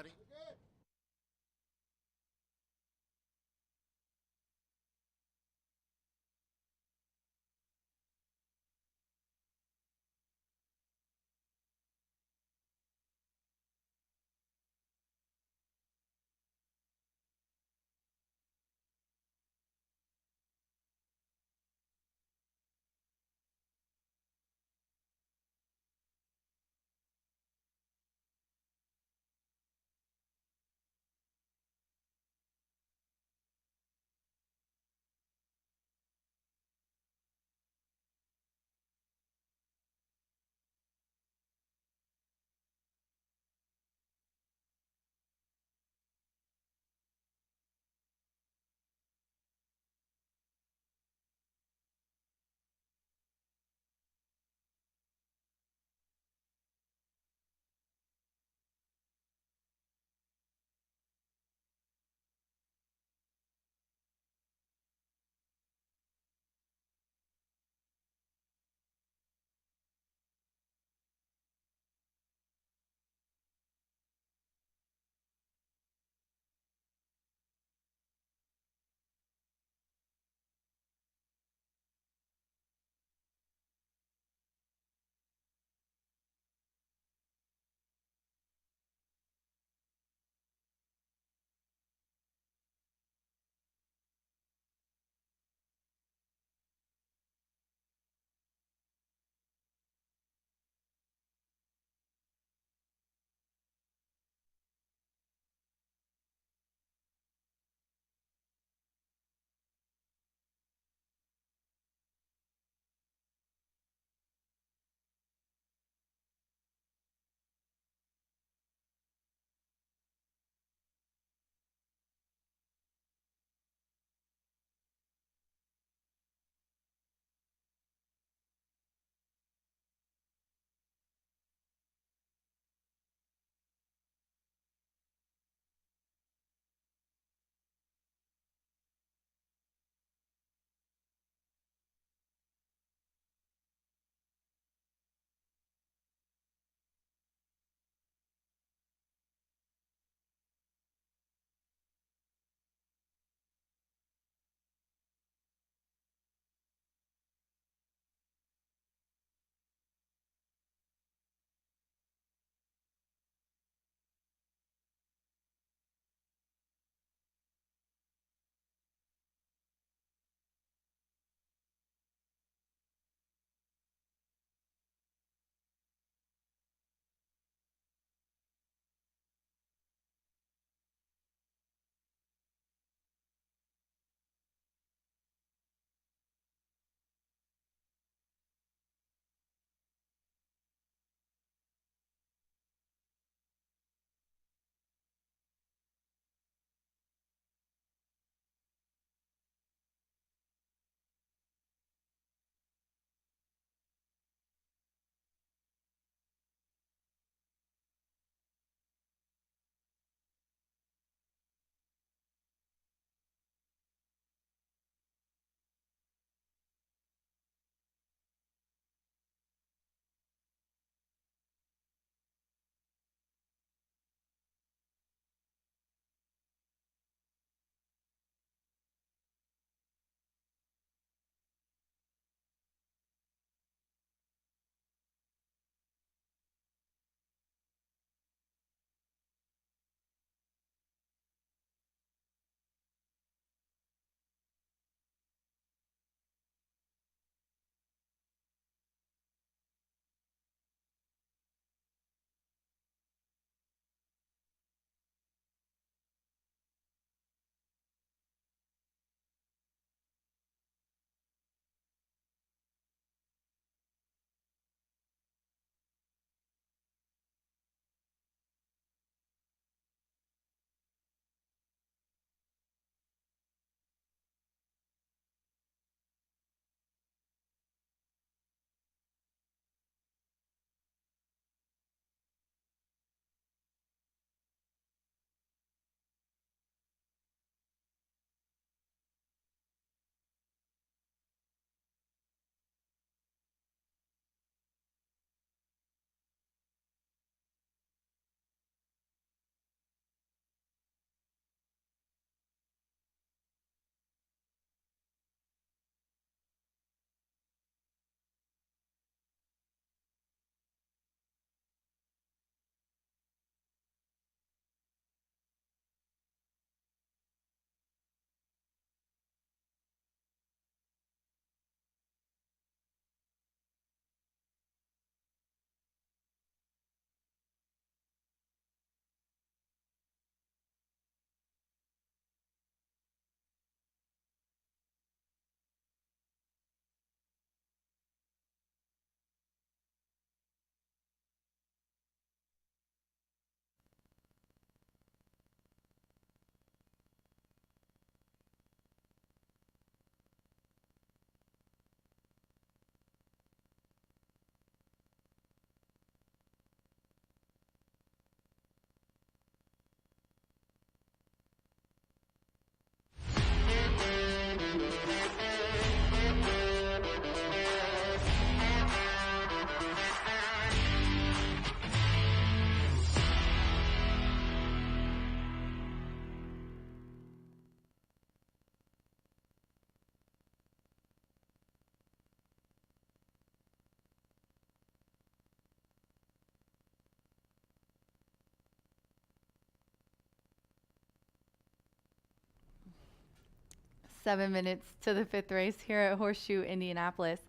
7 minutes to the 5th race here at Horseshoe Indianapolis.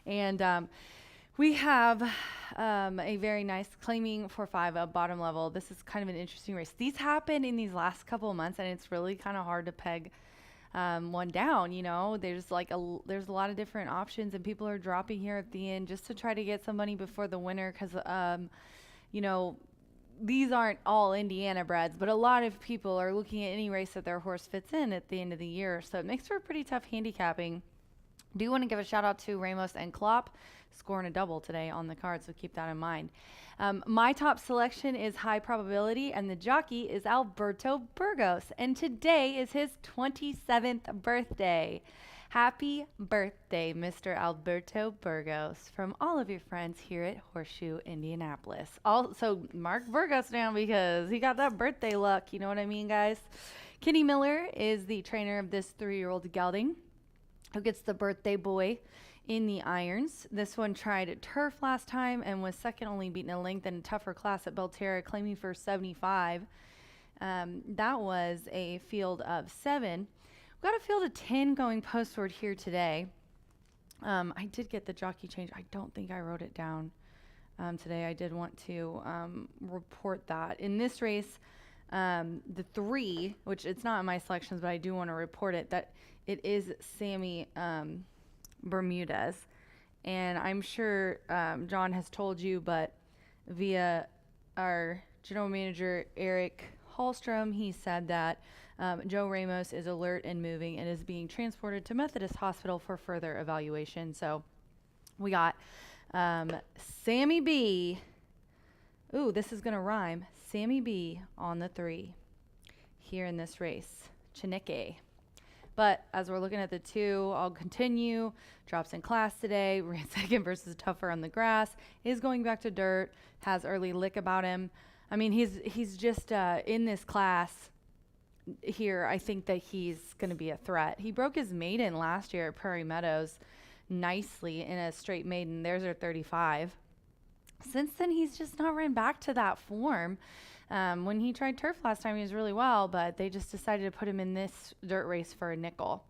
And we have a very nice claiming for 5 bottom level. This is kind of an interesting race. These happen in these last couple of months, and it's really kind of hard to peg one down. You know, there's there's a lot of different options, and people are dropping here at the end just to try to get some money before the winner, because you know, these aren't all Indiana breds, but a lot of people are looking at any race that their horse fits in at the end of the year, so it makes for pretty tough handicapping. Do want to give a shout out to Ramos and Klopp scoring a double today on the card, so keep that in mind. My top selection is High Probability, and the jockey is Alberto Burgos, and today is his 27th birthday. Happy birthday, Mr. Alberto Burgos, from all of your friends here at Horseshoe Indianapolis. Also, mark Burgos down because he got that birthday luck, you know what I mean, guys? Kenny Miller is the trainer of this 3-year-old gelding, who gets the birthday boy in the irons. This one tried turf last time and was second, only beaten a length in a tougher class at Belterra, claiming for 75. That was a field of 7. We've got a field of 10 going postward here today. I did get the jockey change. I don't think I wrote it down today. I did want to report that. In this race, the 3, which it's not in my selections, but I do want to report it, that it is Sammy Bermudez. And I'm sure John has told you, but via our general manager, Eric Hallstrom, he said that Joe Ramos is alert and moving and is being transported to Methodist Hospital for further evaluation. So we got Sammy B. Ooh, this is going to rhyme. Sammy B on the 3 here in this race. Chineke. But as we're looking at the 2, I'll continue. Drops in class today. Ran second versus tougher on the grass. Is going back to dirt. Has early lick about him. I mean, he's just in this class here. I think that he's going to be a threat. He broke his maiden last year at Prairie Meadows nicely in a straight maiden. There's our 35. Since then, he's just not ran back to that form. When he tried turf last time, he was really well, but they just decided to put him in this dirt race for a nickel.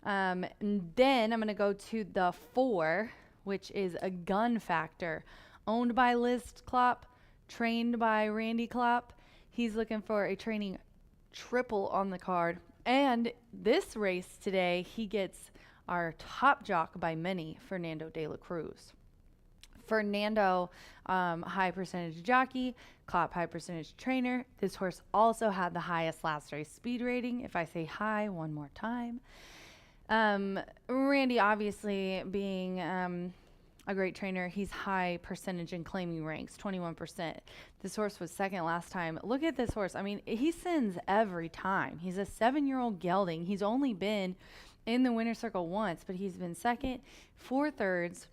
And then I'm going to go to the 4, which is a Gun Factor, owned by Liz Klopp, trained by Randy Klopp. He's looking for a training triple on the card. And this race today, he gets our top jock by many, Fernando de la Cruz. Fernando, high percentage jockey, Klopp high percentage trainer. This horse also had the highest last race speed rating. If I say high one more time. Randy, obviously being a great trainer, he's high percentage in claiming ranks, 21%. This horse was second last time. Look at this horse. I mean, he sends every time. He's a 7-year-old gelding. He's only been in the winner's circle once, but he's been second, 4 thirds,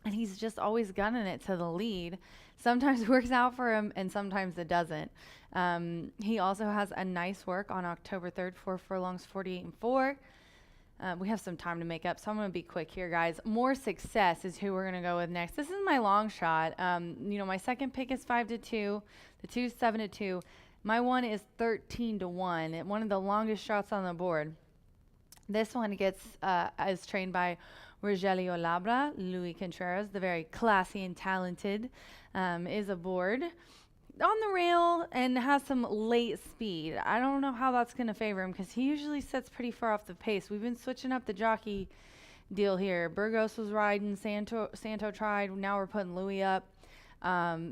and he's just always gunning it to the lead. Sometimes it works out for him, and sometimes it doesn't. He also has a nice work on October 3rd, 4 furlongs, 48 and 4. We have some time to make up, so I'm going to be quick here, guys. More Success is who we're going to go with next. This is my long shot. You know, my second pick is 5-2. The 2 is 7-2. My 1 is 13-1. One of the longest shots on the board. This one gets is trained by Rogelio Labra. Louis Contreras, the very classy and talented, is aboard on the rail and has some late speed. I don't know how that's going to favor him because he usually sits pretty far off the pace. We've been switching up the jockey deal here. Burgos was riding, Santo tried. Now we're putting Louis up.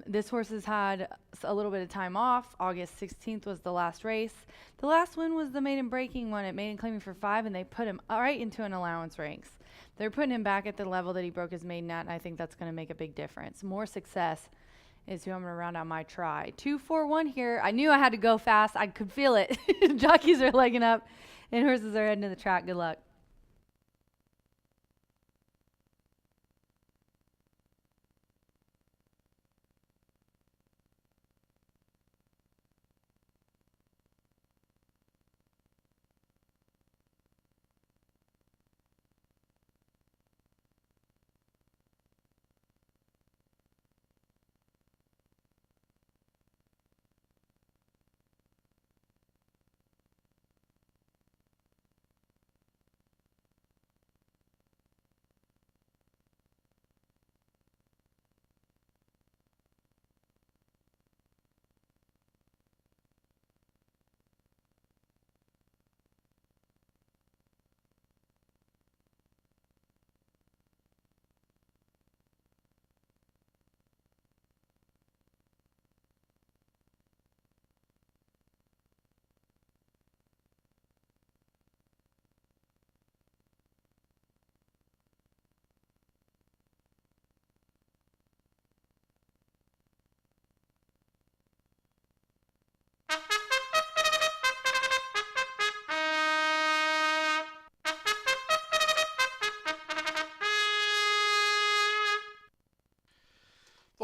This horse has had a little bit of time off. August 16th was the last race. The last win was the maiden breaking one at maiden claiming for 5, and they put him right into an allowance ranks. They're putting him back at the level that he broke his maiden at, and I think that's going to make a big difference. More Success is who I'm going to round out my try. 2-4-1 here. I knew I had to go fast. I could feel it. Jockeys are legging up, and horses are heading to the track. Good luck.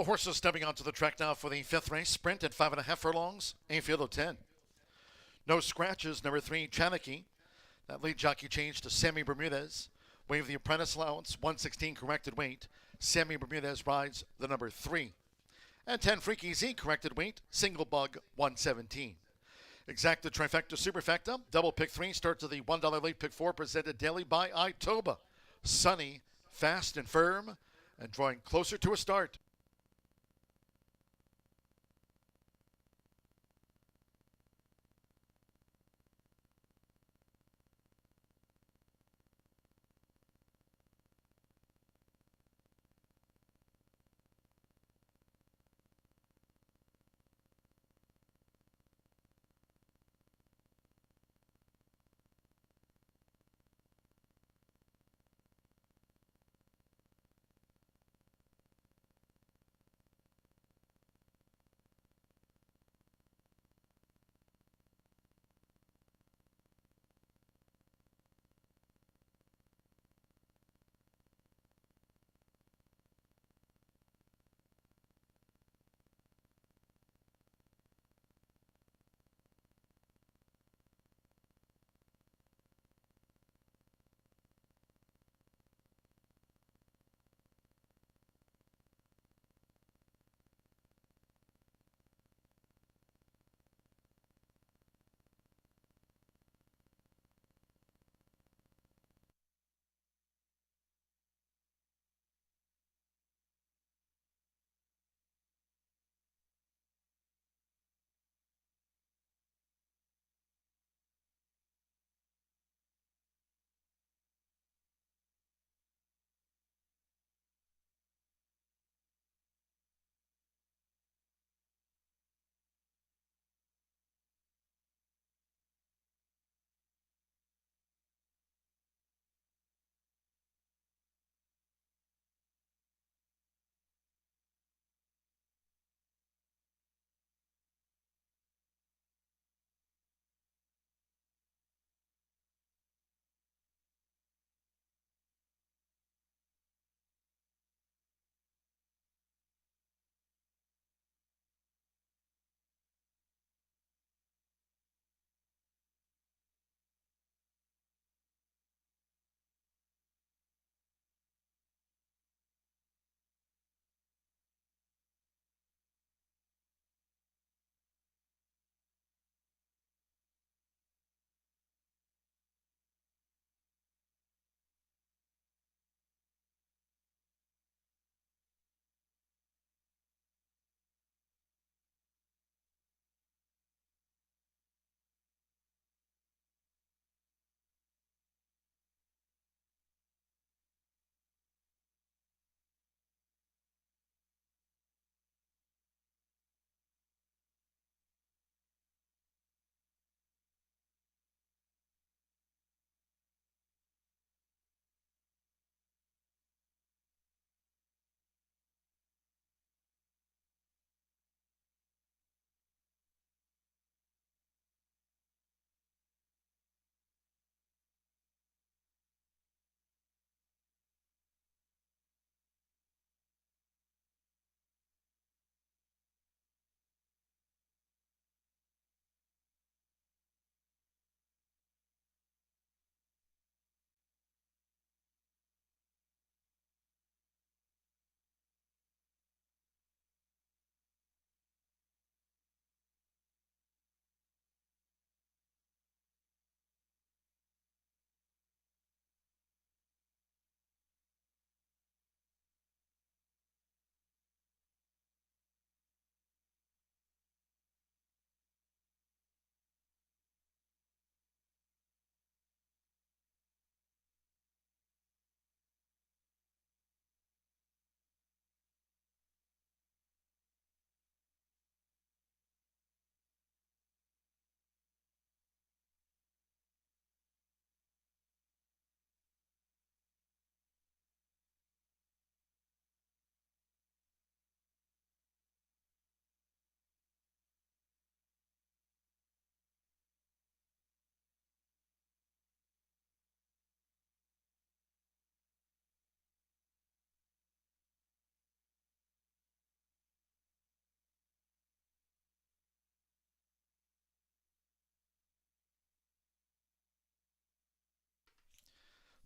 The horses stepping onto the track now for the 5th race, sprint at 5.5 furlongs, a field of 10. No scratches, number 3, Chanakee. That lead jockey changed to Sammy Bermudez. Wave the apprentice allowance, 116 corrected weight. Sammy Bermudez rides the number 3. And 10 Freaky Z corrected weight, single bug, 117. Exacta Trifecta Superfecta, double pick 3 starts at the $1 late pick 4 presented daily by Itoba. Sunny, fast and firm, and drawing closer to a start.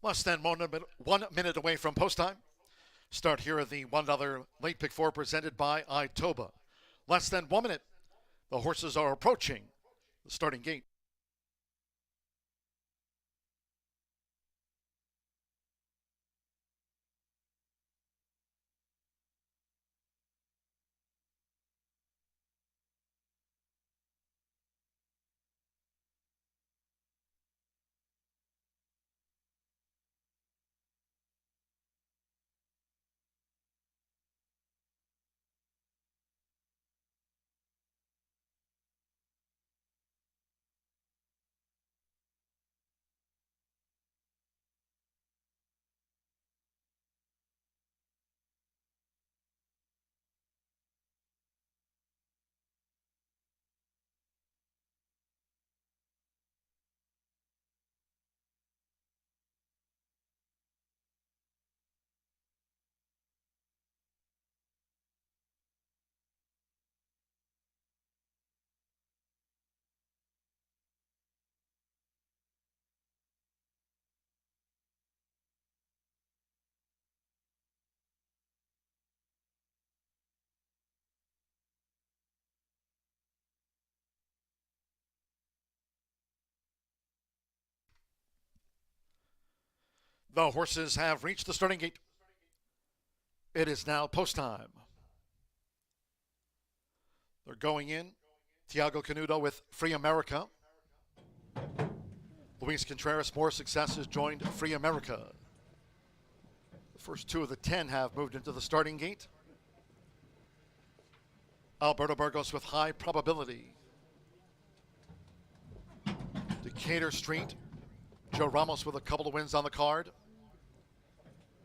Less than 1 minute away from post time. Start here at the $1 late pick 4 presented by Itoba. Less than 1 minute. The horses are approaching the starting gate. The horses have reached the starting gate. It is now post time. They're going in. Tiago Canuto with Free America. Luis Contreras, More Success, has joined Free America. The first 2 of the 10 have moved into the starting gate. Alberto Burgos with High Probability. Decatur Street. Joe Ramos with a couple of wins on the card.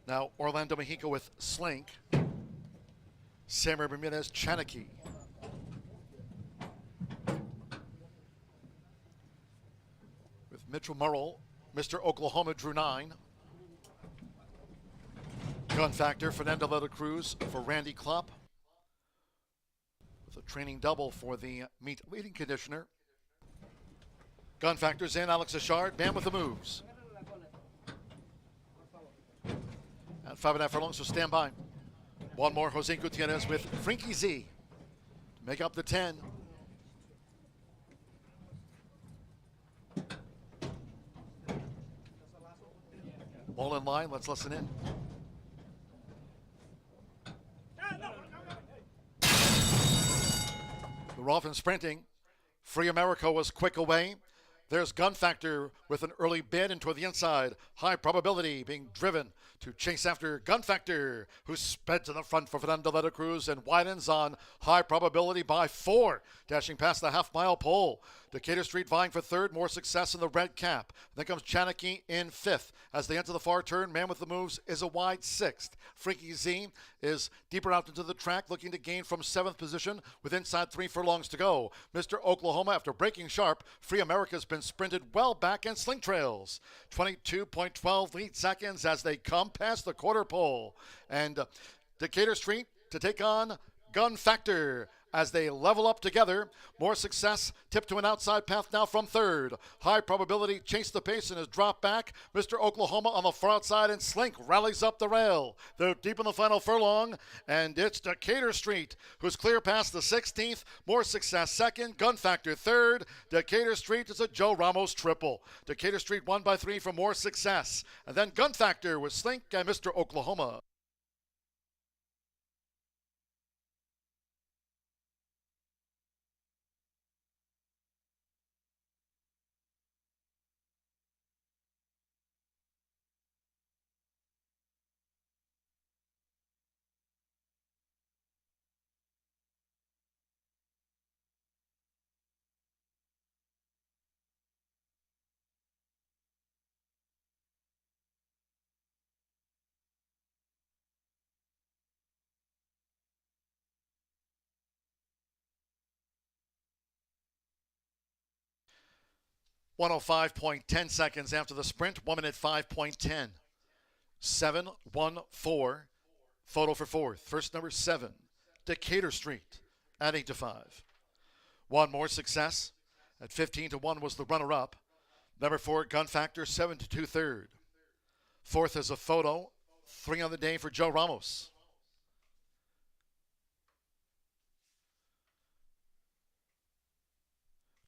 Now Orlando Mexico with Slink. Samuel Ramirez, Chanakee. With Mitchell Murrell, Mr. Oklahoma drew 9. Gun Factor, Fernando Leta Cruz for Randy Klopp. With a training double for the meet leading conditioner. Gun Factor's in, Alex Achard, man with the moves. At 5.5 furlongs, so stand by. One more, Jose Gutierrez with Frankie Z to make up the 10. All in line, let's listen in. They're off and sprinting. Free America was quick away. There's Gun Factor with an early bid and toward the inside. High Probability being driven to chase after Gun Factor, who sped to the front for Fernando Leta Cruz and widens on High Probability by 4, dashing past the half-mile pole. Decatur Street vying for 3rd, More Success in the red cap. Then comes Chanakee in 5th. As they enter the far turn, Man with the Moves is a wide 6th. Freaky Z is deeper out into the track, looking to gain from 7th position with inside 3 furlongs to go. Mr. Oklahoma, after breaking sharp, Free America's been sprinted well back and Slink trails. 22.12 lead seconds as they come past the quarter pole. And Decatur Street to take on Gun Factor as they level up together. More Success tipped to an outside path now from 3rd. High Probability chased the pace and has dropped back. Mr. Oklahoma on the far outside, and Slink rallies up the rail. They're deep in the final furlong, and it's Decatur Street who's clear past the 16th. More Success 2nd, Gun Factor 3rd. Decatur Street is a Joe Ramos triple. Decatur Street won by 3 for More Success. And then Gun Factor with Slink and Mr. Oklahoma. .10 seconds after the sprint, 1 minute 5.10. 7-1-4. Photo for 4th. First number 7, Decatur Street at 8-5. One More Success at 15-1 was the runner-up. Number 4, Gun Factor, 7-2 third. Fourth is a photo. 3 on the day for Joe Ramos.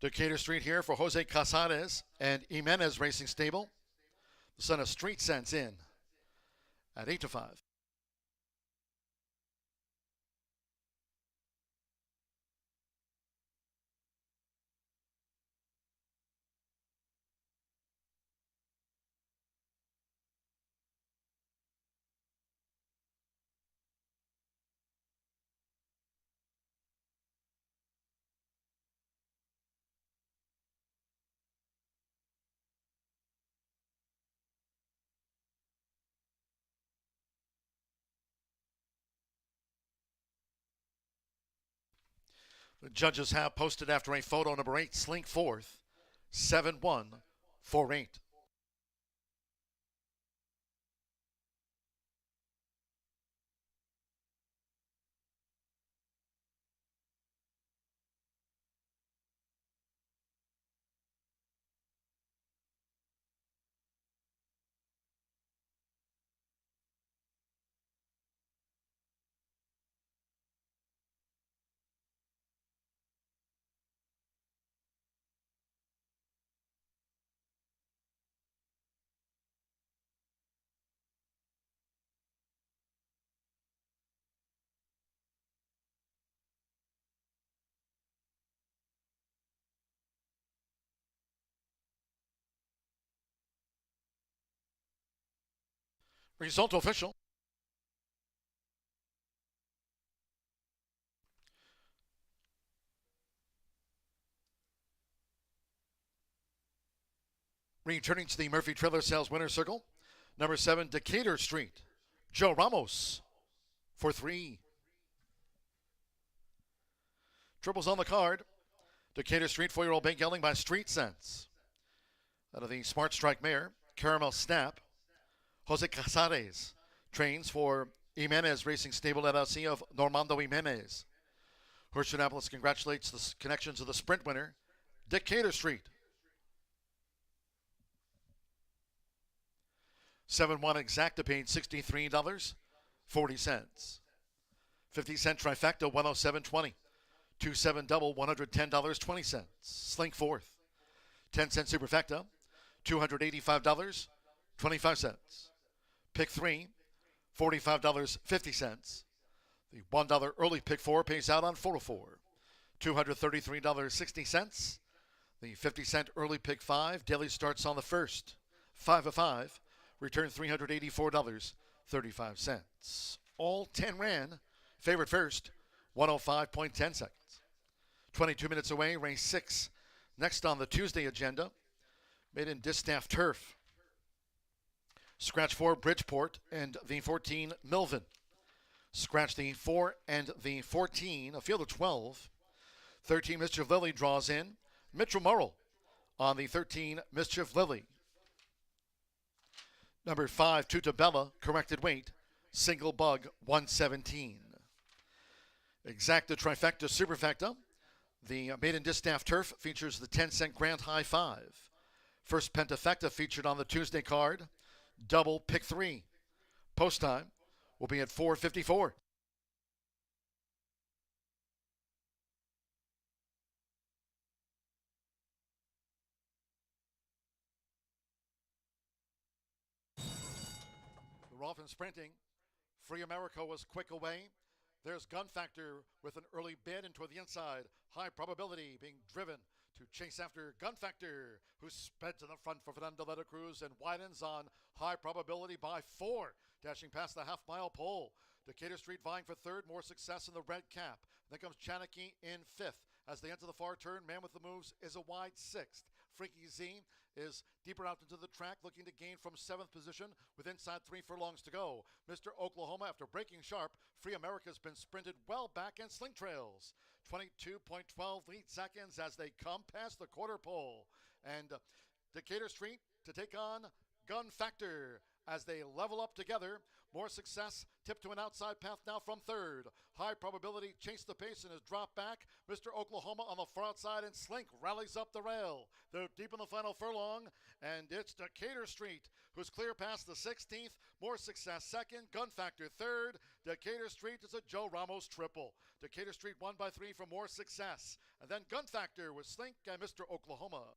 Decatur Street here for Jose Casares and Jimenez Racing Stable. The son of Street Sense in at 8-5. The judges have posted after a photo number 8, Slink fourth, 7-1, 4-8. Result official. Returning to the Murphy Trailer Sales Winner's Circle, number 7, Decatur Street, Joe Ramos for 3. Triples on the card. Decatur Street, 4-year-old bank gelding by Street Sense. Out of the Smart Strike mare, Caramel Snap. Jose Casares trains for Jimenez Racing Stable LLC of Normando Jimenez. Horseshoe Indianapolis congratulates the connections of the sprint winner, Decatur Street. 7-1 exacta paid $63.40. 50-cent trifecta, $107.20. 2-7 double, $110.20. Slink fourth. 10-cent superfecta, $285.25. Pick 3, $45.50. The $1 early pick 4 pays out on 404, $233.60. The 50-cent early pick 5 daily starts on the 1st, 5 of 5, return $384.35. All 10 ran. Favorite first, 105.10 seconds. 22 minutes away, race 6. Next on the Tuesday agenda, made in Distaff Turf. Scratch 4, Bridgeport, and the 14, Milvin. Scratch the 4 and the 14, a field of 12. 13, Mischief Lily draws in. Mitchell Murrell on the 13, Mischief Lily. Number 5, Tutabella, corrected weight, single bug, 117. Exacta trifecta superfecta. The maiden Distaff Turf features the 10-cent Grand High 5. First pentafecta featured on the Tuesday card. Double pick 3. Post time will be at 4:54. The Rolfing sprinting. Free America was quick away. There's Gun Factor with an early bid and toward the inside. High probability being driven to chase after Gun Factor, who sped to the front for Fernando Veta Cruz and widens on high probability by 4, dashing past the half-mile pole. Decatur Street vying for 3rd, more success in the red cap. Then comes Chanakey in 5th. As they enter the far turn, Man with the Moves is a wide 6th. Freaky Z is deeper out into the track, looking to gain from 7th position with inside 3 furlongs to go. Mr. Oklahoma, after breaking sharp, Free America's been sprinted well back and Slink trails. 22.12 lead seconds as they come past the quarter pole. And Decatur Street to take on Gun Factor as they level up together. More Success tipped to an outside path now from third. High Probability chased the pace and has dropped back. Mr. Oklahoma on the far outside, and Slink rallies up the rail. They're deep in the final furlong, and it's Decatur Street who's clear past the 16th. More Success second. Gun Factor third. Decatur Street is a Joe Ramos triple. Decatur Street won by 3 for More Success. And then Gun Factor with Slink and Mr. Oklahoma.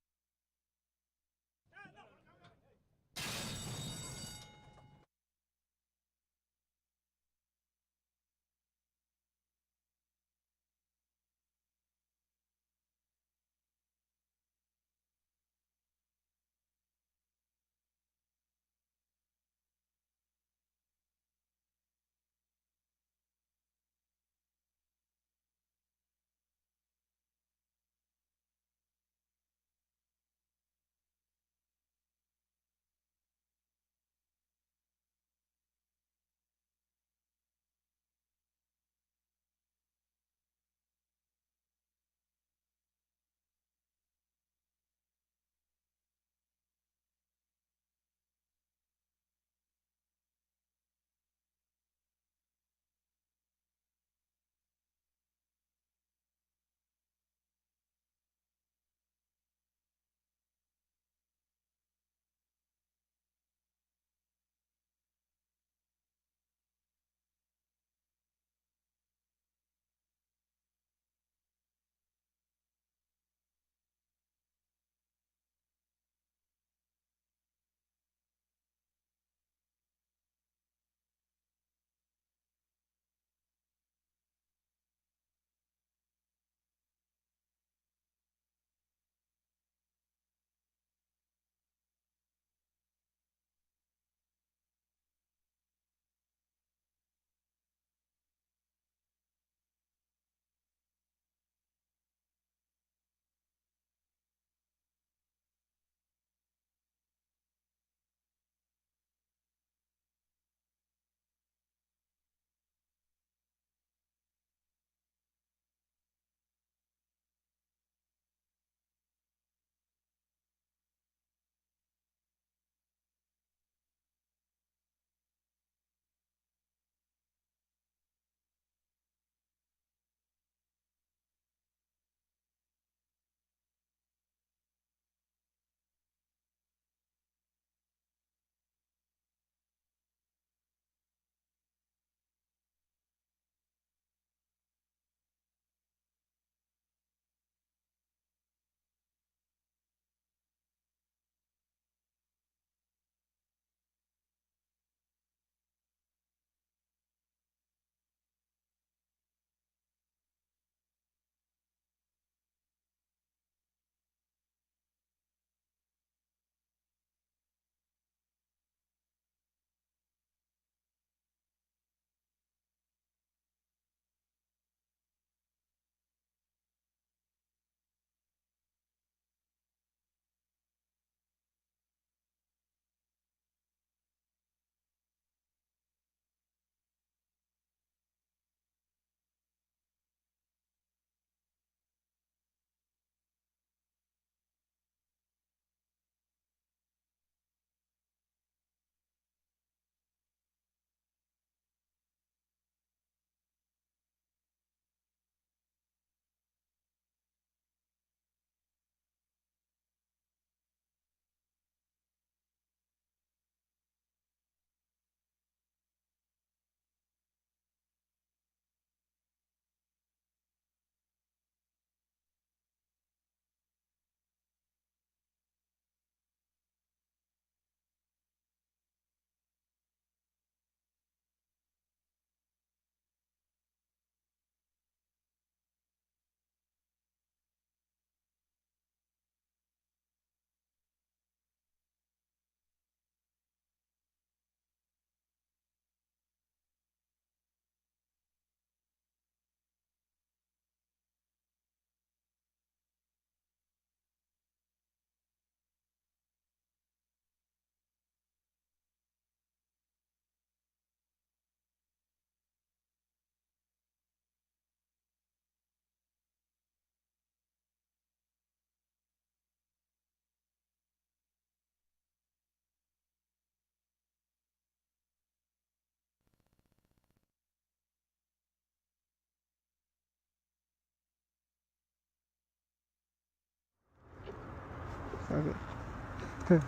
Okay.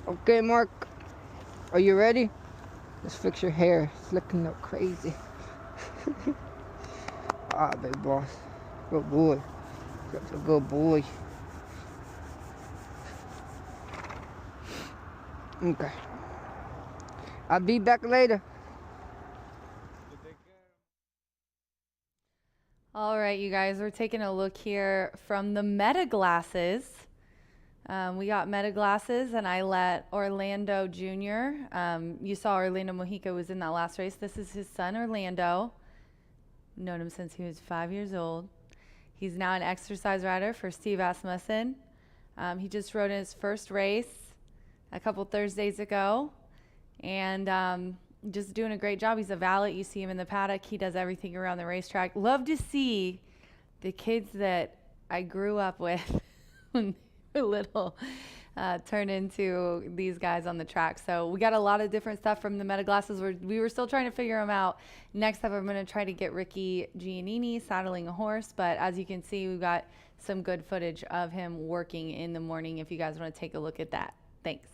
Okay, Mark. Are you ready? Let's fix your hair. It's looking up crazy. Ah, big boss. Good boy. Such a good boy. Okay. I'll be back later. All right, you guys, we're taking a look here from the Meta glasses. We got Meta glasses, and I let Orlando Jr. You saw Orlando Mojica was in that last race. This is his son, Orlando. Known him since he was 5 years old. He's now an exercise rider for Steve Asmussen. He just rode in his first race a couple Thursdays ago, and just doing a great job. He's a valet. You see him in the paddock. He does everything around the racetrack. Love to see the kids that I grew up with when they were little turn into these guys on the track. So we got a lot of different stuff from the Meta glasses. We were still trying to figure them out. Next up, I'm going to try to get Ricky Giannini saddling a horse. But as you can see, we've got some good footage of him working in the morning if you guys want to take a look at that. Thanks.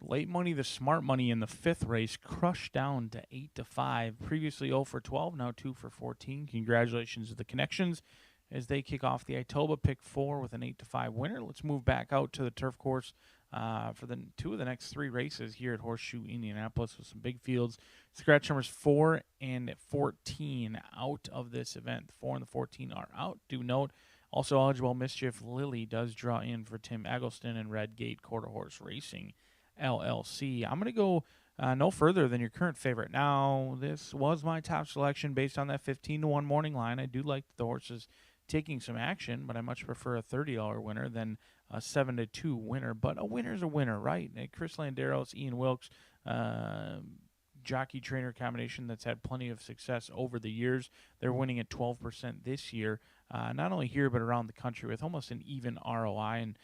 Late money, the smart money in the fifth race crushed down to 8-5. Previously 0 for 12, now 2 for 14. Congratulations to the connections. as they kick off the Itoba Pick 4 with an 8-5 winner. Let's move back out to the turf course for the two of the next three races here at Horseshoe Indianapolis with some big fields. Scratch numbers 4 and 14 out of this event. 4 and the 14 are out. Do note, also eligible Mischief Lily does draw in for Tim Eggleston and Redgate Quarter Horse Racing LLC. I'm going to go no further than your current favorite. Now, this was my top selection based on that 15-1 morning line. I do like the horses taking some action, but I much prefer a $30 winner than a 7-2 winner. But a winner's a winner, right? Chris Landeros, Ian Wilkes, jockey trainer combination that's had plenty of success over the years. They're winning at 12% this year, not only here but around the country with almost an even ROI. And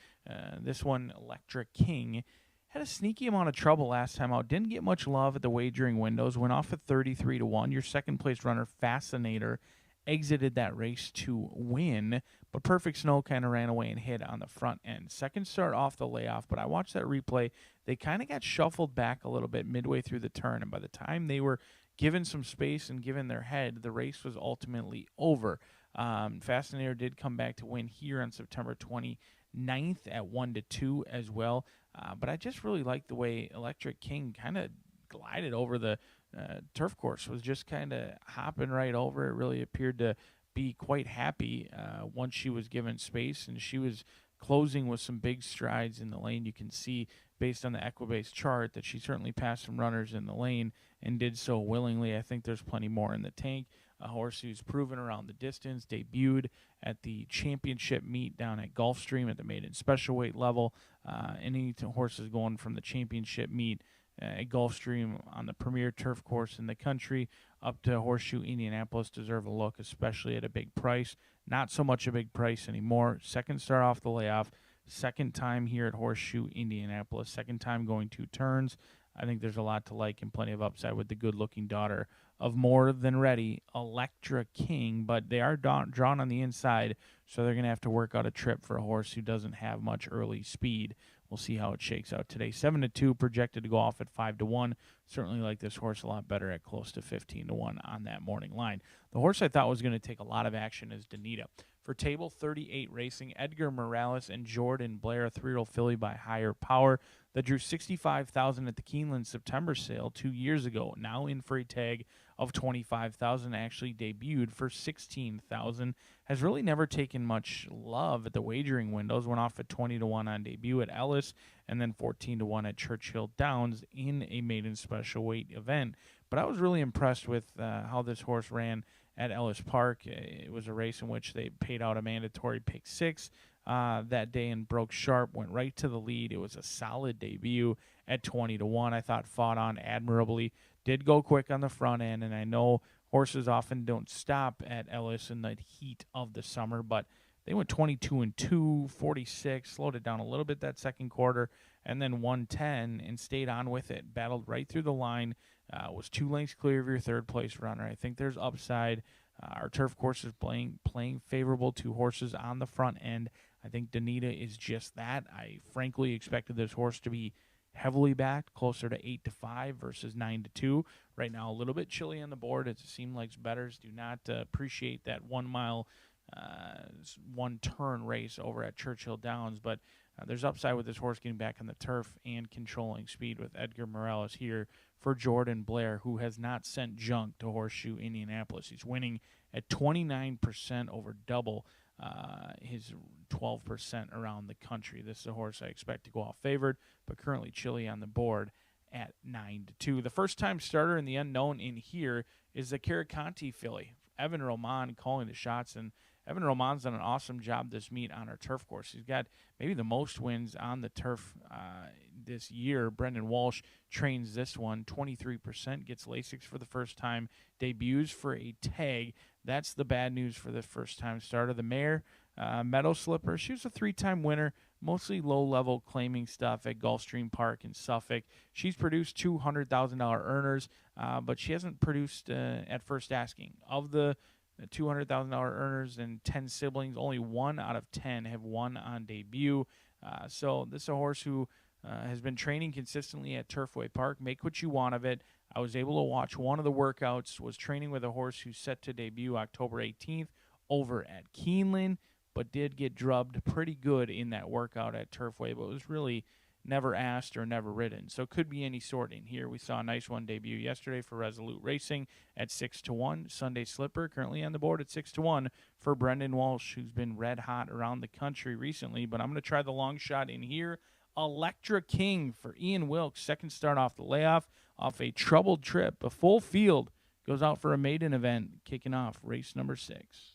this one, Electric King, had a sneaky amount of trouble last time out. Didn't get much love at the wagering windows. Went off at 33-1. Your second place runner, Fascinator, exited that race to win, but Perfect Snow kind of ran away and hit on the front end. Second start off the layoff, but I watched that replay. They kind of got shuffled back a little bit midway through the turn, and by the time they were given some space and given their head, the race was ultimately over. Fascinator did come back to win here on September 29th at 1-2 as well, but I just really like the way Electric King kind of glided over the turf course, was just kind of hopping right over. It really appeared to be quite happy once she was given space, and she was closing with some big strides in the lane. You can see based on the Equibase chart that she certainly passed some runners in the lane and did so willingly. I think there's plenty more in the tank. A horse who's proven around the distance, debuted at the championship meet down at Gulfstream at the maiden special weight level. Any horses going from the championship meet at Gulfstream on the premier turf course in the country up to Horseshoe Indianapolis deserve a look, especially at a big price. Not so much a big price anymore. Second start off the layoff, second time here at Horseshoe Indianapolis, second time going 2 turns. I think there's a lot to like and plenty of upside with the good-looking daughter of More Than Ready, Electra King, but they are drawn on the inside, so they're going to have to work out a trip for a horse who doesn't have much early speed. We'll see how it shakes out today. 7-2, projected to go off at 5-1. Certainly like this horse a lot better at close to 15-1 on that morning line. The horse I thought was going to take a lot of action is Danita. For table 38 racing, Edgar Morales and Jordan Blair, a 3-year-old filly by Higher Power that drew $65,000 at the Keeneland September sale 2 years ago. Now in for a tag of $25,000, actually debuted for $16,000. Has really never taken much love at the wagering windows. Went off at 20-1 on debut at Ellis, and then 14-1 at Churchill Downs in a maiden special weight event. But I was really impressed with how this horse ran at Ellis Park. It was a race in which they paid out a mandatory pick 6 that day and broke sharp, went right to the lead. It was a solid debut at 20-1. I thought fought on admirably, did go quick on the front end, and I know horses often don't stop at Ellis in the heat of the summer, but they went 22-2, 46, slowed it down a little bit that second quarter, and then 110 and stayed on with it. Battled right through the line, was 2 lengths clear of your third place runner. I think there's upside. Our turf course is playing favorable to horses on the front end. I think Danita is just that. I frankly expected this horse to be heavily backed, closer to 8-5 versus 9-2. Right now, a little bit chilly on the board. It seems like bettors do not appreciate that 1 mile, 1 turn race over at Churchill Downs, but there's upside with this horse getting back on the turf and controlling speed with Edgar Morales here for Jordan Blair, who has not sent junk to Horseshoe Indianapolis. He's winning at 29% over double his 12% around the country. This is a horse I expect to go off favored, but currently chilly on the board at 9-2. The first-time starter in the unknown in here is the Caraconte filly. Evan Roman calling the shots, and Evan Roman's done an awesome job this meet on our turf course. He's got maybe the most wins on the turf this year. Brendan Walsh trains this one, 23%, gets Lasix for the first time, debuts for a tag. That's the bad news for the first-time starter. The mare, Meadow Slipper, she was a 3-time winner, mostly low-level claiming stuff at Gulfstream Park in Suffolk. She's produced $200,000 earners, but she hasn't produced at first asking. Of the $200,000 earners and 10 siblings, only 1 out of 10 have won on debut. So this is a horse who has been training consistently at Turfway Park. Make what you want of it. I was able to watch one of the workouts, was training with a horse who's set to debut October 18th over at Keeneland, but did get drubbed pretty good in that workout at Turfway, but was really never asked or never ridden. So could be any sorting here. We saw a nice one debut yesterday for Resolute Racing at 6-1. Sunday Slipper currently on the board at 6-1 for Brendan Walsh, who's been red hot around the country recently. But I'm going to try the long shot in here. Electra King for Ian Wilkes. Second start off the layoff, off a troubled trip. A full field goes out for a maiden event, kicking off race number 6.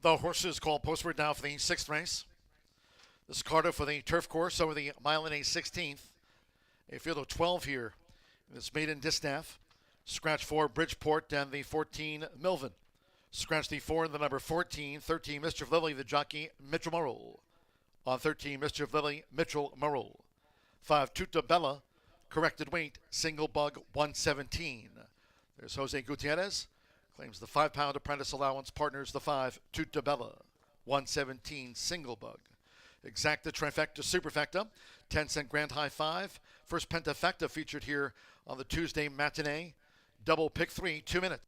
The horses call postward now for the 6th race. This is Carter for the turf course over the mile and a 16th. A field of 12 here. This maiden distaff. Scratch 4 Bridgeport and the 14 Milvan. Scratch the 4 and the number 14. 13 Mischief Lily, the jockey Mitchell Murrell. On 13 Mischief Lily, Mitchell Murrell. 5 Tuta Bella, corrected weight, single bug 117. There's Jose Gutierrez. Claims the 5-pound apprentice allowance, partners the 5, Tutabella, 117 single bug. Exacta Trifecta Superfecta, 10-cent Grand High 5. First Pentafecta featured here on the Tuesday matinee. Double pick 3, 2 minutes.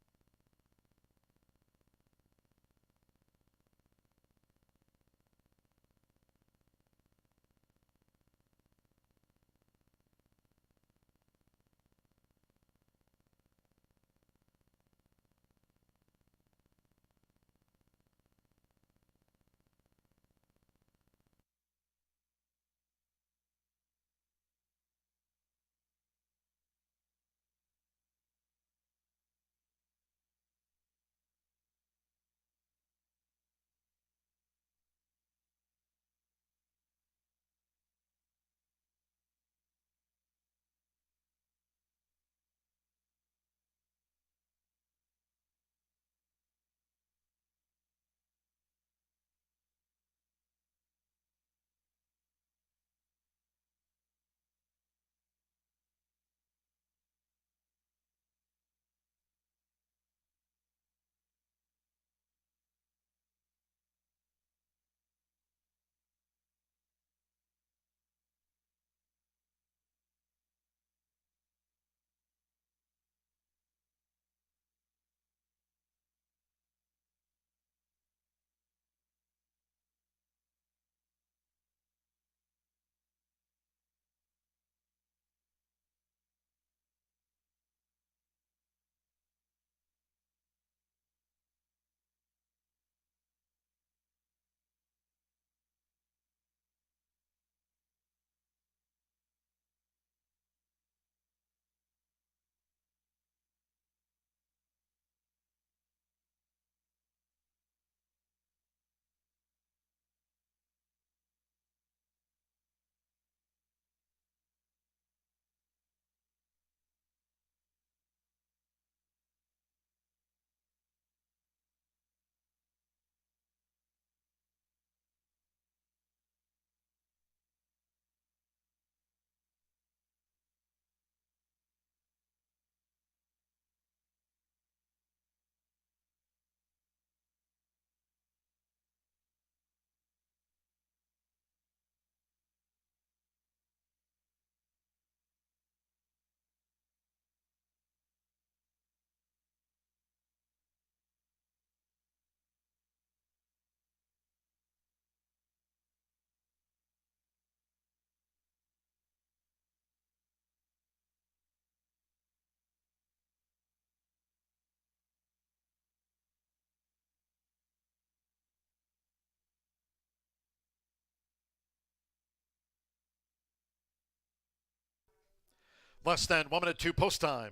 Less than 1 minute to post time.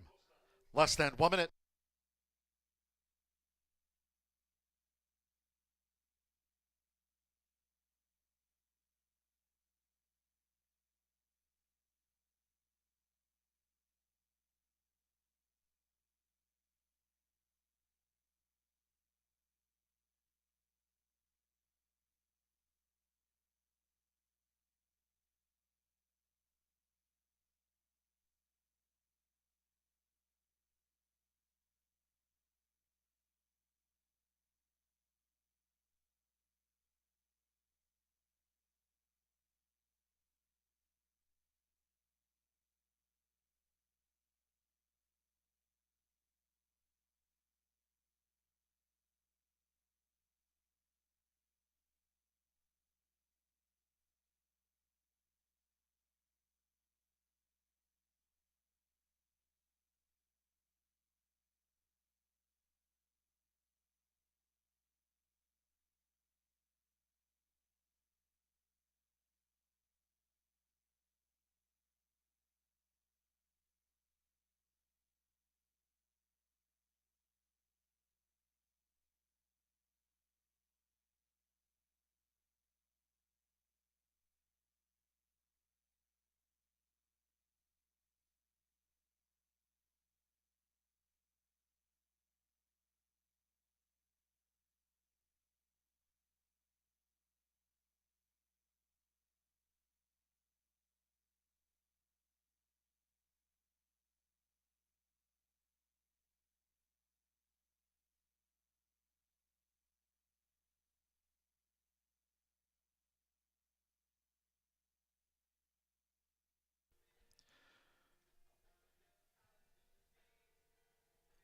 Less than 1 minute.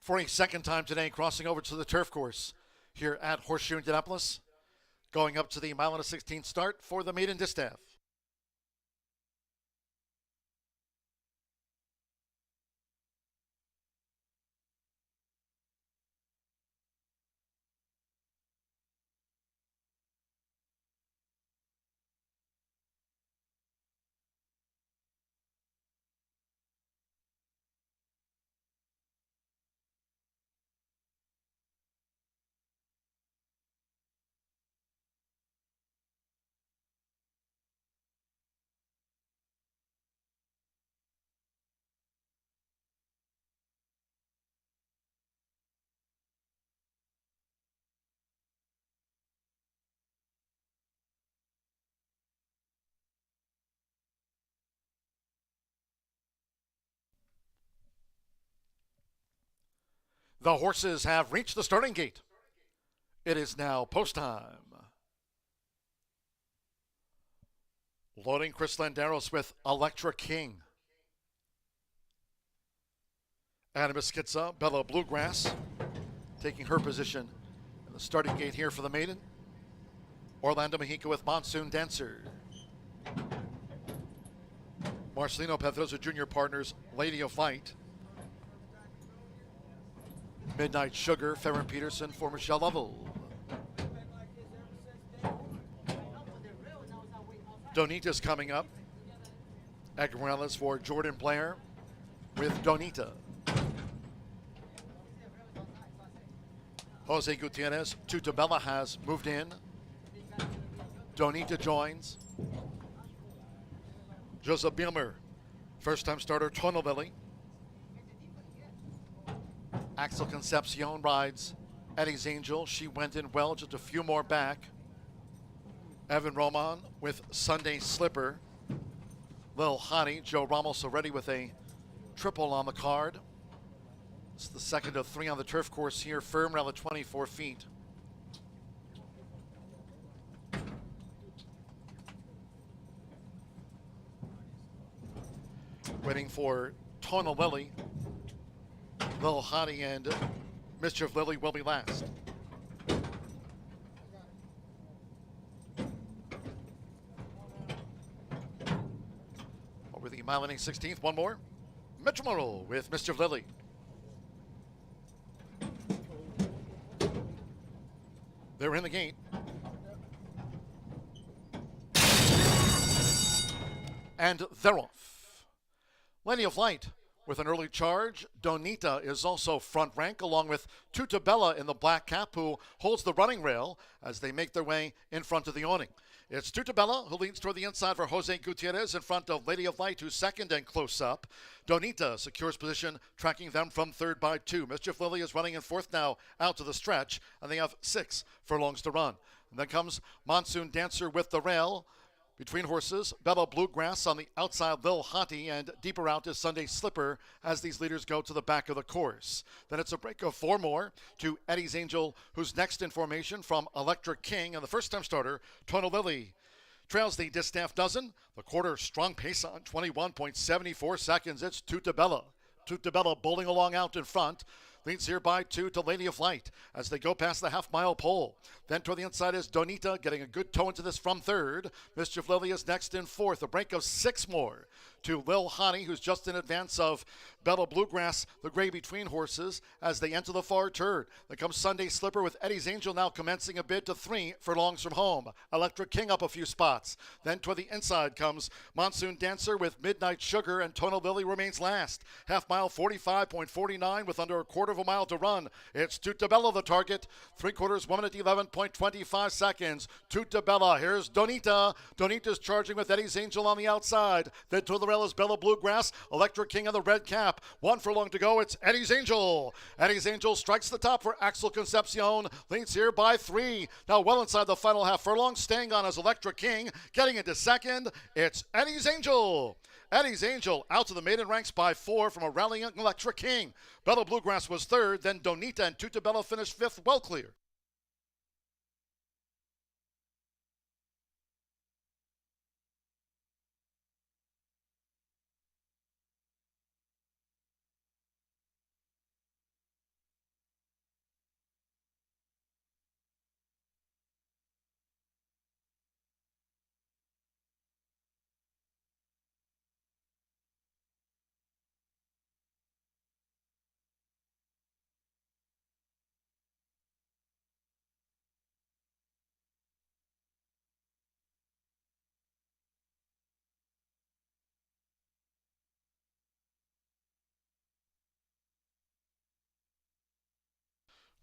For a second time today, crossing over to the turf course here at Horseshoe Indianapolis, going up to the mile and a 16th start for the maiden distaff. The horses have reached the starting gate. It is now post time. Loading Chris Landeros with Electra King. Adam Skitza, Bella Bluegrass, taking her position in the starting gate here for the maiden. Orlando Mexico with Monsoon Dancer. Marcelino Pedrosa Jr. partners Lady of Light. Midnight Sugar, Farron Peterson for Michelle Lovell. Donita's coming up. Edgar Morales for Jordan Blair with Donita. Jose Gutierrez, Tutabella has moved in. Donita joins. Joseph Bielmer, first-time starter Tonalilli. Axel Concepcion rides Eddie's Angel. She went in well, just a few more back. Evan Roman with Sunday Slipper. Lil Hottie, Joe Ramos already with a triple on the card. It's the second of 3 on the turf course here, firm around the 24 feet. Waiting for Tonalilli. Lil Hottie and Mischief Lily will be last. Over the mile and 16th, one more. Metro with Mischief Lily. They're in the gate. And they're off. Lady of Light with an early charge. Donita is also front rank along with Tutabella in the black cap, who holds the running rail as they make their way in front of the awning. It's Tutabella who leads toward the inside for Jose Gutierrez in front of Lady of Light, who's second and close up. Donita secures position, tracking them from third by 2. Mischief Lily is running in fourth now out to the stretch, and they have 6 furlongs to run. And then comes Monsoon Dancer with the rail. Between horses, Bella Bluegrass on the outside, Lil Hottie, and deeper out is Sunday Slipper as these leaders go to the back of the course. Then it's a break of 4 more to Eddie's Angel, who's next in formation from Electric King, and the first-time starter, Tono Lily. Trails the Distaff Dozen, the quarter strong pace on 21.74 seconds. It's Tutabella. Tutabella bowling along out in front. Leads here by 2 to Lady of Light as they go past the half-mile pole. Then toward the inside is Donita, getting a good toe into this from third. Mischief Lily is next in fourth. A break of 6 more to Lil Hottie, who's just in advance of Bella Bluegrass, the gray between horses, as they enter the far turn. Then comes Sunday Slipper with Eddie's Angel now commencing a bid to 3 furlongs from home. Electric King up a few spots. Then toward the inside comes Monsoon Dancer with Midnight Sugar, and Tono Lily remains last. Half mile 45.49 with under a quarter of a mile to run. It's Tutabella the target. 3/4 1 minute 11.25 seconds. Tutabella. Here's Donita. Donita's charging with Eddie's Angel on the outside. Then to the rail is Bella Bluegrass. Electric King on the red cap. 1 furlong to go. It's Eddie's Angel. Eddie's Angel strikes the top for Axel Concepcion. Leads here by 3. Now well inside the final half furlong. Staying on as Electric King. Getting into second. It's Eddie's Angel. Eddie's Angel out to the maiden ranks by 4 from a rallying Electric King. Bella Bluegrass was third. Then Donita and Tutabella finished 5th, well clear.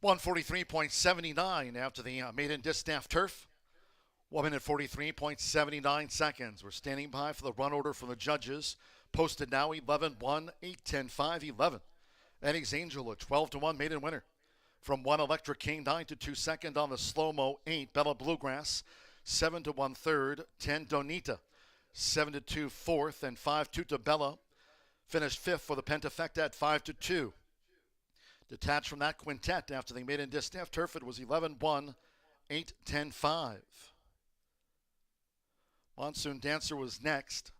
.143.79 after the maiden distaff turf. 1 minute 43.79 seconds. We're standing by for the run order from the judges. Posted now 11-1, 8-10-5, 11. Eddie's Angel a 12-1 maiden winner. From 1 Electric King, 9 to 2 second on the slow-mo, 8 Bella Bluegrass, 7 to 1 third, 10 Donita, 7 to 2 fourth, and 5 Tutabella. Finished 5th for the Pentafecta at 5 to 2. Detached from that quintet after the maiden distaff turf, it was 11-1, 8-10-5. Monsoon Dancer was next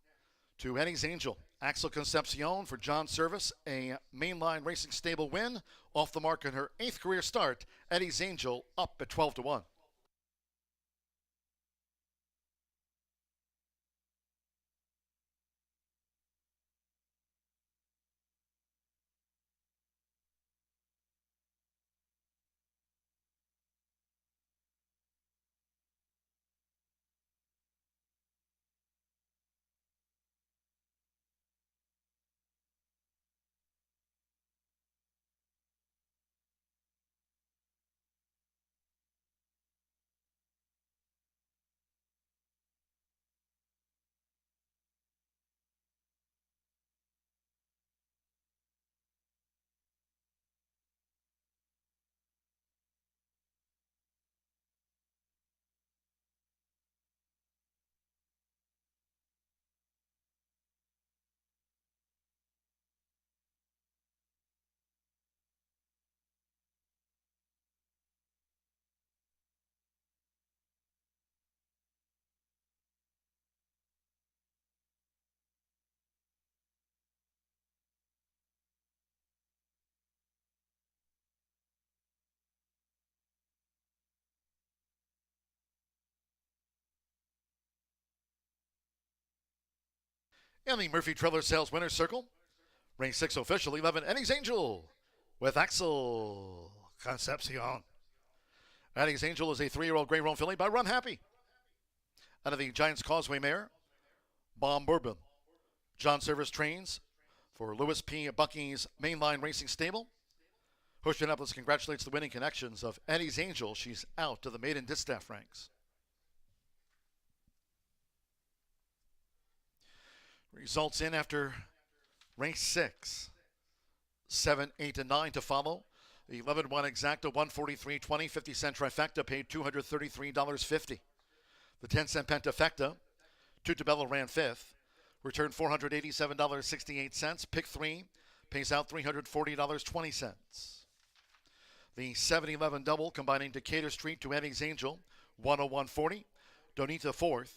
to Eddie's Angel. Axel Concepcion for John Service, a mainline racing stable win. Off the mark in her 8th career start. Eddie's Angel up at 12-1. In the Murphy Trailer Sales Winner's Circle, Race 6 official, 11, Eddie's Angel with Axel Concepcion. Eddie's Angel is a 3-year-old Grey Roan filly by Run Happy. Out of the Giants Causeway mare, Bomb Bourbon. John Service trains for Lewis P. Bucky's Mainline Racing Stable. Horseshoe Indianapolis congratulates the winning connections of Eddie's Angel. She's out to the maiden distaff ranks. Results in after race 6. 7, 8, and 9 to follow. 11-1 exacta, 143.20, 50-cent trifecta paid $233.50. The 10-cent pentafecta, Tutabella ran 5th, returned $487.68. Pick 3 pays out $340.20. The 7-11 double combining Decatur Street to Eddie's Angel, 101.40. Donita 4th.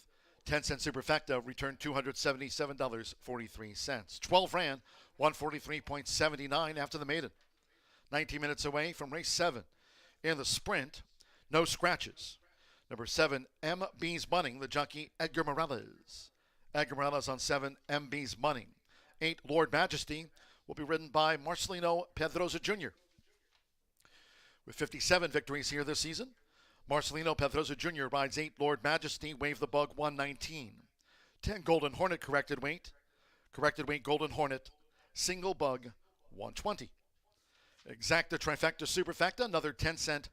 10-cent superfecta returned $277.43. 12 ran 143.79 after the maiden. 19 minutes away from race 7. In the sprint, no scratches. Number 7, MB's Money, the jockey Edgar Morales. Edgar Morales on 7, MB's Money. 8, Lord Majesty will be ridden by Marcelino Pedrosa Jr. With 57 victories here this season, Marcelino Pedrosa Jr. rides 8, Lord Majesty, Wave the Bug, 119. 10, Golden Hornet, corrected weight. Corrected weight, Golden Hornet, single bug, 120. Exacta, trifecta, superfecta, another 10-cent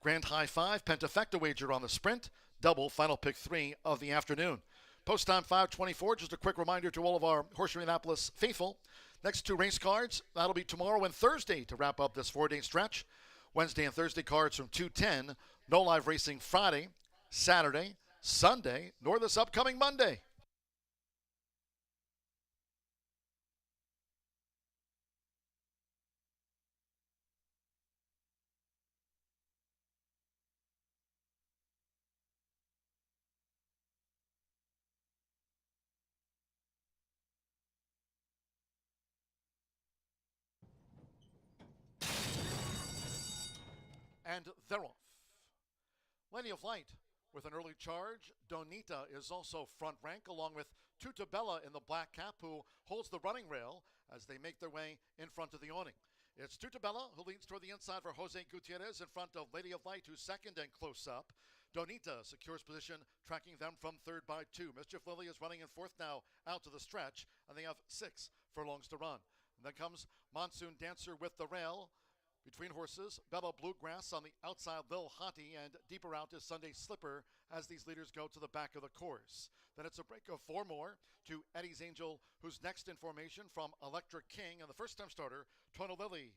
grand high 5. Pentafecta wager on the sprint. Double, final pick 3 of the afternoon. Post time 5:24. Just a quick reminder to all of our Horseshoe Indianapolis faithful. Next 2 race cards, that'll be tomorrow and Thursday to wrap up this 4-day stretch. Wednesday and Thursday cards from 2:10. No live racing Friday, Saturday, Sunday, nor this upcoming Monday. And they're off. Lady of Light with an early charge. Donita is also front rank along with Tutabella in the black cap, who holds the running rail as they make their way in front of the awning. It's Tutabella who leads toward the inside for Jose Gutierrez in front of Lady of Light, who's second and close up. Donita secures position, tracking them from third by 2. Mischief Lily is running in fourth now out to the stretch, and they have 6 furlongs to run. And then comes Monsoon Dancer with the rail. Between horses, Bella Bluegrass on the outside, Lil Hottie, and deeper out is Sunday Slipper as these leaders go to the back of the course. Then it's a break of 4 more to Eddie's Angel, who's next in formation from Electric King, and the first-time starter, Tono Lily.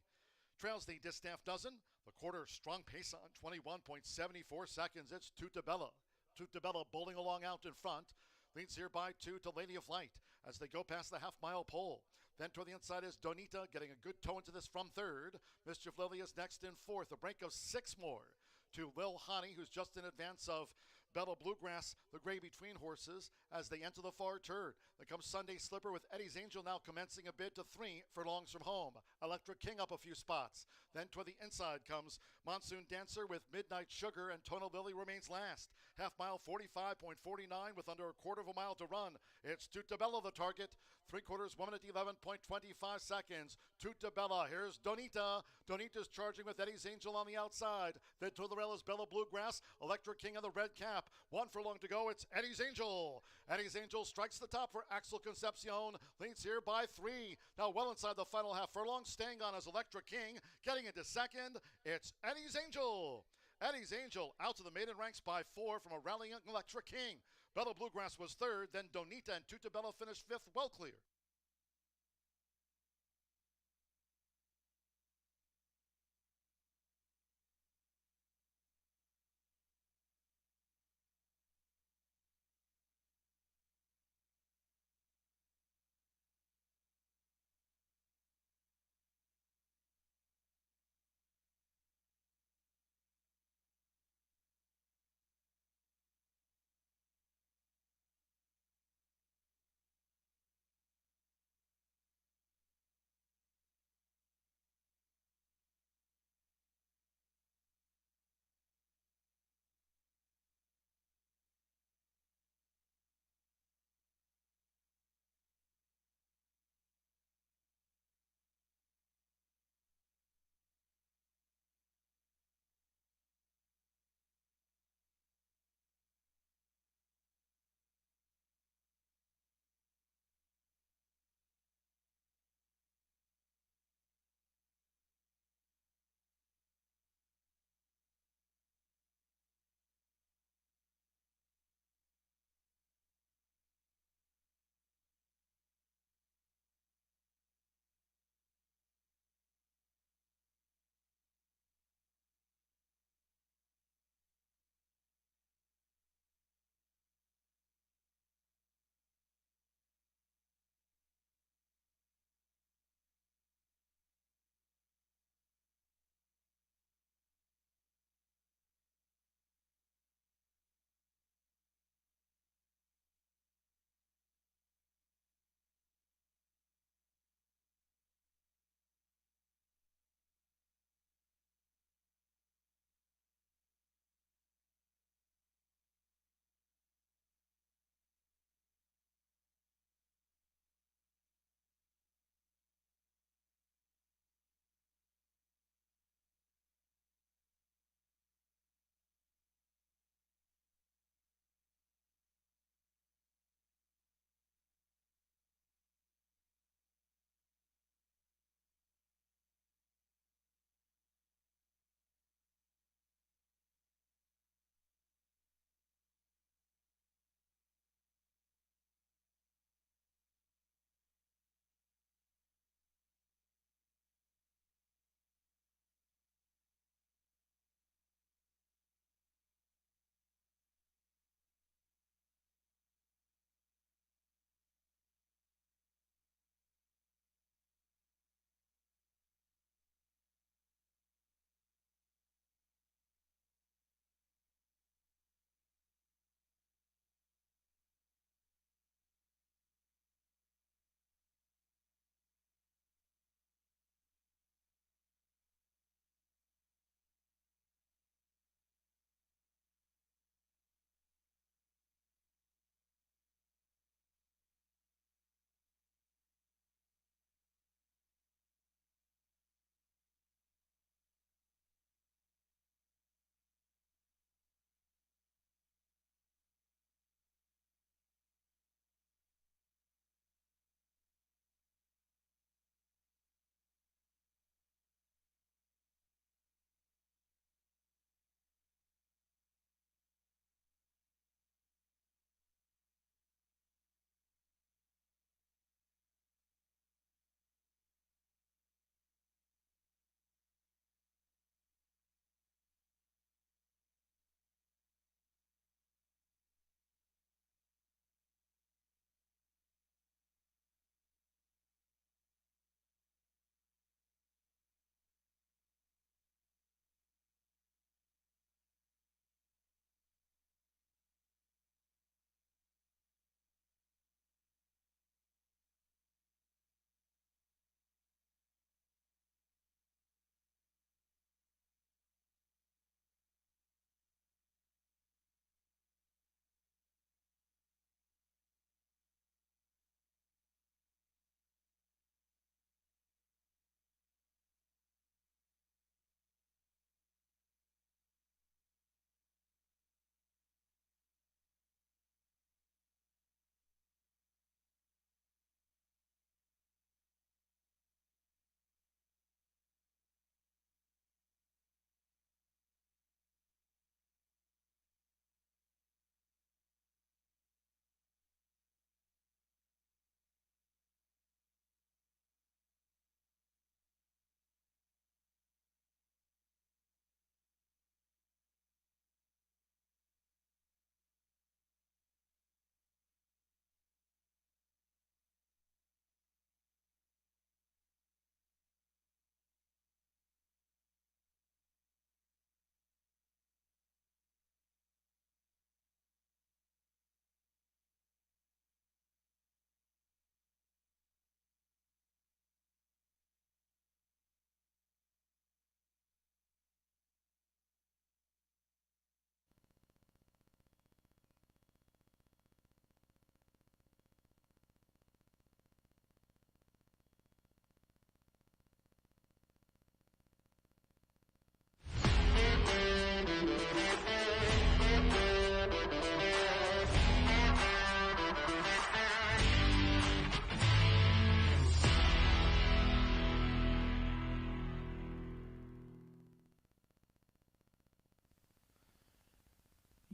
Trails the distaff dozen. The quarter strong pace on 21.74 seconds. It's Tutabella. Tutabella bowling along out in front. Leads here by 2 to Lady of Light as they go past the half-mile pole. Then toward the inside is Donita, getting a good toe into this from third. Mischief Lily is next in fourth. A break of 6 more to Lil Hottie, who's just in advance of Bella Bluegrass, the gray between horses, as they enter the far turn. Then comes Sunday Slipper with Eddie's Angel now commencing a bid to 3 furlongs from home. Electric King up a few spots. Then toward the inside comes Monsoon Dancer with Midnight Sugar, and Tono Lily remains last. Half mile 45.49 with under a quarter of a mile to run. It's Tutabella the target. 3/4, 1 minute 11.25 seconds. Tutabella. Here's Donita. Donita's charging with Eddie's Angel on the outside. Then to the rail is Bella Bluegrass. Electric King on the red cap. 1 furlong to go. It's Eddie's Angel. Eddie's Angel strikes the top for Axel Concepcion. Leads here by 3. Now well inside the final half furlong. Staying on as Electric King. Getting into second. It's Eddie's Angel. Eddie's Angel out to the maiden ranks by 4 from a rallying Electric King. Bella Bluegrass was third. Then Donita and Tutabella finished 5th, well clear.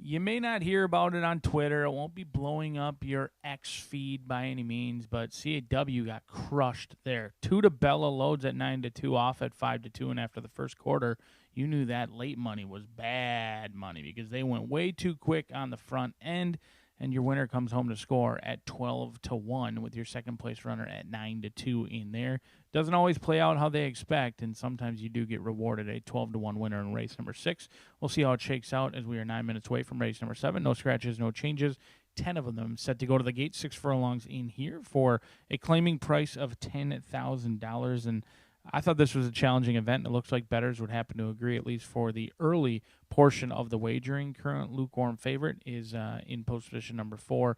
You may not hear about it on Twitter. It won't be blowing up your X feed by any means, but CAW got crushed there. Tuda Bella loads at 9-2, off at 5-2, and after the first quarter, you knew that late money was bad money because they went way too quick on the front end, and your winner comes home to score at 12-1 with your second place runner at 9-2 in there. Doesn't always play out how they expect, and sometimes you do get rewarded a 12-1 winner in race number 6. We'll see how it shakes out as we are 9 minutes away from race number 7. No scratches, no changes. 10 of them set to go to the gate. 6 furlongs in here for a claiming price of $10,000. And I thought this was a challenging event. It looks like bettors would happen to agree, at least for the early portion of the wagering. Current lukewarm favorite is in post position number 4,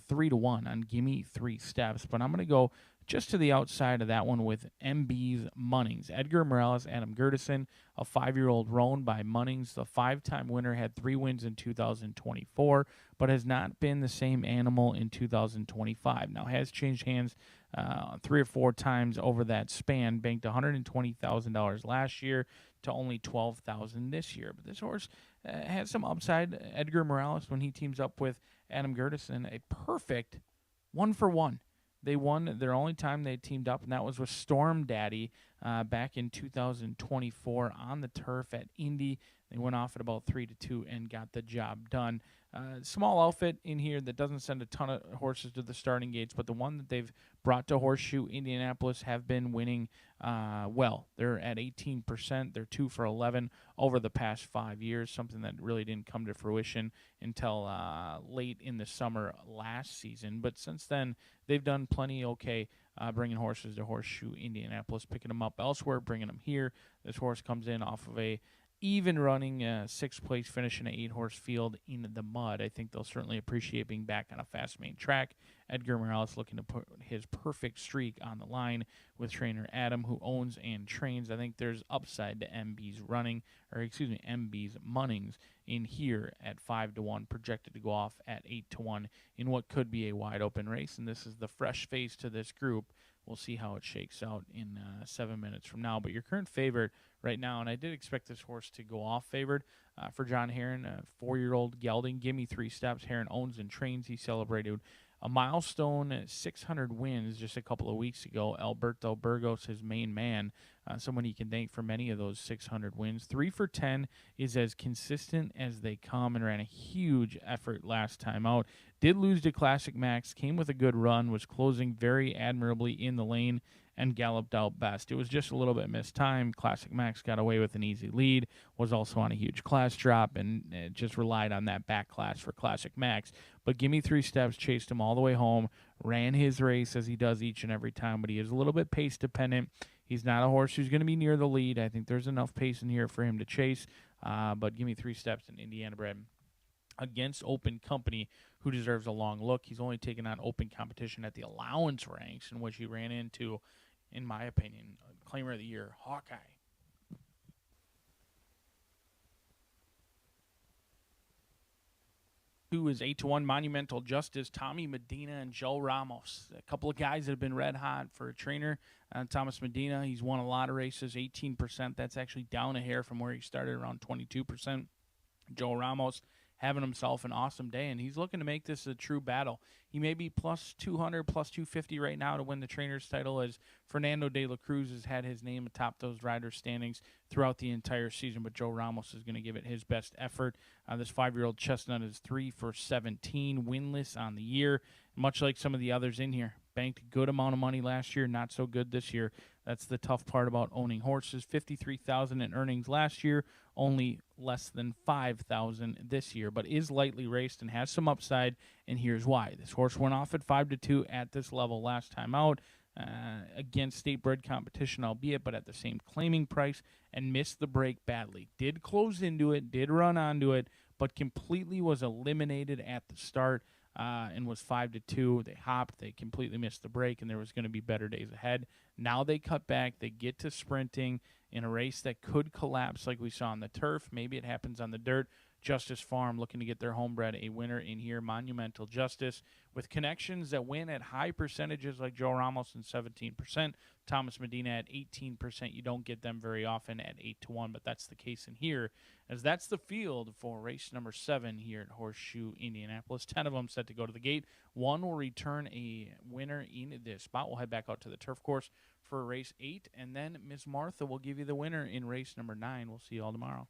3-1 on Gimme 3 Steps. But I'm going to go just to the outside of that one with MB's Munnings. Edgar Morales, Adam Gertison, a 5-year-old roan by Munnings. The 5-time winner had 3 wins in 2024, but has not been the same animal in 2025. Now, has changed hands 3 or 4 times over that span, banked $120,000 last year to only $12,000 this year. But this horse has some upside. Edgar Morales, when he teams up with Adam Gertison, a perfect 1-for-1. They won their only time they teamed up, and that was with Storm Daddy back in 2024 on the turf at Indy. They went off at about 3-2 and got the job done. Small outfit in here that doesn't send a ton of horses to the starting gates, but the one that they've brought to Horseshoe Indianapolis have been winning well. They're at 18%. They're 2 for 11 over the past 5 years, something that really didn't come to fruition until late in the summer last season. But since then, they've done plenty okay bringing horses to Horseshoe Indianapolis, picking them up elsewhere, bringing them here. This horse comes in off of a even running 6th place finish in an 8-horse field in the mud. I think they'll certainly appreciate being back on a fast main track. Edgar Morales looking to put his perfect streak on the line with trainer Adam, who owns and trains. I think there's upside to MB's Munnings in here at 5-1, projected to go off at 8-1 in what could be a wide open race. And this is the fresh face to this group. We'll see how it shakes out in 7 minutes from now. But your current favorite right now, and I did expect this horse to go off favored for John Heron, a 4-year-old gelding. Gimme 3 Steps. Heron owns and trains. He celebrated a milestone 600 wins just a couple of weeks ago. Alberto Burgos, his main man, someone he can thank for many of those 600 wins. 3 for 10 is as consistent as they come, and ran a huge effort last time out. Did lose to Classic Max, came with a good run, was closing very admirably in the lane, and galloped out best. It was just a little bit mistimed. Classic Max got away with an easy lead, was also on a huge class drop, and just relied on that back class for Classic Max. But Gimme 3 Steps chased him all the way home, ran his race as he does each and every time, but he is a little bit pace dependent. He's not a horse who's going to be near the lead. I think there's enough pace in here for him to chase, but Gimme 3 Steps in Indiana bred against Open Company, who deserves a long look. He's only taken on open competition at the allowance ranks, in which he ran into, in my opinion, claimer of the year, Hawkeye. Who is 8-1 Monumental Justice, Tommy Medina and Joe Ramos. A couple of guys that have been red hot for a trainer. Thomas Medina, he's won a lot of races, 18%. That's actually down a hair from where he started, around 22%. Joe Ramos having himself an awesome day, and he's looking to make this a true battle. He may be plus 200, plus 250 right now to win the trainer's title, as Fernando de la Cruz has had his name atop those rider standings throughout the entire season, but Joe Ramos is going to give it his best effort. This 5-year-old chestnut is 3 for 17, winless on the year, much like some of the others in here. Banked a good amount of money last year, not so good this year. That's the tough part about owning horses. $53,000 in earnings last year, only less than $5,000 this year, but is lightly raced and has some upside, and here's why. This horse went off at 5-2 at this level last time out against state-bred competition, albeit, but at the same claiming price, and missed the break badly. Did close into it, did run onto it, but completely was eliminated at the start. And was 5-2. They hopped. They completely missed the break, and there was going to be better days ahead. Now they cut back. They get to sprinting in a race that could collapse like we saw on the turf. Maybe it happens on the dirt. Justice Farm looking to get their homebred a winner in here. Monumental Justice with connections that win at high percentages like Joe Ramos and 17%, Thomas Medina at 18%. You don't get them very often at 8-1, but that's the case in here, as that's the field for race number 7 here at Horseshoe Indianapolis. 10 of them set to go to the gate. One will return a winner in this spot. We'll head back out to the turf course for race 8, and then Miss Martha will give you the winner in race number 9. We'll see you all tomorrow.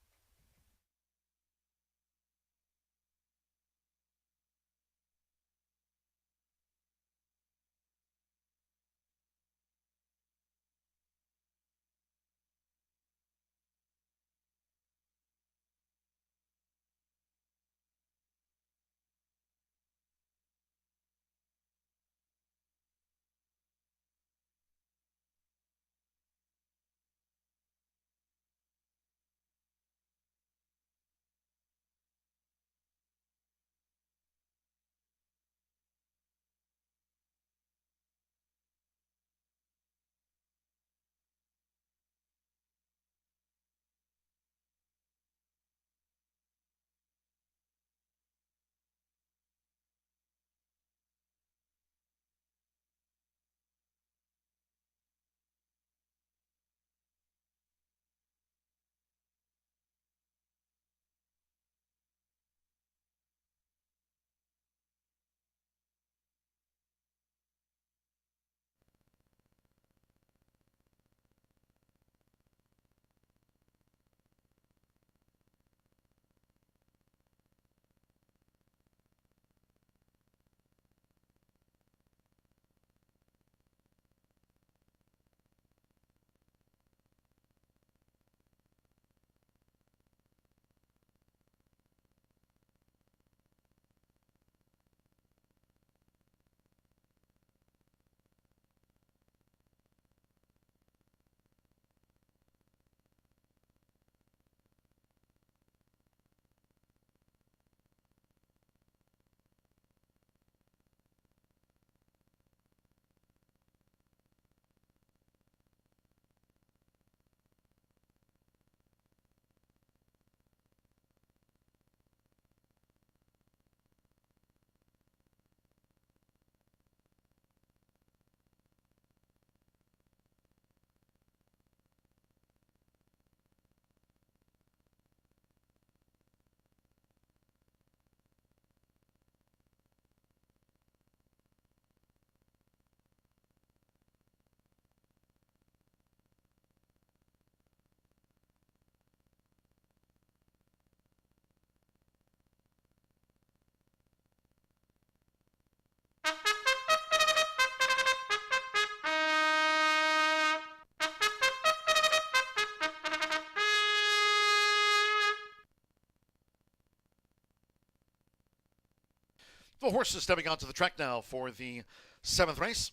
The horses stepping onto the track now for the 7th race.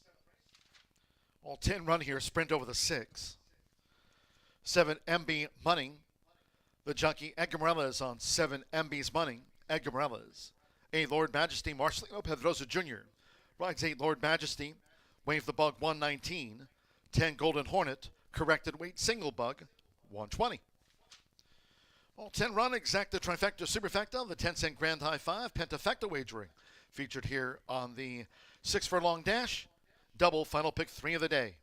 All 10 run here, sprint over the 6. 7 MB Money. The jockey Edgar Morales on 7 MB's Money. Edgar Morales. 8 Lord Majesty Marcelino Pedrosa Jr. Rides 8 Lord Majesty. Wave the Bug 119. 10 Golden Hornet. Corrected weight single bug 120. All 10 run exacta trifecta superfecta. The 10-cent grand high 5 pentafecta wagering. Featured here on the 6 furlong dash. Double final pick 3 of the day.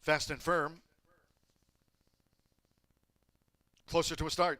Fast and firm. Closer to a start.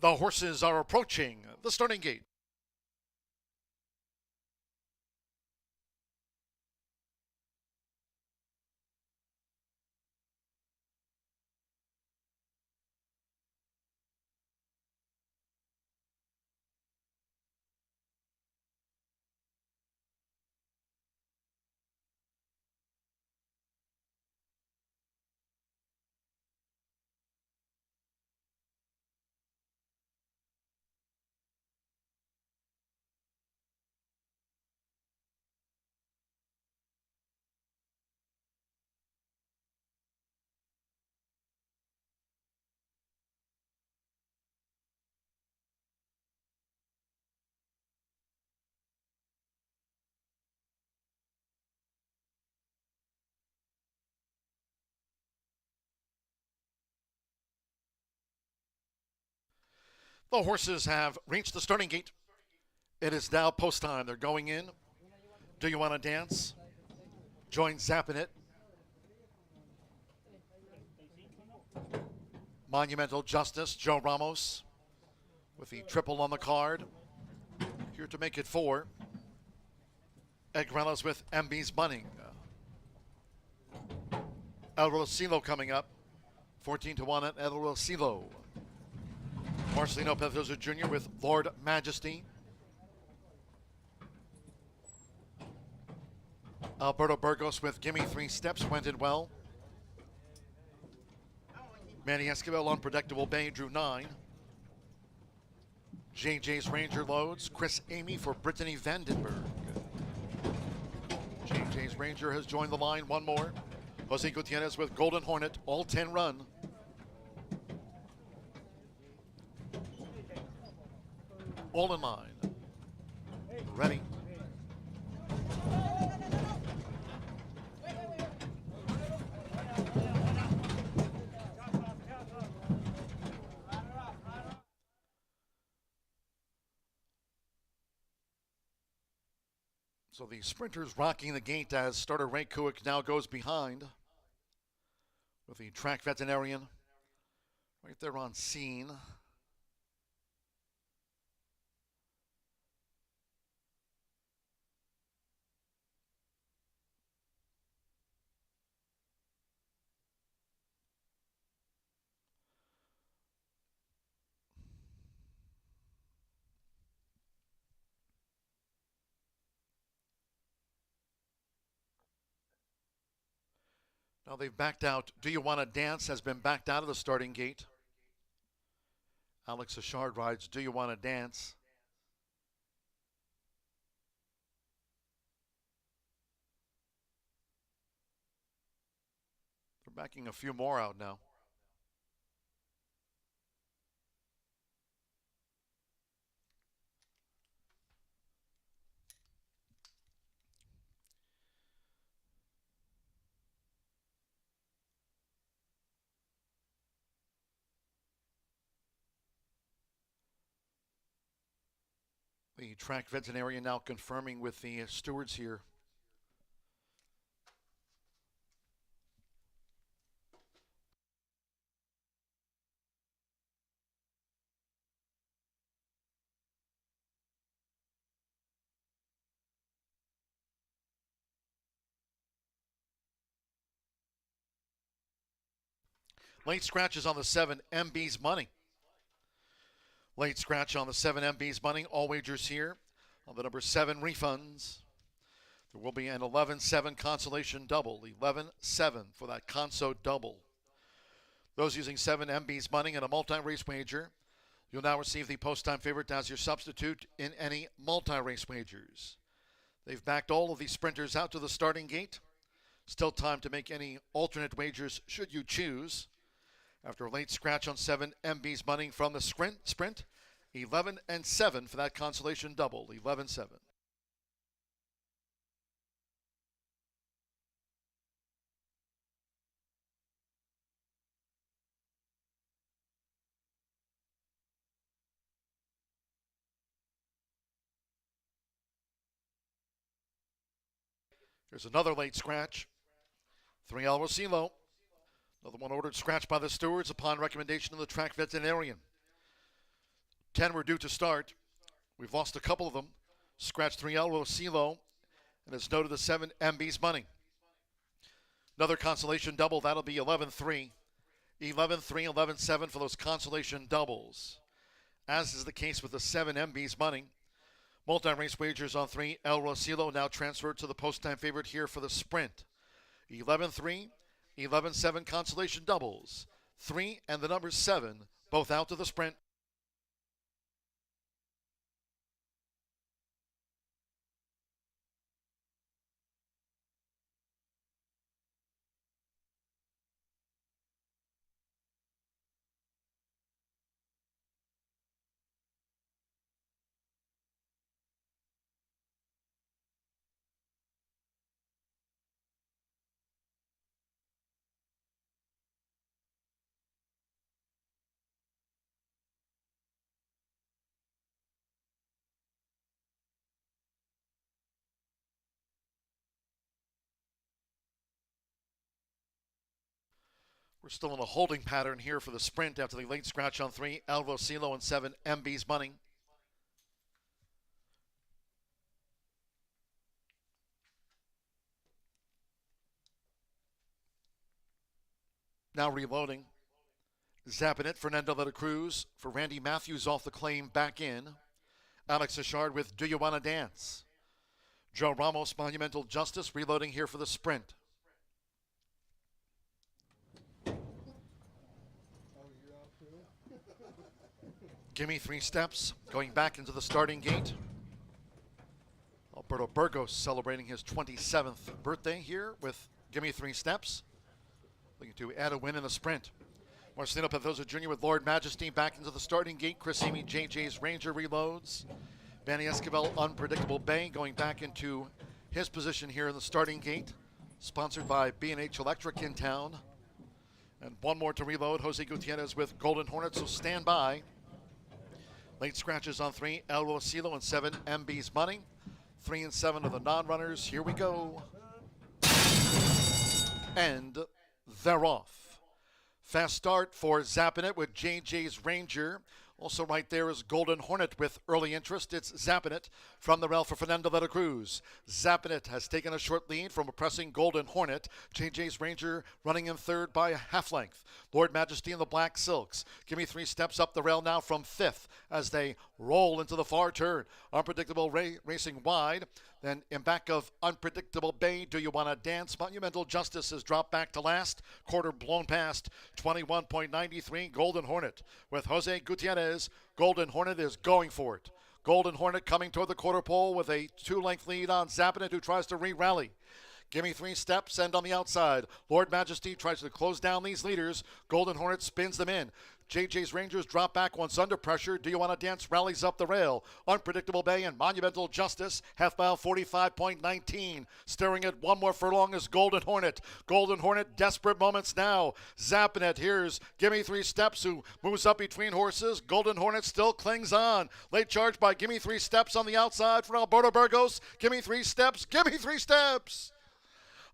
The horses are approaching the starting gate. The horses have reached the starting gate. It is now post time. They're going in. Do you want to dance? Join Zappin' It. Monumental Justice, Joe Ramos, with the triple on the card. Here to make it 4. Egrella's with MB's Bunning. El Rosilo coming up. 14-1 at El Rosilo. Marcelino Pedroza Jr. with Lord Majesty. Alberto Burgos with Gimme 3 Steps, went in well. Manny Esquivel, Unpredictable Bay, drew 9. JJ's Ranger loads. Chris Amy for Brittany Vandenberg. JJ's Ranger has joined the line. One more. Jose Gutierrez with Golden Hornet, all 10 run. All in line. Ready. So the sprinters rocking the gate as starter Ray Kuick now goes behind with the track veterinarian right there on scene. Now they've backed out. Do You Want to Dance has been backed out of the starting gate. Alex Achard rides Do You Want to Dance. They're backing a few more out now. The track veterinarian now confirming with the stewards here. Late scratches on the 7, MB's Money. Late scratch on the 7 MB's Money. All wagers here on the number 7 refunds. There will be an 11-7 consolation double. 11-7 for that conso double. Those using 7 MB's Money and a multi-race wager, you'll now receive the post-time favorite as your substitute in any multi-race wagers. They've backed all of these sprinters out to the starting gate. Still time to make any alternate wagers should you choose. After a late scratch on 7 MB's Money from the sprint, 11-7 for that consolation double. 11-7. Here's another late scratch. 3 El Rosilo. Another one ordered scratch by the stewards upon recommendation of the track veterinarian. 10 were due to start. We've lost a couple of them. Scratch 3 El Rosilo, and it's noted the 7 MB's money. Another consolation double, that'll be 11-3. 11-3, 11-7 for those consolation doubles. As is the case with the 7 MB's money. Multi-race wagers on 3 El Rosilo now transferred to the post-time favorite here for the sprint. 11-3, 11-7 consolation doubles. 3 and the number 7, both out to the sprint. We're still in a holding pattern here for the sprint after the late scratch on 3, El Rosilo and 7 MB's money. Now reloading. Zapping it, Fernando de la Cruz. For Randy Matthews off the claim, back in. Alex Achard with Do You Wanna Dance? Joe Ramos, Monumental Justice, reloading here for the sprint. Gimme 3 steps, going back into the starting gate. Alberto Burgos celebrating his 27th birthday here with Gimme 3 steps. Looking to add a win in the sprint. Marcelino Pedroza Jr. with Lord Majesty back into the starting gate. Chris Amy, JJ's Ranger reloads. Manny Esquivel, Unpredictable Bay, going back into his position here in the starting gate. Sponsored by B&H Electric in town. And one more to reload. Jose Gutierrez with Golden Hornet, so stand by. Late scratches on 3, El Rosilo and 7 MB's money. 3 and 7 of the non-runners. Here we go. And they're off. Fast start for Zappin' It with JJ's Ranger. Also right there is Golden Hornet with early interest. It's Zappin' It from the rail for Fernando de la Cruz. Zappin' It has taken a short lead from a pressing Golden Hornet. JJ's Ranger running in third by a half length. Lord Majesty in the Black Silks. Gimme 3 steps up the rail now from 5th as they roll into the far turn. Unpredictable racing wide. Then in back of Unpredictable Bay, Do You Wanna Dance? Monumental Justice has dropped back to last. Quarter blown past 21.93. Golden Hornet with Jose Gutierrez. Golden Hornet is going for it. Golden Hornet coming toward the quarter pole with a 2-length lead on Zappin' It, who tries to re-rally. Gimme 3 steps, and on the outside, Lord Majesty tries to close down these leaders. Golden Hornet spins them in. JJ's Rangers drop back once under pressure. Do You Wanna Dance rallies up the rail. Unpredictable Bay and Monumental Justice, half mile 45.19. Staring at one more furlong is Golden Hornet. Golden Hornet, desperate moments now. Zapping it. Here's Gimme 3 steps, who moves up between horses. Golden Hornet still clings on. Late charge by Gimme 3 steps on the outside for Alberto Burgos. Gimme 3 steps. Gimme 3 steps.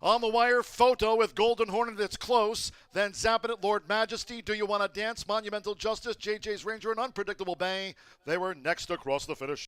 On the wire, Photo with Golden Hornet, it's close. Then Zappin' It, Lord Majesty, Do You Wanna Dance? Monumental Justice, JJ's Ranger, and Unpredictable Bay. They were next across the finish.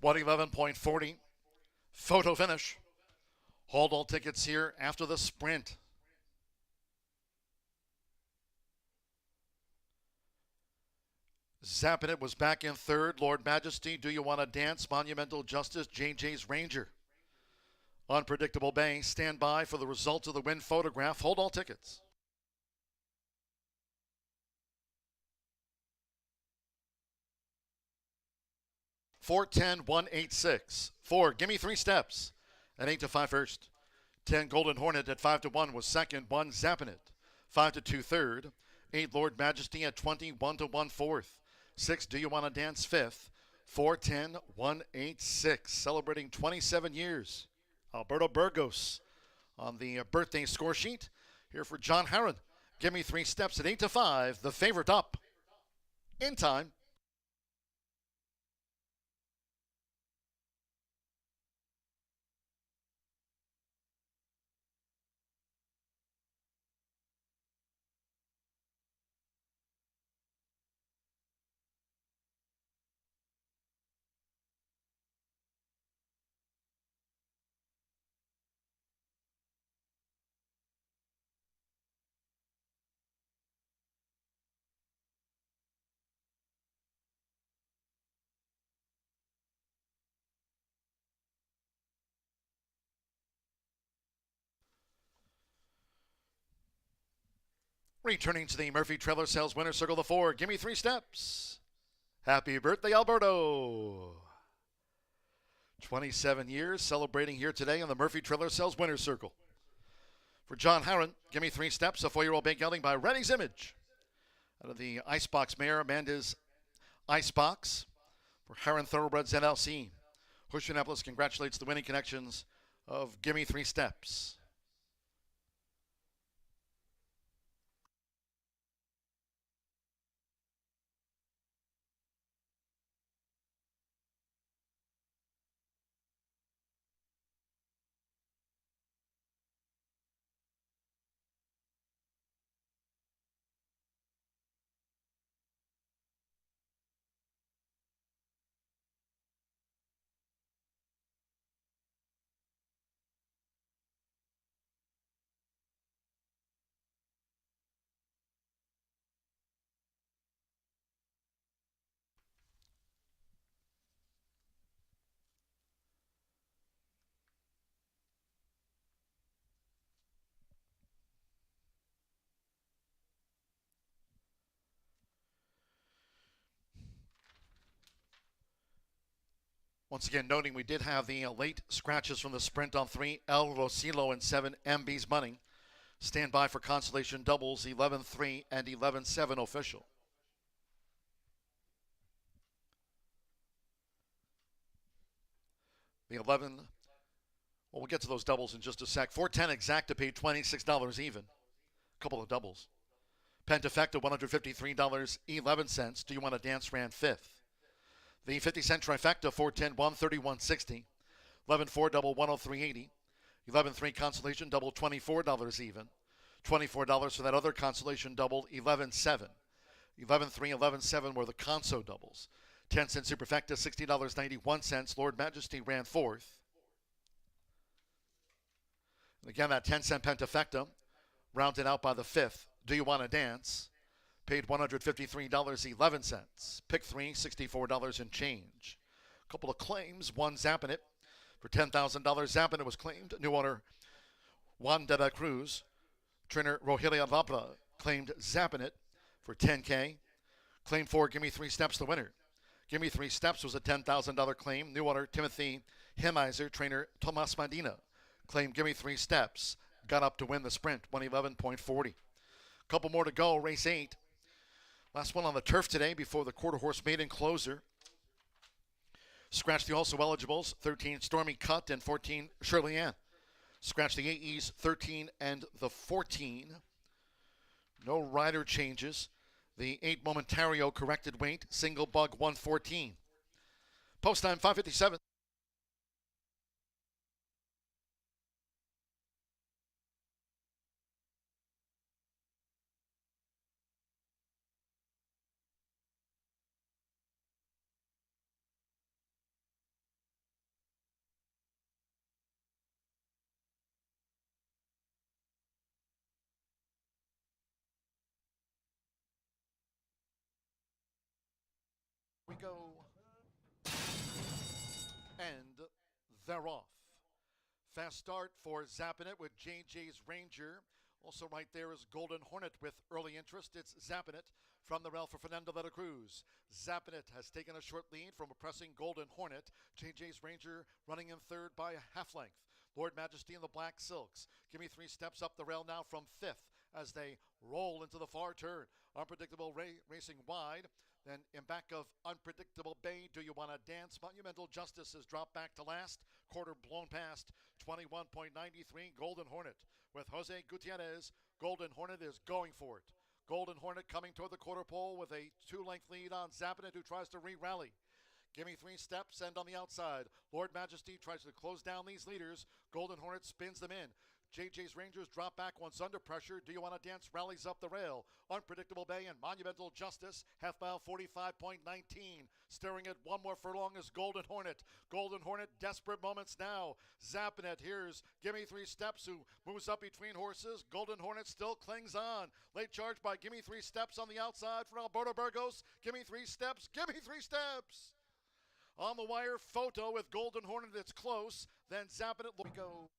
$111.40. Photo finish. Hold all tickets here after the sprint. Zappin' It was back in third. Lord Majesty, Do You Wanna Dance? Monumental Justice, JJ's Ranger. Unpredictable Bay, stand by for the results of the win photograph. Hold all tickets. $410,186. 4, Gimme 3 steps. At 8-5 first. 10, Golden Hornet at 5-1 was second. 1, Zappin' It. 5-2 third. 8, Lord Majesty at 20, 1-1 fourth. 6, Do You Want to Dance? 5th. 410 186, celebrating 27 years. Alberto Burgos on the birthday score sheet. Here for John Harron. Give Me 3 Steps at 8-5. The favorite up. In time. Returning to the Murphy Trailer Sales Winner Circle, the 4. Give Me 3 Steps. Happy birthday, Alberto. 27 years celebrating here today on the Murphy Trailer Sales Winner Circle. For John Harron, Give Me 3 Steps, a 4-year-old big gelding by Reddy's Image. Out of the Icebox mare, Amanda's Icebox. For Harron Thoroughbreds NLC. Horseshoe Indianapolis congratulates the winning connections of Give Me 3 Steps. Once again, noting we did have the late scratches from the sprint on 3, El Rosilo and 7, MB's Money. Stand by for consolation doubles, 11-3 and 11-7 official. The 11, well, we'll get to those doubles in just a sec. 410 exacta paid $26 even. A couple of doubles. Pentafecta, $153.11. Do You Want to Dance? Ran 5th. The 50-cent trifecta, 410, 131.60. 11-4 double, 103.80. 11-3 consolation double, $24 even. $24 for that other consolation double, 11-7. 11-3, 11-7 were the conso doubles. 10-cent superfecta, $60.91. Lord Majesty ran 4th. And again, that 10-cent pentafecta, rounded out by the 5th. Do You Want to Dance? Paid $153.11. Pick 3, $64 and change. A couple of claims. One Zappin' for $10,000. Zappin' was claimed. New owner Juan de la Cruz. Trainer Rogelia Labra claimed Zappin' for $10K. Claim 4, Give Me 3 Steps, the winner. Give Me 3 Steps was a $10,000 claim. New owner Timothy Hemiser. Trainer Tomas Medina claimed Give Me 3 Steps. Got up to win the sprint, 111.40. Couple more to go, race 8. Last one on the turf today before the quarter horse maiden closer. Scratch the also eligibles, 13 Stormy Cut and 14 Shirley Ann. Scratch the AEs, 13 and the 14. No rider changes. The 8 Momentario corrected weight, single bug 114. Post time 5:57. We go, and they're off. Fast start for Zappin' It with JJ's Ranger. Also right there is Golden Hornet with early interest. It's Zappin' It from the rail for Fernando de la Cruz. Zappin' It has taken a short lead from a pressing Golden Hornet. JJ's Ranger running in third by a half length. Lord Majesty in the black silks. Give Me 3 Steps up the rail now from 5th as they roll into the far turn. Unpredictable racing wide. Then in back of Unpredictable Bay, Do You Want to Dance? Monumental Justice has dropped back to last. Quarter blown past 21.93. Golden Hornet with Jose Gutierrez. Golden Hornet is going for it. Golden Hornet coming toward the quarter pole with a 2-length lead on Zappinett, who tries to re-rally. Gimme 3 steps, and on the outside, Lord Majesty tries to close down these leaders. Golden Hornet spins them in. JJ's Rangers drop back once under pressure. Do You Want to Dance rallies up the rail. Unpredictable Bay and Monumental Justice, half mile 45.19. Staring at one more furlong is Golden Hornet. Golden Hornet, desperate moments now. Zappinett, here's Gimme 3 Steps, who moves up between horses. Golden Hornet still clings on. Late charge by Gimme 3 Steps on the outside for Alberto Burgos. Gimme 3 Steps, Gimme 3 Steps. On the wire, Photo with Golden Hornet that's close. Then Zappinett, we go.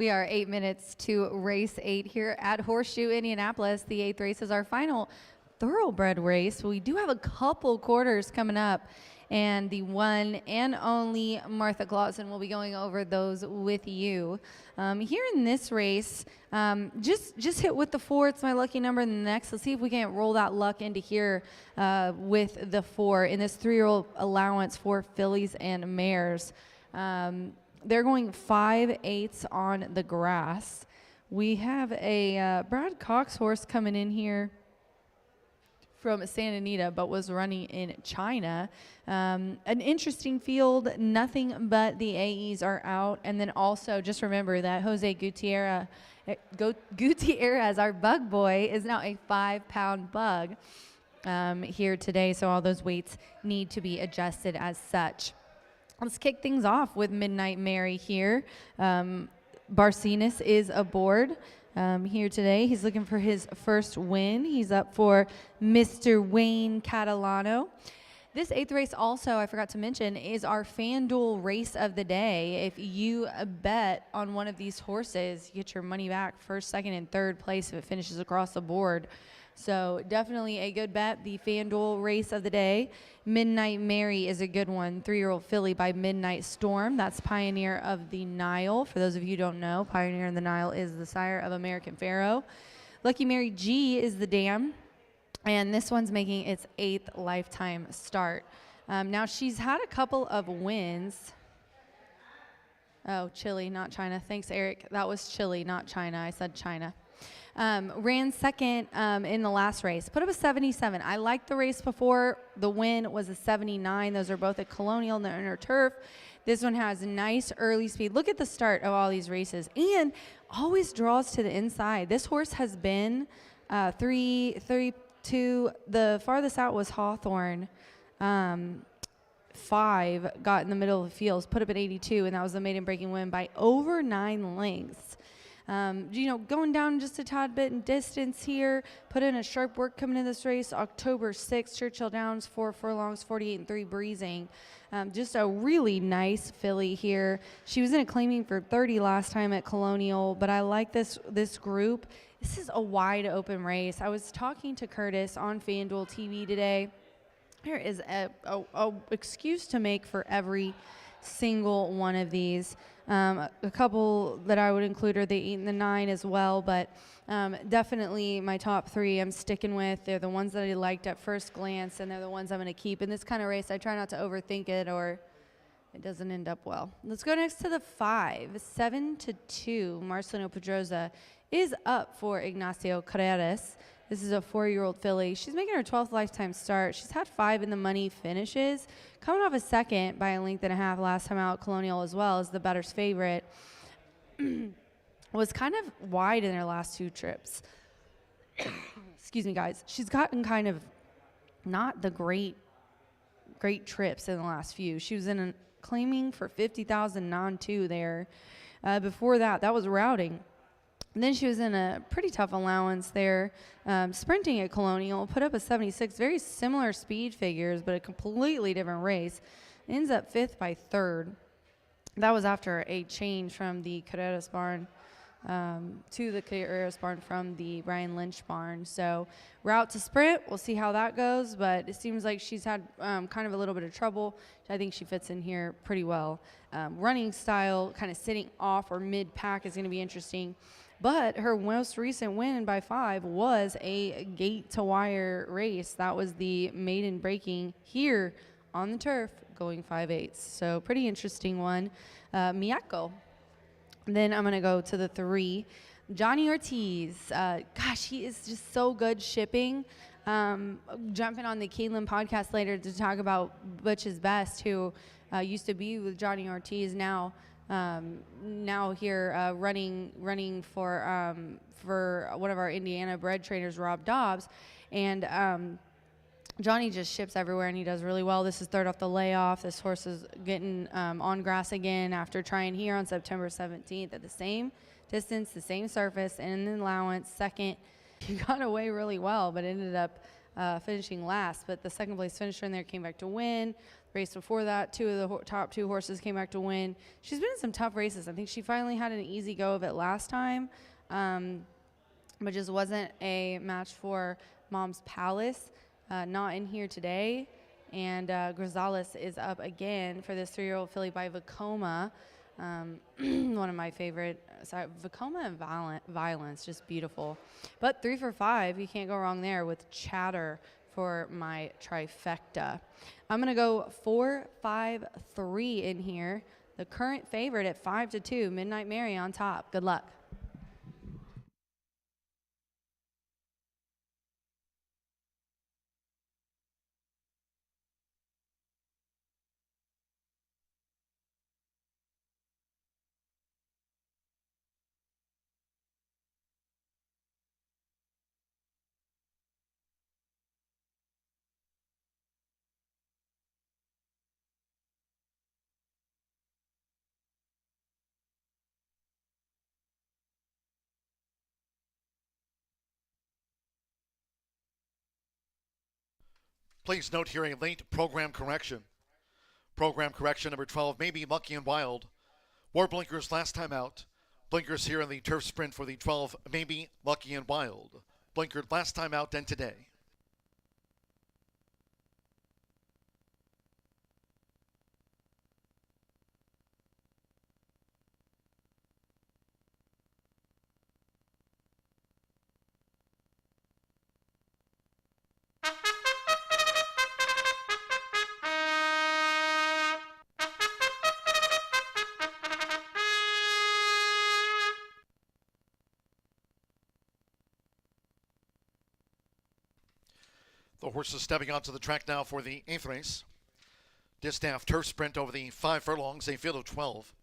We are 8 minutes to race 8 here at Horseshoe Indianapolis. The 8th race is our final thoroughbred race. We do have a couple quarters coming up, and the one and only Martha Clausen will be going over those with you. Here in this race, just hit with the 4. It's my lucky number. And the next, let's see if we can roll that luck into here with the 4 in this 3-year-old allowance for fillies and mares. They're going 5/8 on the grass. We have a Brad Cox horse coming in here from Santa Anita, but was running in China. An interesting field. Nothing but the AEs are out. And then also just remember that Jose Gutierrez, our bug boy, is now a 5-pound bug here today. So all those weights need to be adjusted as such. Let's kick things off with Midnight Mary here. Barcenas is aboard here today. He's looking for his first win. He's up for Mr. Wayne Catalano. This 8th race also, I forgot to mention, is our FanDuel race of the day. If you bet on one of these horses, you get your money back, first, second, and third place if it finishes across the board. So definitely a good bet, the FanDuel race of the day. Midnight Mary is a good one, 3-year-old filly by Midnight Storm. That's Pioneer of the Nile. For those of you who don't know, Pioneer of the Nile is the sire of American Pharoah. Lucky Mary G is the dam, and this one's making its 8th lifetime start. Now she's had a couple of wins. Oh, Chile, not China. Thanks, Eric. That was Chile, not China. I said China. Ran second in the last race. Put up a 77. I liked the race before. The win was a 79. Those are both at Colonial and the inner turf. This one has nice early speed. Look at the start of all these races. And always draws to the inside. This horse has been 3-2. The farthest out was Hawthorne. 5 got in the middle of the fields, put up at 82, and that was the maiden breaking win by over 9 lengths. Going down just a tad bit in distance here, put in a sharp work coming in this race. October 6th, Churchill Downs, 4 furlongs, 48-3 breezing. Just a really nice filly here. She was in a claiming for 30 last time at Colonial, but I like this group. This is a wide open race. I was talking to Curtis on FanDuel TV today. There is a excuse to make for every single one of these. A couple that I would include are the 8 and the 9 as well, but definitely my top 3 I'm sticking with. They're the ones that I liked at first glance, and they're the ones I'm going to keep. In this kind of race, I try not to overthink it or it doesn't end up well. Let's go next to the 5. 7-2, Marcelino Pedroza is up for Ignacio Carreras. This is a 4-year-old filly. She's making her 12th lifetime start. She's had 5 in the money finishes. Coming off a second by a length and a half last time out. Colonial as well as the bettor's favorite. Was kind of wide in their last 2 trips. Excuse me, guys. She's gotten kind of not the great trips in the last few. She was in a claiming for 50,000 non-2 there. Before that was routing. And then she was in a pretty tough allowance there, sprinting at Colonial, put up a 76, very similar speed figures, but a completely different race. Ends up 5th by 3rd. That was after a change from the Carreras barn to the Carreras barn from the Brian Lynch barn. So route to sprint, we'll see how that goes, but it seems like she's had kind of a little bit of trouble. I think she fits in here pretty well. Running style, kind of sitting off or mid-pack is going to be interesting. But her most recent win by 5 was a gate-to-wire race. That was the maiden breaking here on the turf, going 5/8. So pretty interesting one. Miyako. Then I'm going to go to the 3. Johnny Ortiz. Gosh, he is just so good shipping. Jumping on the Keeneland podcast later to talk about Butch's Best, who used to be with Johnny Ortiz, now here running for one of our Indiana bred trainers, Rob Dobbs, and Johnny just ships everywhere and he does really well. This is 3rd off the layoff. This horse is getting on grass again after trying here on September 17th at the same distance, the same surface, and in the allowance. 2nd, he got away really well, but ended up finishing last, but the second place finisher in there came back to win. The race before that, two of the top two horses came back to win. She's been in some tough races. I think she finally had an easy go of it last time, but just wasn't a match for Mom's Palace. Not in here today. And Grisales is up again for this 3-year-old filly by Vacoma. One of my favorite. Sorry, Vacoma and Violence, just beautiful. But 3 for 5, you can't go wrong there with Chatter for my trifecta. I'm going to go 4, 5, 3 in here. The current favorite at 5-2, Midnight Mary on top. Good luck. Please note here a late program correction. Program correction number 12, Maybe Lucky and Wild. Wore blinkers last time out. Blinkers here in the turf sprint for the 12, Maybe Lucky and Wild. Blinkered last time out and today. The horses stepping onto the track now for the 8th race. Distaff turf sprint over the 5 furlongs, a field of 12.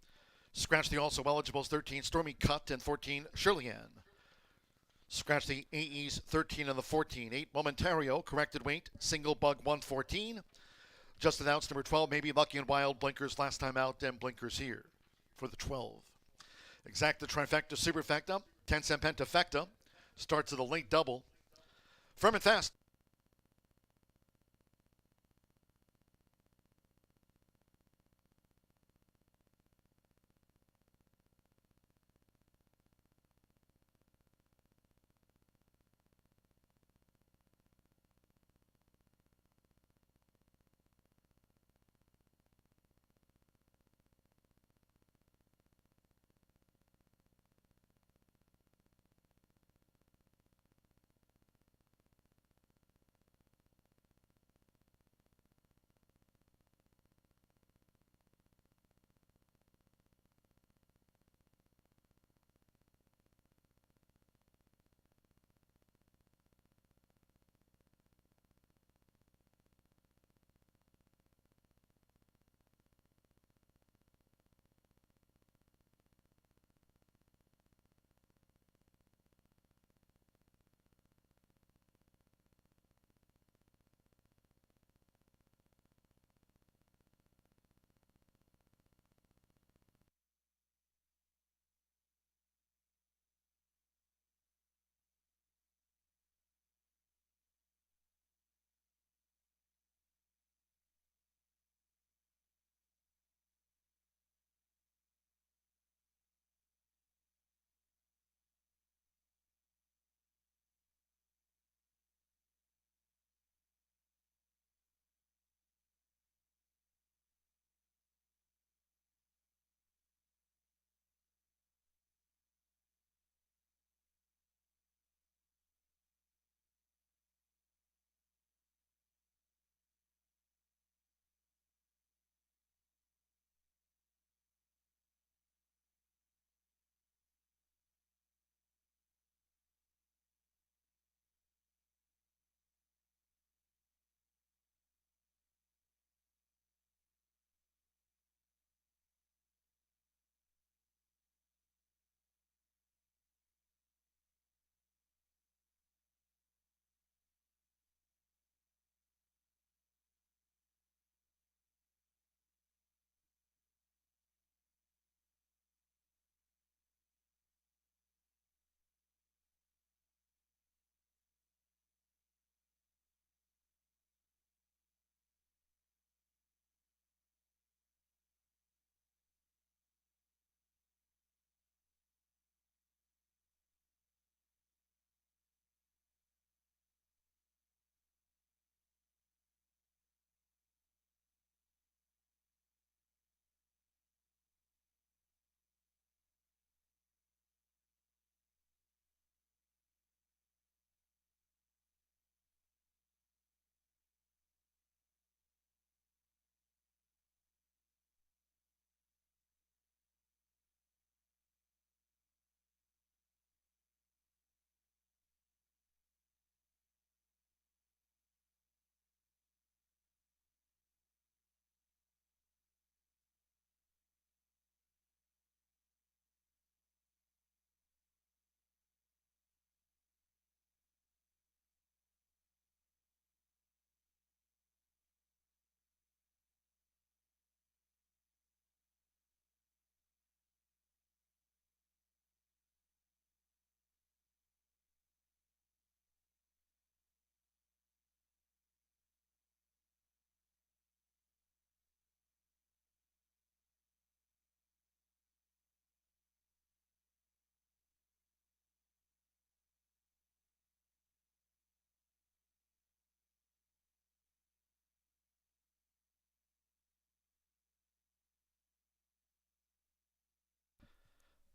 Scratch the also eligibles 13, Stormy Cut, and 14, Shirley Ann. Scratch the AEs 13 and the 14. 8, Momentario, corrected weight, single bug 114. Just announced number 12, Maybe Lucky and Wild, blinkers last time out, and blinkers here for the 12. Exacta Trifecta Superfecta, 10 cent Pentafecta, starts at a late double. Firm and fast.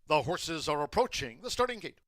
The horses are approaching the starting gate.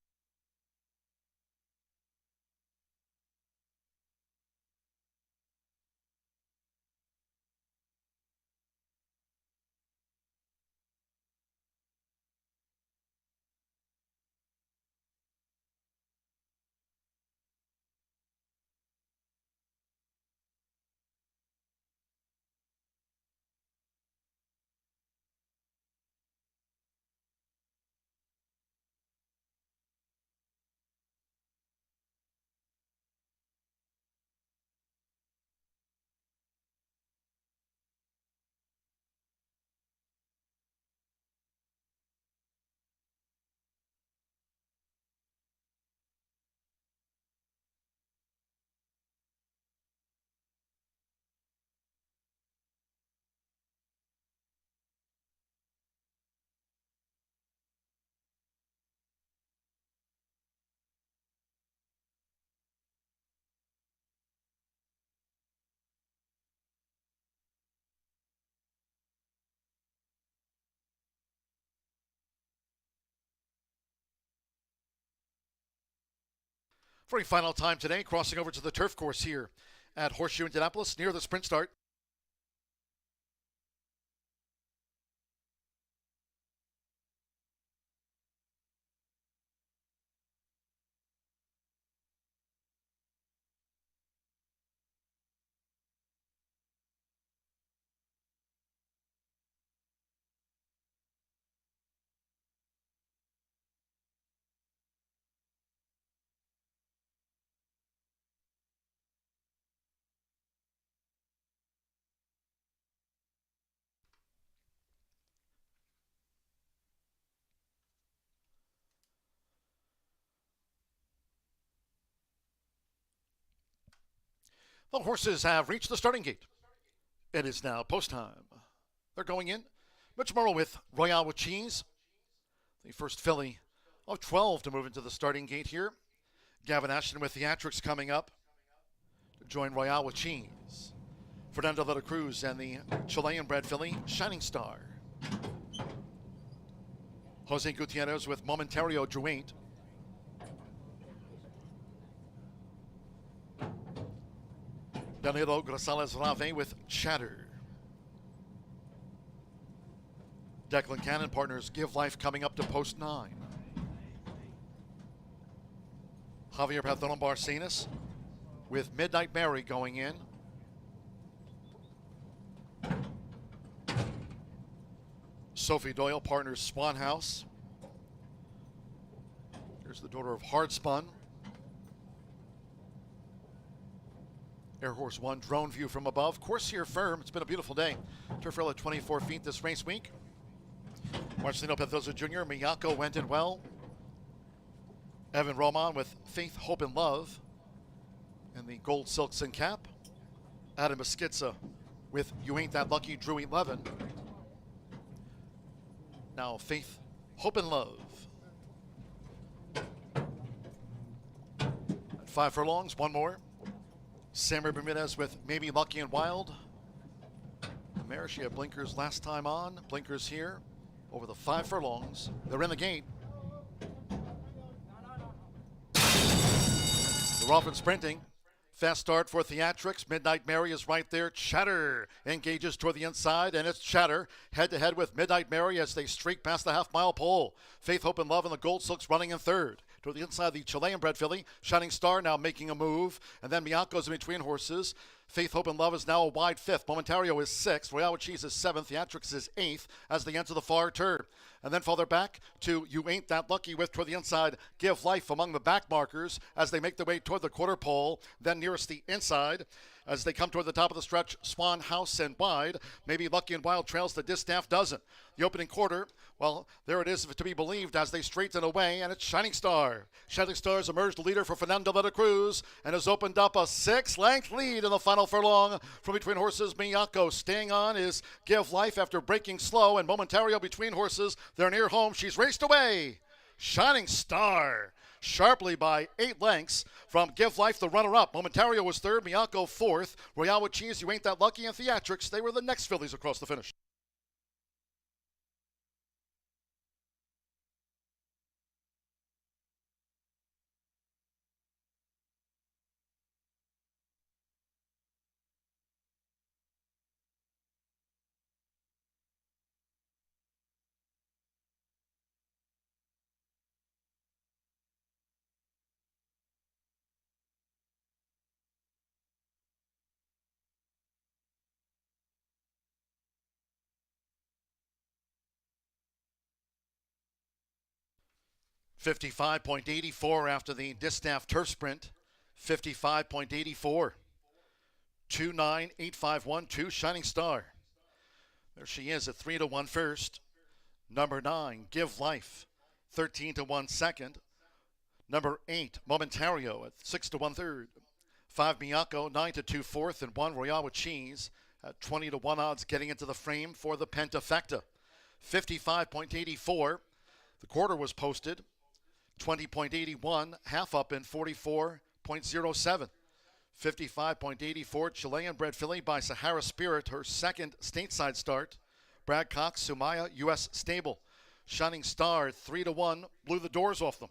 For a final time today, crossing over to the turf course here at Horseshoe Indianapolis near the sprint start. The horses have reached the starting gate. It is now post time. They're going in. Mitch Morrow with Royale with Cheese, the first filly of 12 to move into the starting gate here. Gavin Ashton with Theatrics coming up to join Royale with Cheese. Fernando de la Cruz and the Chilean bred filly Shining Star. Jose Gutierrez with Momentario Druate. Danilo Grasales Rave with Chatter. Declan Cannon partners Give Life coming up to post 9. Javier Patron Barcenas with Midnight Mary going in. Sophie Doyle partners Swan House. Here's the daughter of Hard Spun. Air Horse 1 drone view from above. Course here firm. It's been a beautiful day. Turf rail at 24 feet this race week. Marcelino Pedroza Jr., Miyako went in well. Evan Roman with Faith, Hope, and Love. And the Gold Silks and Cap. Adam Mesquitza with You Ain't That Lucky, Drew 11. Now Faith, Hope, and Love. At 5 furlongs, one more. Samuel Bermudez with Maybe Lucky and Wild. Mare, she had blinkers last time on. Blinkers here over the 5 furlongs. They're in the gate. They're off and sprinting. Fast start for Theatrics. Midnight Mary is right there. Chatter engages toward the inside, and it's Chatter head-to-head with Midnight Mary as they streak past the half-mile pole. Faith, Hope, and Love and the Gold Silks running in third. Toward the inside, the Chilean bred filly. Shining Star now making a move, and then Miako's in between horses. Faith, Hope, and Love is now a wide 5th. Momentario is 6th. Royale with Cheese is 7th. Theatrics is 8th as they enter the far turn. And then farther back to You Ain't That Lucky with toward the inside. Give Life among the back markers as they make their way toward the quarter pole. Then nearest the inside as they come toward the top of the stretch. Swan House and Wide. Maybe Lucky and Wild trails the Distaff dozen. The opening quarter, well, there it is to be believed as they straighten away, and it's Shining Star. Shining Star has emerged the leader for Fernando de la Cruz and has opened up a 6-length lead in the final furlong from between horses. Miyako staying on is Give Life after breaking slow, and Momentario between horses. They're near home. She's raced away. Shining Star sharply by 8 lengths from Give Life, the runner-up. Momentario was 3rd, Miyako 4th. Royale with Cheese, You Ain't That Lucky, and Theatrics, they were the next fillies across the finish. 55.84 after the distaff turf sprint. 55.84. 29851, Shining Star. There she is at 3-1 first. Number 9, Give Life, 13-1 second. Number 8, Momentario at 6-1 third. 5, Miyako, 9-2 fourth, and 1, Royale with Cheese at 20-1 odds getting into the frame for the Pentafecta. 55.84. The quarter was posted. 20.81, half up in 44.07. 55.84, Chilean bred filly by Sahara Spirit, her second stateside start. Brad Cox, Sumaya, U.S. Stable. Shining Star, 3-1, blew the doors off them.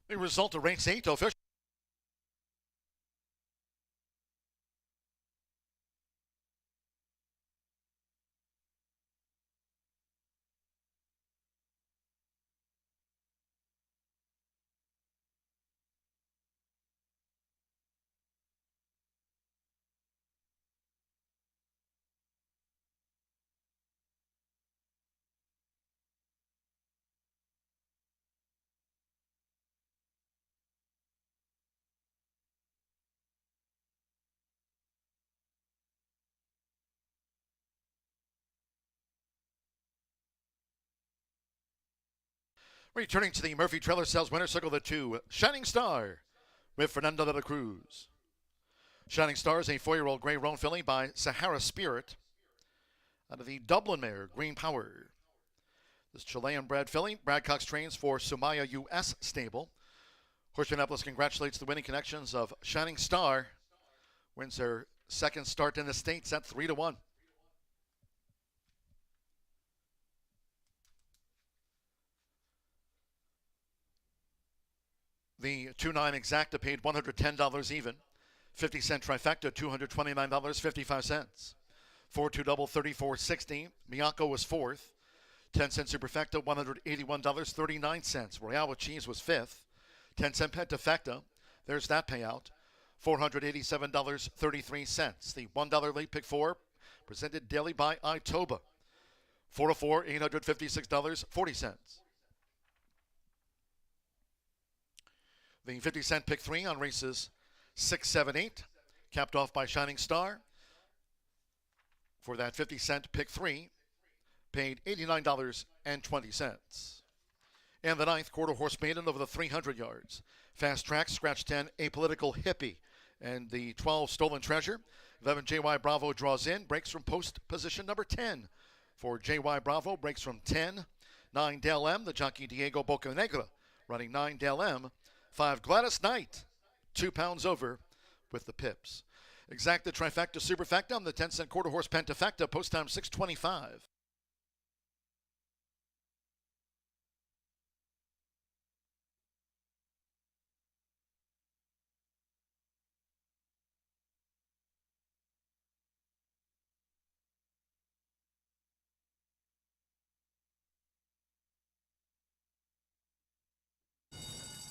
The result of race 8 official. Returning to the Murphy Trailer Sales winner circle, the 2, Shining Star with Fernando de la Cruz. Shining Star is a 4-year-old gray roan filly by Sahara Spirit out of the Dublin mare, Green Power. This Chilean bred filly, Brad Cox trains for Sumaya U.S. Stable. Horseshoe Indianapolis congratulates the winning connections of Shining Star. Wins their second start in the States at 3-1. The 2-9 exacta paid $110 even. 50-cent trifecta, $229.55. 4-2 double, $34.60. Miyako was fourth. 10-cent superfecta, $181.39. Royale with Cheese was fifth. 10-cent pentafecta, there's that payout, $487.33. The $1 late pick 4, presented daily by Itoba. 404, $856.40. The 50-cent pick 3 on races 6, 7, 8, capped off by Shining Star. For that 50-cent pick 3, paid $89.20. And the 9th, Quarter Horse Maiden over the 300 yards. Fast Track, Scratch 10, Apolitical Hippie. And the 12, Stolen Treasure. 11, JY Bravo draws in, breaks from post position number 10. For JY Bravo, breaks from 10. 9, Del M, the jockey Diego Bocanegra, running 9, Del M. 5, Gladys Knight, 2 pounds over with the pips. Exacta trifecta superfecta on the 10-cent quarter horse pentafecta, post time 6:25.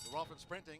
They're off and sprinting.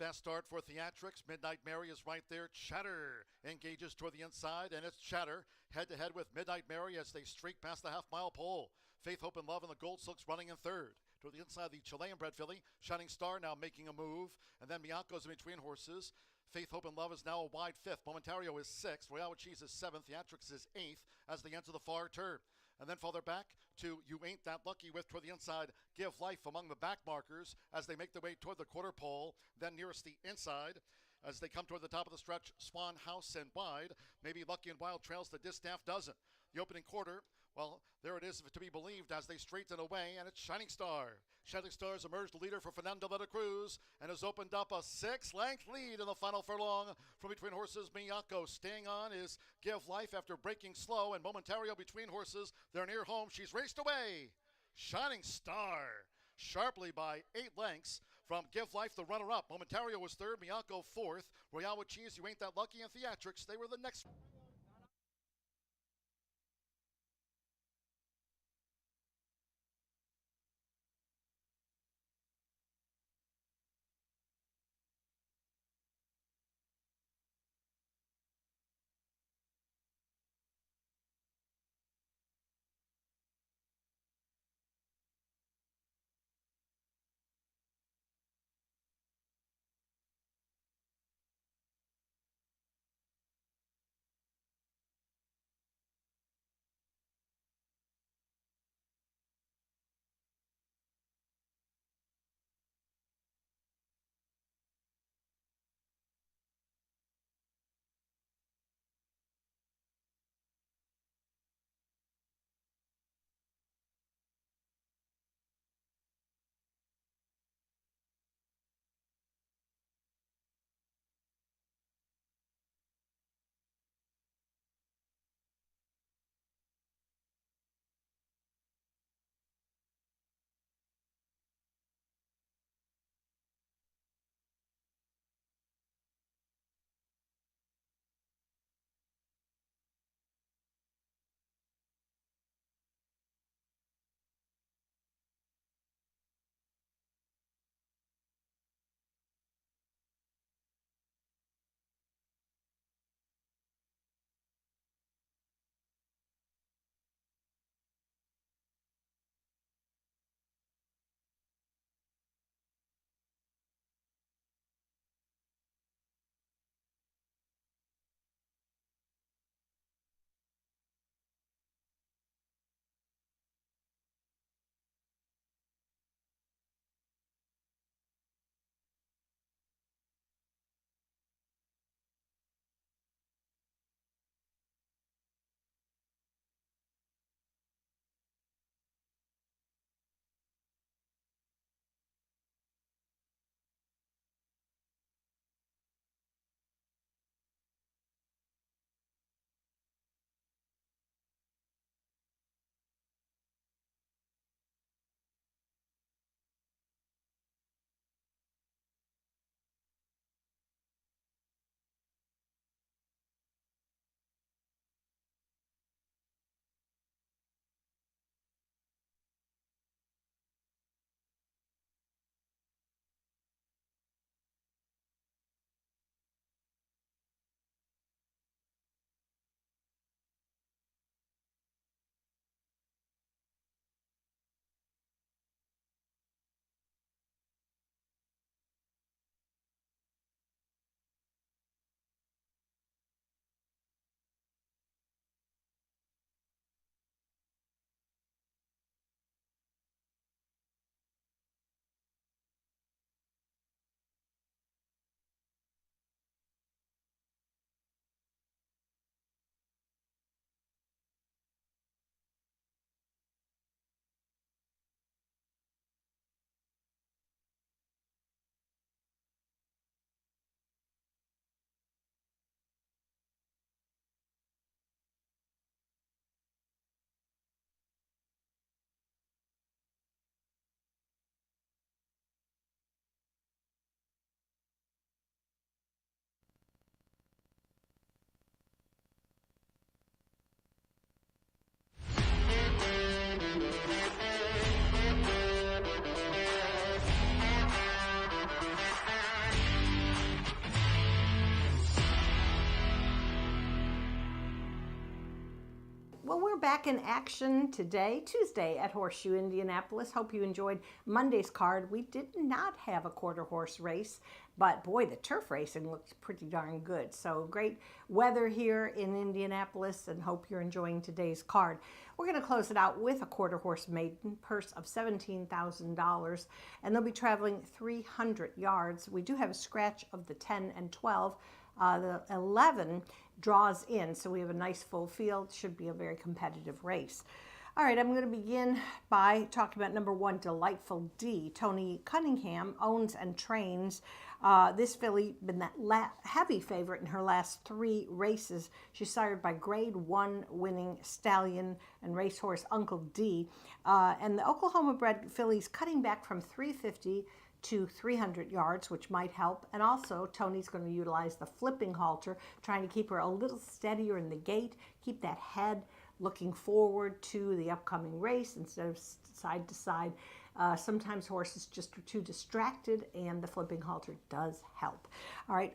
Fast start for Theatrics. Midnight Mary is right there. Chatter engages toward the inside, and it's Chatter head-to-head with Midnight Mary as they streak past the half-mile pole. Faith, Hope, and Love and the Gold Silks running in third. Toward the inside, the Chilean-bred filly, Shining Star, now making a move. And then Miaco's in between horses. Faith, Hope, and Love is now a wide fifth. Momentario is sixth. Royale with Cheese is seventh. Theatrics is eighth as they enter the far turn. And then farther back to You Ain't That Lucky with toward the inside, Give Life among the back markers as they make their way toward the quarter pole. Then nearest the inside as they come toward the top of the stretch, Swan House and Wide. Maybe Lucky and Wild trails the Distaff dozen. The opening quarter, well, there it is to be believed as they straighten away, and it's Shining Star. Shining Star has emerged the leader for Fernando de la Cruz and has opened up a 6-length lead in the final furlong from between horses. Miyako staying on is Give Life after breaking slow, and Momentario between horses. They're near home. She's raced away. Shining Star sharply by 8 lengths from Give Life, the runner-up. Momentario was third, Miyako fourth. Royale with Cheese, You Ain't That Lucky, and Theatrics, they were the next. Well, we're back in action today, Tuesday, at Horseshoe Indianapolis. Hope you enjoyed Monday's card. We did not have a quarter horse race, but boy, the turf racing looks pretty darn good. So great weather here in Indianapolis, and hope you're enjoying today's card. We're going to close it out with a quarter horse maiden, purse of $17,000, and they'll be traveling 300 yards. We do have a scratch of the 10 and 12. The 11 draws in, so we have a nice full field. Should be a very competitive race. All right, I'm going to begin by talking about number 1, Delightful D. Tony Cunningham owns and trains this filly, been that heavy favorite in her last 3 races. She's sired by Grade 1 winning stallion and racehorse Uncle D. And the Oklahoma bred filly's cutting back from 350 to 300 yards, which might help. And also, Tony's going to utilize the flipping halter, trying to keep her a little steadier in the gait, keep that head looking forward to the upcoming race instead of side to side. Sometimes horses just are too distracted, and the flipping halter does help. All right,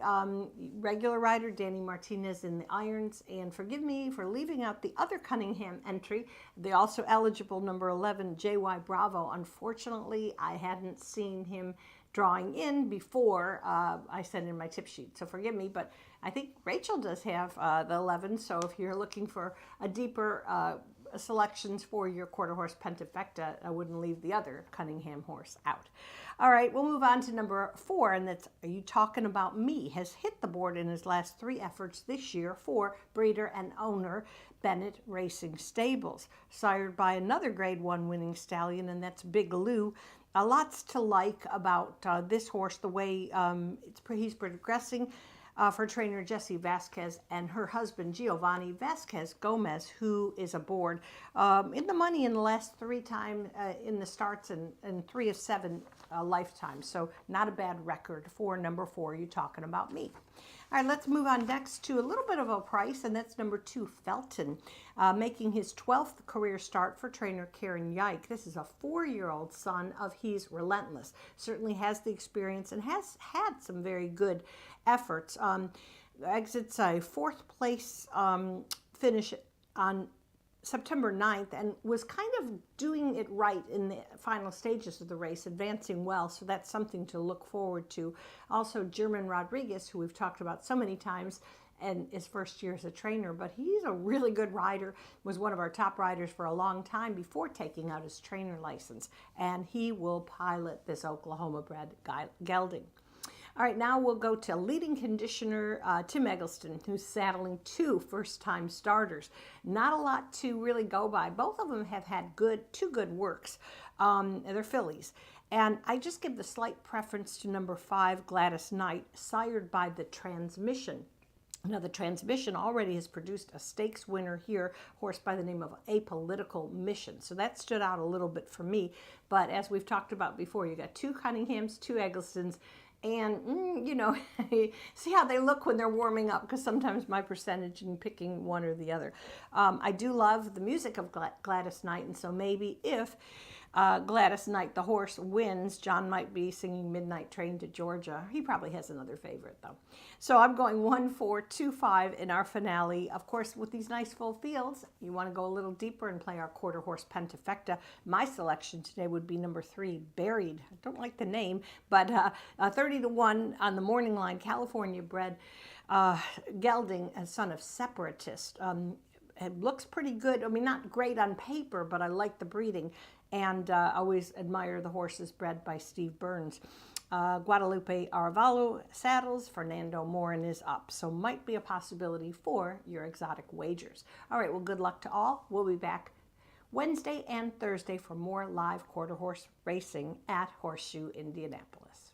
regular rider Danny Martinez in the irons, and forgive me for leaving out the other Cunningham entry, the also eligible number 11, J.Y. Bravo. Unfortunately, I hadn't seen him drawing in before I sent in my tip sheet, so forgive me, but I think Rachel does have the 11, so if you're looking for a deeper selections for your quarter horse pentafecta, I wouldn't leave the other Cunningham horse out. All right, we'll move on to number 4, and that's Are You Talking About Me? Has hit the board in his last 3 efforts this year for breeder and owner Bennett Racing Stables, sired by another Grade 1 winning stallion, and that's Big Lou. Lots to like about this horse, the way he's progressing. For trainer Jessie Vasquez and her husband Giovanni Vasquez Gomez, who is aboard. In the money in the last 3 times in the starts and 3 of 7 lifetimes. So not a bad record for number 4, You Talking About Me. All right, let's move on next to a little bit of a price, and that's number 2, Felton, making his 12th career start for trainer Karen Yike. This is a 4-year-old son of He's Relentless. Certainly has the experience and has had some very good efforts. Exits a 4th place finish on September 9th, and was kind of doing it right in the final stages of the race, advancing well, so that's something to look forward to. Also, German Rodriguez, who we've talked about so many times, and his first year as a trainer, but he's a really good rider, was one of our top riders for a long time before taking out his trainer license, and he will pilot this Oklahoma-bred gelding. All right, now we'll go to leading conditioner Tim Eggleston, who's saddling 2 first-time starters. Not a lot to really go by. Both of them have had 2 good works. They're fillies. And I just give the slight preference to number 5, Gladys Knight, sired by the Transmission. Now, the Transmission already has produced a stakes winner here, horse by the name of Apolitical Mission. So that stood out a little bit for me. But as we've talked about before, you got 2 Cunninghams, 2 Egglestons, and, you know, see how they look when they're warming up, because sometimes my percentage in picking one or the other. I do love the music of Gladys Knight, and so maybe if Gladys Knight, the horse, wins, John might be singing Midnight Train to Georgia. He probably has another favorite, though. So I'm going 1, 4, 2, 5 in our finale. Of course, with these nice full fields, you want to go a little deeper and play our quarter horse pentafecta. My selection today would be number 3, Buried. I don't like the name, but 30-1 on the morning line, California bred gelding, a son of Separatist. It looks pretty good. I mean, not great on paper, but I like the breeding. And always admire the horses bred by Steve Burns. Guadalupe Arevalo saddles, Fernando Morin is up. So might be a possibility for your exotic wagers. All right, well, good luck to all. We'll be back Wednesday and Thursday for more live quarter horse racing at Horseshoe Indianapolis.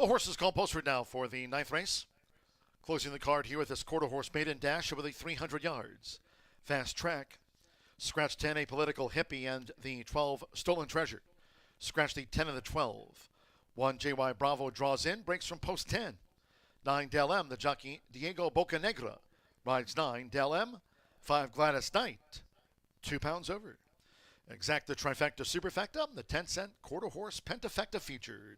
The horses called posted now for the 9th race. Closing the card here with this quarter horse maiden dash over the 300 yards. Fast Track. Scratch 10, A Political Hippie, and the 12, Stolen Treasure. Scratch the 10 and the 12. 1, JY Bravo draws in, breaks from post 10. 9, Del M, the jockey Diego Bocanegra. Rides 9, Del M. 5, Gladys Knight. 2 pounds over. Exacta Trifecta Superfecta, the 10-cent quarter horse Pentafecta featured.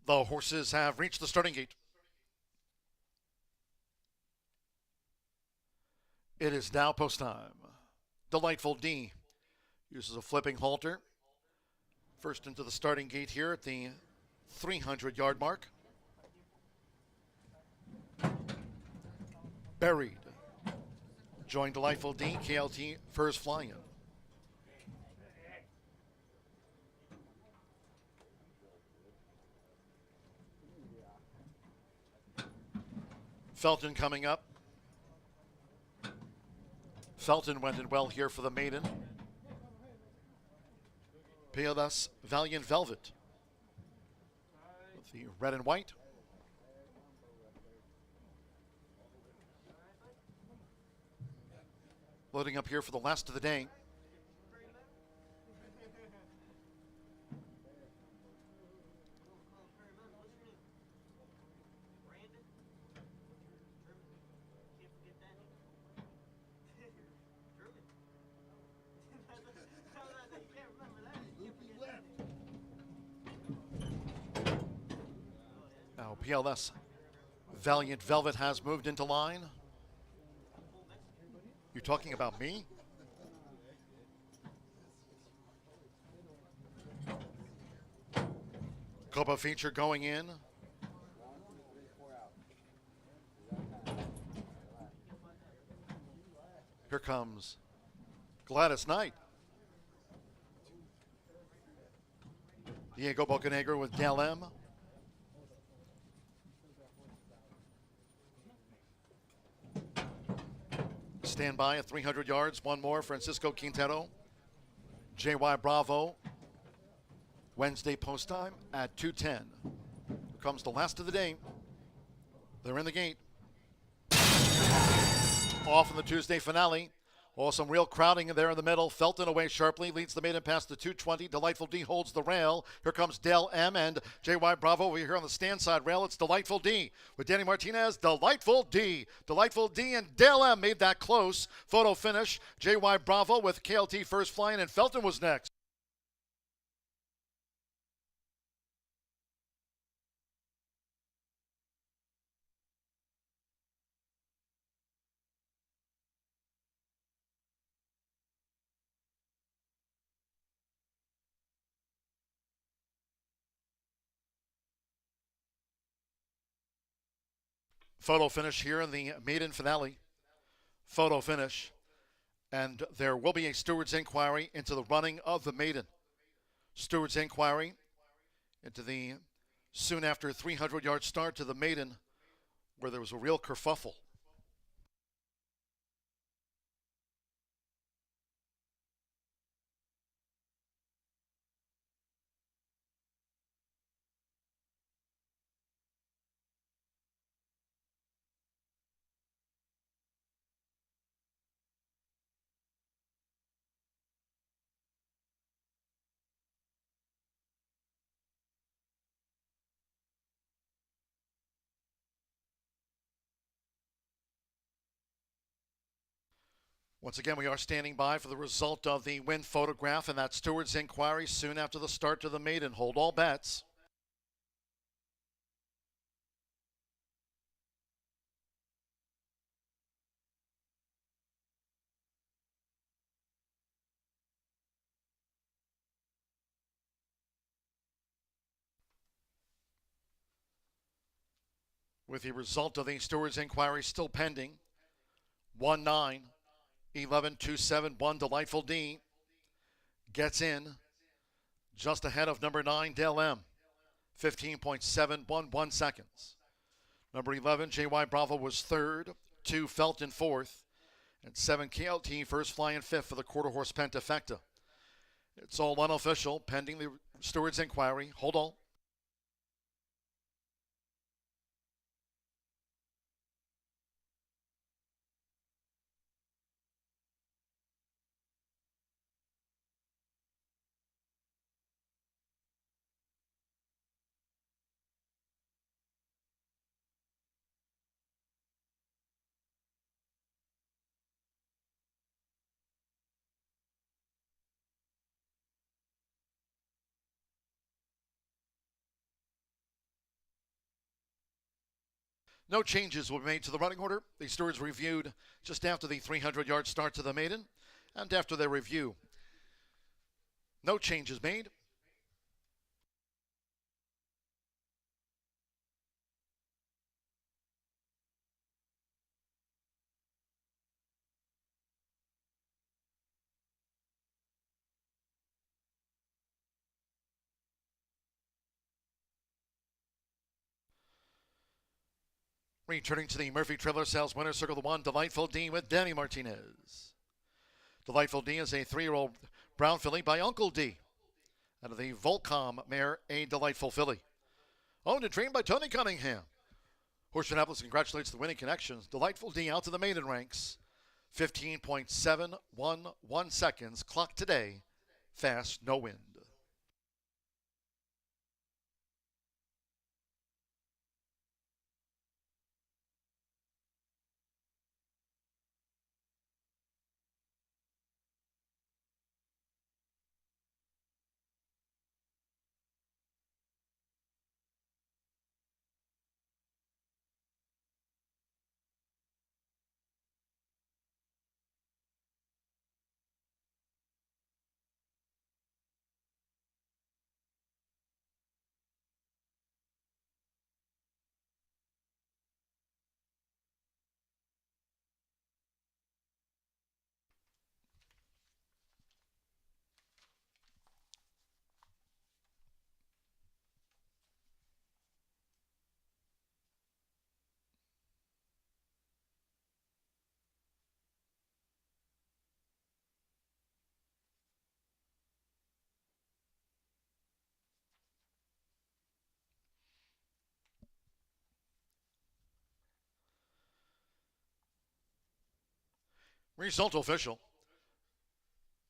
The horses have reached the starting gate. It is now post time. Delightful D uses a flipping halter. First into the starting gate here at the 300-yard mark. Buried. Join Delightful D, KLT Furs Flying. Felton coming up. Felton went in well here for the maiden. Payolas Valiant Velvet with the red and white. Loading up here for the last of the day. PLS Valiant Velvet has moved into line. You talking about me? Copa feature going in. Here comes Gladys Knight. Diego Bocanegra with Del M. Stand by at 300 yards. One more, Francisco Quintero. JY Bravo. Wednesday post time at 2:10. Here comes the last of the day. They're in the gate. Off in the Tuesday finale. Oh, some real crowding there in the middle. Felton away sharply, leads the maiden past the 220. Delightful D holds the rail. Here comes Del M and JY Bravo over here on the stand side rail. It's Delightful D with Danny Martinez. Delightful D. Delightful D and Del M made that close. Photo finish. JY Bravo with KLT first flying, and Felton was next. Photo finish here in the maiden finale. Photo finish. And there will be a steward's inquiry into the running of the maiden. Steward's inquiry into the soon after 300-yard start to the maiden, where there was a real kerfuffle. Once again, we are standing by for the result of the win photograph and that steward's inquiry soon after the start to the maiden. Hold all bets. With the result of the steward's inquiry still pending, 1-9. 11-2-7-1 Delightful D gets in just ahead of number 9 Del M, 15.711 seconds. Number 11 JY Bravo was third, 2 Felton fourth, and 7 KLT first flying fifth for the quarter horse Pentafecta. It's all unofficial pending the steward's inquiry. Hold on. No changes will be made to the running order. The stewards reviewed just after the 300-yard start to the maiden, and after their review, no changes made. Returning to the Murphy Trailer Sales winner circle, the 1 Delightful D with Danny Martinez. Delightful D is a 3-year-old brown filly by Uncle D out of the Volcom mare, A Delightful Filly. Owned and trained by Tony Cunningham. Horseshoe Indianapolis congratulates the winning connections. Delightful D out to the maiden ranks. 15.711 seconds. Clock today. Fast, no wind. Result official.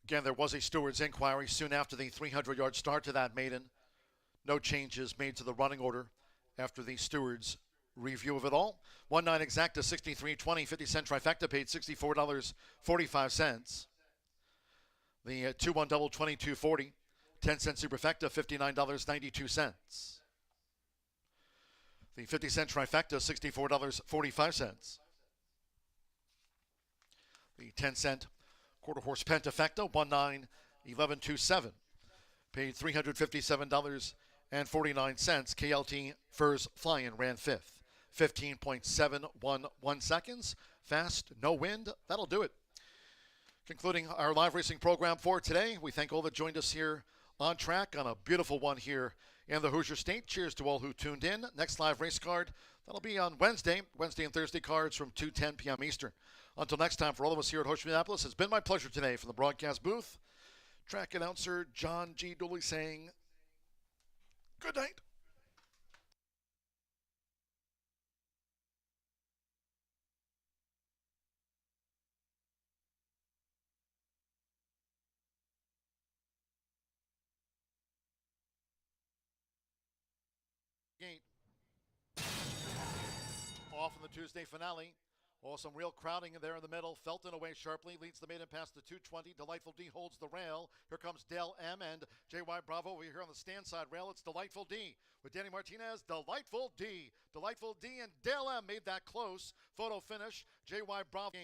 Again, there was a steward's inquiry soon after the 300-yard start to that maiden. No changes made to the running order after the steward's review of it all. 1-9 exacta, 63.20, 50-cent trifecta paid $64.45. The 2-1 double, 22.40. 10-cent superfecta, $59.92. The 50-cent trifecta, $64.45. The 10-cent quarter horse pentafecta, 1-9, 11.27. Paid $357.49. KLT Furs Flying ran fifth. 15.711 seconds. Fast, no wind. That'll do it. Concluding our live racing program for today, we thank all that joined us here on track on a beautiful one here in the Hoosier State. Cheers to all who tuned in. Next live race card, that'll be on Wednesday and Thursday cards from 2:10 p.m. Eastern. Until next time, for all of us here at Horseshoe Indianapolis, it's been my pleasure today from the broadcast booth. Track announcer John G. Dooley saying good night. Gate. Off in the Tuesday finale. Oh, some real crowding in there in the middle. Felton away sharply, leads the maiden past the 220. Delightful D holds the rail. Here comes Dale M and J.Y. Bravo over here on the stand side rail. It's Delightful D with Danny Martinez. Delightful D and Dale M made that close. Photo finish. J.Y. Bravo.